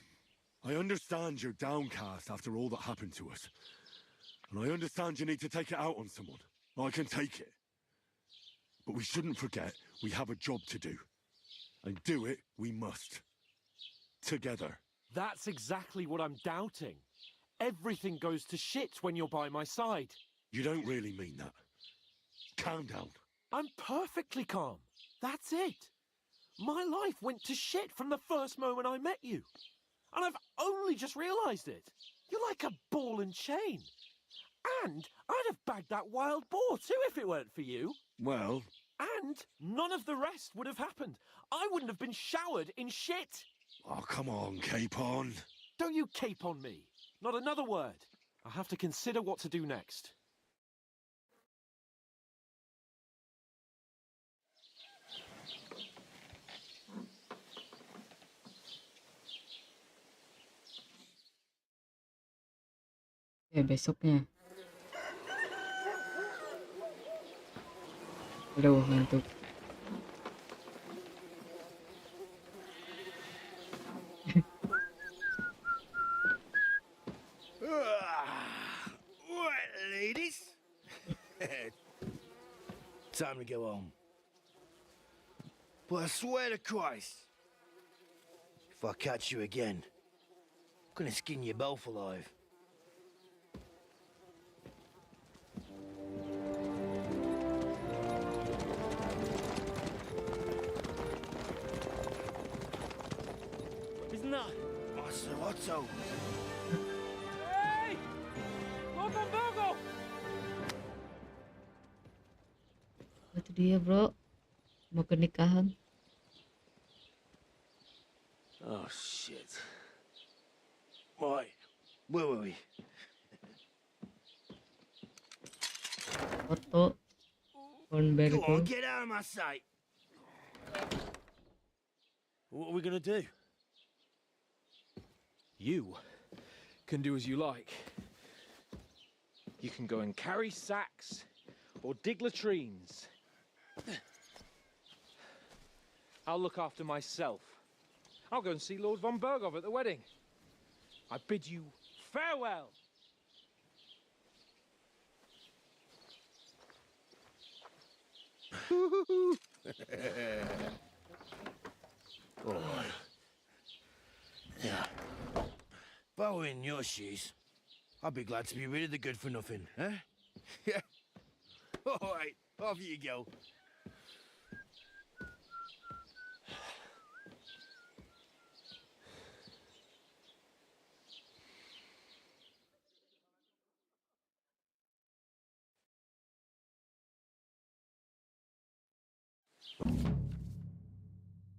S12: I understand you're downcast after all that happened to us. And I understand you need to take it out on someone. I can take it. But we shouldn't forget we have a job to do. And do it we must. Together.
S4: That's exactly what I'm doubting. Everything goes to shit when you're by my side.
S12: You don't really mean that. Calm down.
S4: I'm perfectly calm. That's it. My life went to shit from the first moment I met you. And I've only just realised it. You're like a ball and chain. And I'd have bagged that wild boar too if it weren't for you.
S12: Well...
S4: And none of the rest would have happened. I wouldn't have been showered in shit.
S12: Oh, come on, Capon.
S4: Don't you cape on me. Not another word. I have to consider what to do next.
S1: Besoknya. Aduh, ngantuk.
S3: Right, ladies. Time to go home. But I swear to Christ, if I catch you again, I'm gonna skin you both alive.
S11: Isn't that
S3: Otto?
S14: Hey! Lord Monbergo!
S1: Itu dia, bro. Mau ke nikahan.
S3: Oh, shit. Right, where were we?
S1: Foto.
S3: Go on, get out of my sight.
S11: What are we gonna do?
S20: You can do as you like. You can go and carry sacks or dig latrines. I'll look after myself. I'll go and see Lord von Berghoff at the wedding. I bid you farewell.
S6: All right.
S2: Yeah. If I were in your shoes, I'd be glad to be rid of the good for nothing, eh? Yeah. All right, off you go.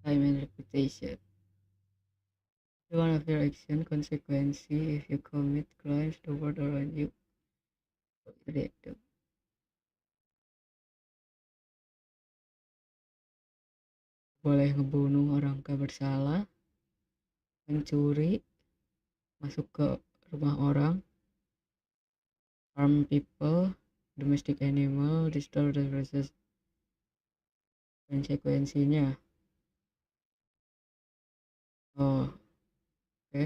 S1: Time and reputation. One of your action consequence if you commit crimes the world around you. Random. Boleh ngebunuh orang tak bersalah, mencuri, masuk ke rumah orang, harm people, domestic animal, destroy the resources. Konsekuensinya. Oh, oke.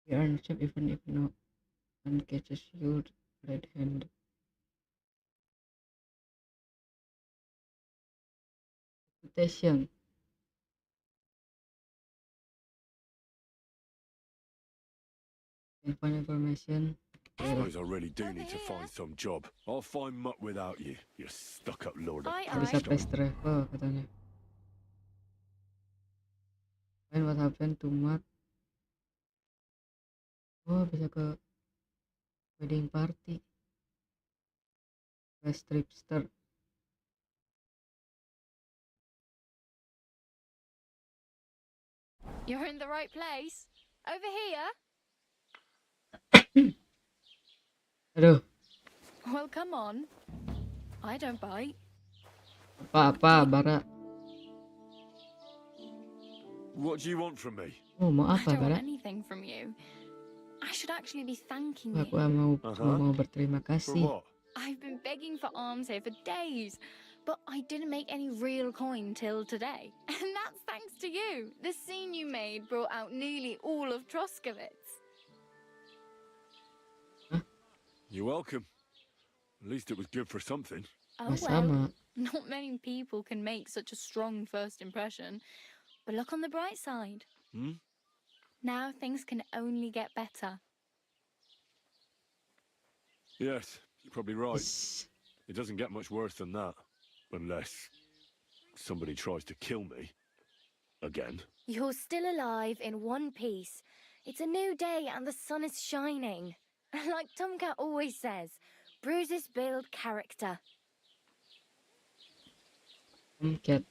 S1: You are shot even if no one catches you red-handed. Reputation. Can find information.
S12: I suppose I really do need to find some job. I'll find muck without you, you stuck-up lord of
S1: Bisa
S12: Perkstein.
S1: fast travel katanya. Find what happened to Matt. Oh, bisa ke wedding party. Fast tripster.
S15: You're in the right place. Over here.
S1: Aduh,
S15: Well, come on. I don't bite.
S1: apa-apa, Bara.
S12: What do you want from me?
S1: Oh, mau
S15: I
S1: apa,
S15: don't want
S1: Bara?
S15: anything from you. I should actually be thanking
S1: Aku
S15: you.
S1: cuma mau berterima
S12: For
S1: kasih.
S12: what?
S15: I've been begging for alms here for days, but I didn't make any real coin till today. And that's thanks to you. The scene you made brought out nearly all of Troskowitz.
S12: You're welcome. At least it was good for something.
S15: Oh
S1: Sama.
S15: well, not many people can make such a strong first impression. But look on the bright side.
S12: Hmm?
S15: Now things can only get better.
S12: Yes, you're probably right. It doesn't get much worse than that. Unless somebody tries to kill me. Again.
S9: You're still alive in one piece. It's a new day and the sun is shining. Like Tomcat always says, bruises build character.
S1: Tomcat.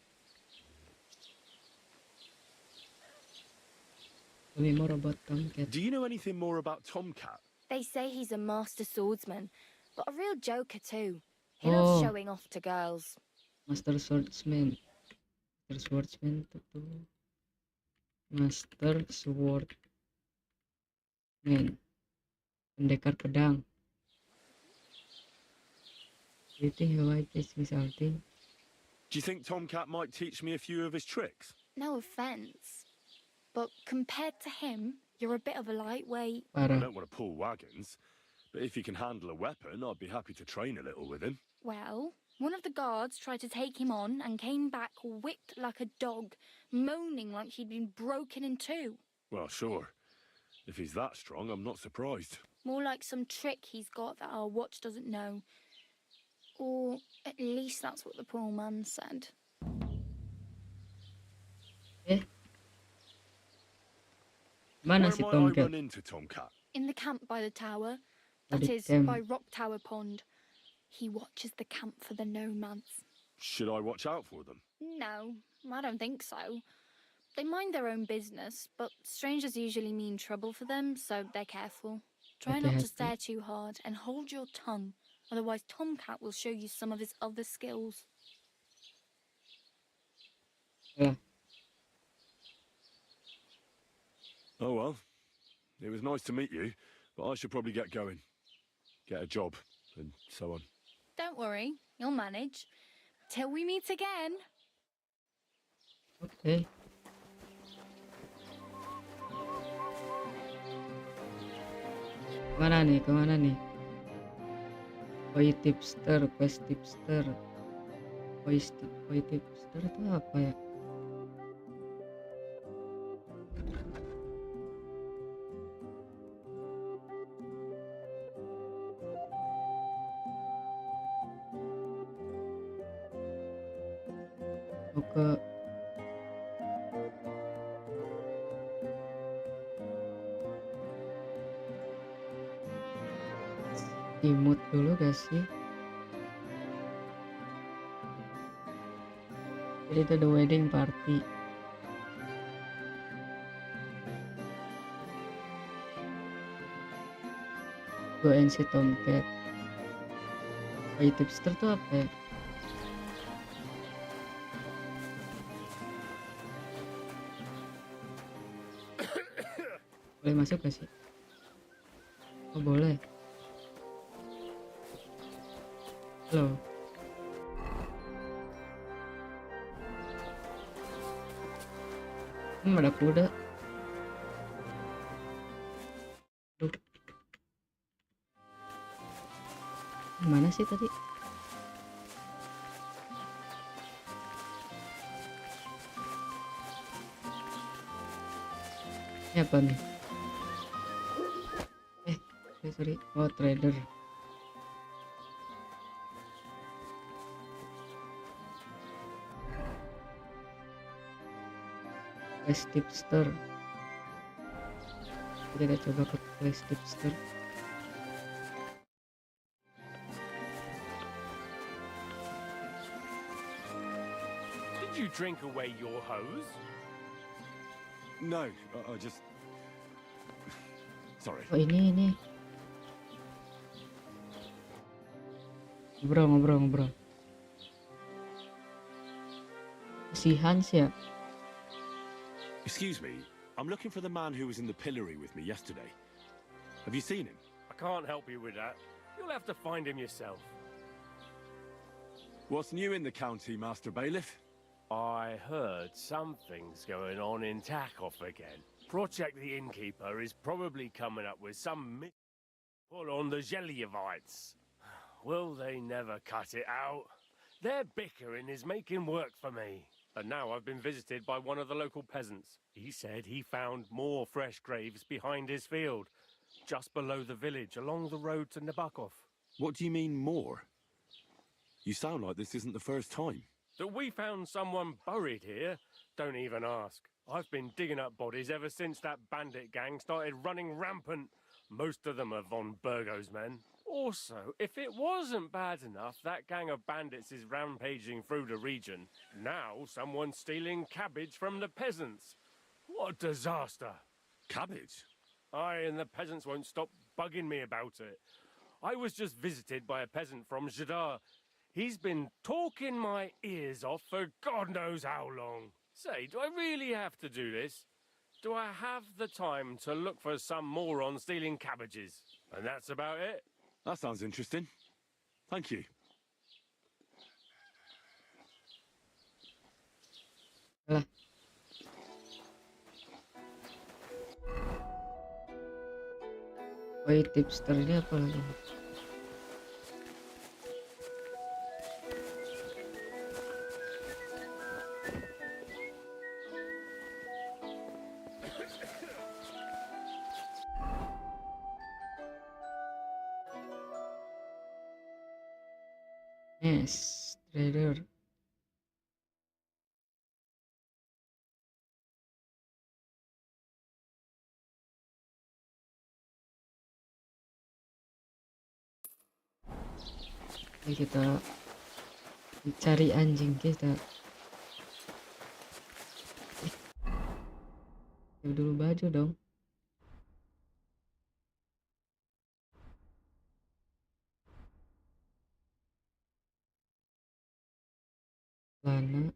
S1: Tell me more about Tomcat.
S12: Do you know anything more about Tomcat?
S9: They say he's a master swordsman, but a real joker too. He loves
S1: Oh.
S9: showing off to girls.
S1: Master Swordsman. Master Swordsman itu tuh. Master Swordman. Pendekar pedang. Do you think he might teach me something?
S12: Do you think Tomcat might teach me a few of his tricks?
S15: No offense, but compared to him, you're a bit of a lightweight.
S12: I don't want to pull wagons, but if he can handle a weapon, I'd be happy to train a little with him.
S15: Well, one of the guards tried to take him on and came back whipped like a dog, moaning like he'd been broken in two.
S12: Well, sure. If he's that strong, I'm not surprised.
S15: More like some trick he's got that our watch doesn't know. Or at least that's what the poor man said.
S1: Mana
S12: Where
S1: si
S12: might I
S1: Tomcat?
S12: run into Tomcat?
S15: In the camp by the tower.
S1: By
S15: That
S1: the
S15: is,
S1: camp.
S15: by Rock Tower Pond. He watches the camp for the nomads.
S12: Should I watch out for them?
S15: No, I don't think so. They mind their own business, but strangers usually mean trouble for them, so they're careful. Try not to stare too hard and hold your tongue, otherwise Tomcat will show you some of his other skills.
S1: Yeah.
S12: Oh well. It was nice to meet you, but I should probably get going. Get a job, and so on.
S15: Don't worry, you'll manage. Till we meet again.
S1: Okay. Kemana nih? Kemana nih? Koi tipster, quest tipster, koi tipster itu apa ya? Ke imut dulu gak sih? Jadi itu the wedding party. Go and see Tomcat. Koi tipster tuh apa ya? Boleh masuk gak sih? Oh boleh. Halo. Ada kuda. Duh. Mana sih tadi? Ini apa nih? Sorry. Oh, trader. Quest tipster. Kita coba ke quest tipster.
S14: Did you drink away your hose?
S12: No, I just... Sorry.
S1: Oh ini. Ngobrol. Si Hans ya?
S12: Excuse me, I'm looking for the man who was in the pillory with me yesterday. Have you seen him?
S14: I can't help you with that. You'll have to find him yourself.
S12: What's new in the county, Master Bailiff?
S14: I heard something's going on in Takoff again. Project the Innkeeper is probably coming up with some pull on the Jelievites. Will they never cut it out? Their bickering is making work for me. And now I've been visited by one of the local peasants. He said he found more fresh graves behind his field, just below the village, along the road to Nabokov.
S12: What do you mean, more? You sound like this isn't the first time.
S14: That we found someone buried here? Don't even ask. I've been digging up bodies ever since that bandit gang started running rampant. Most of them are von Burgo's men. Also, if it wasn't bad enough that gang of bandits is rampaging through the region, now someone's stealing cabbage from the peasants. What a disaster.
S12: Cabbage?
S14: Aye, and the peasants won't stop bugging me about it. I was just visited by a peasant from Jika. He's been talking my ears off for God knows how long. Say, do I really have to do this? Do I have the time to look for some moron stealing cabbages? And that's about it.
S12: That sounds interesting. Thank you.
S1: Koi tipster ini apa lagi? Yes, trader. Oke, kita cari anjing kita. Dulu baju dong. Lana.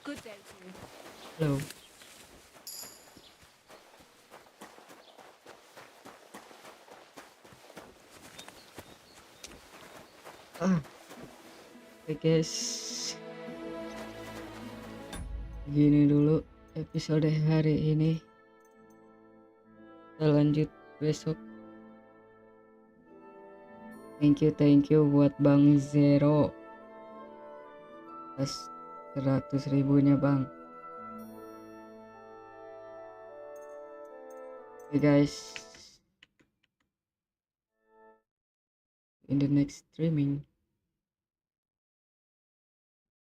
S21: Good day to you.
S1: Halo. Oke guys, gini dulu episode hari ini, kita lanjut besok. Thank you buat Bang Zero atas 100.000-nya Bang. Oke guys, in the next streaming.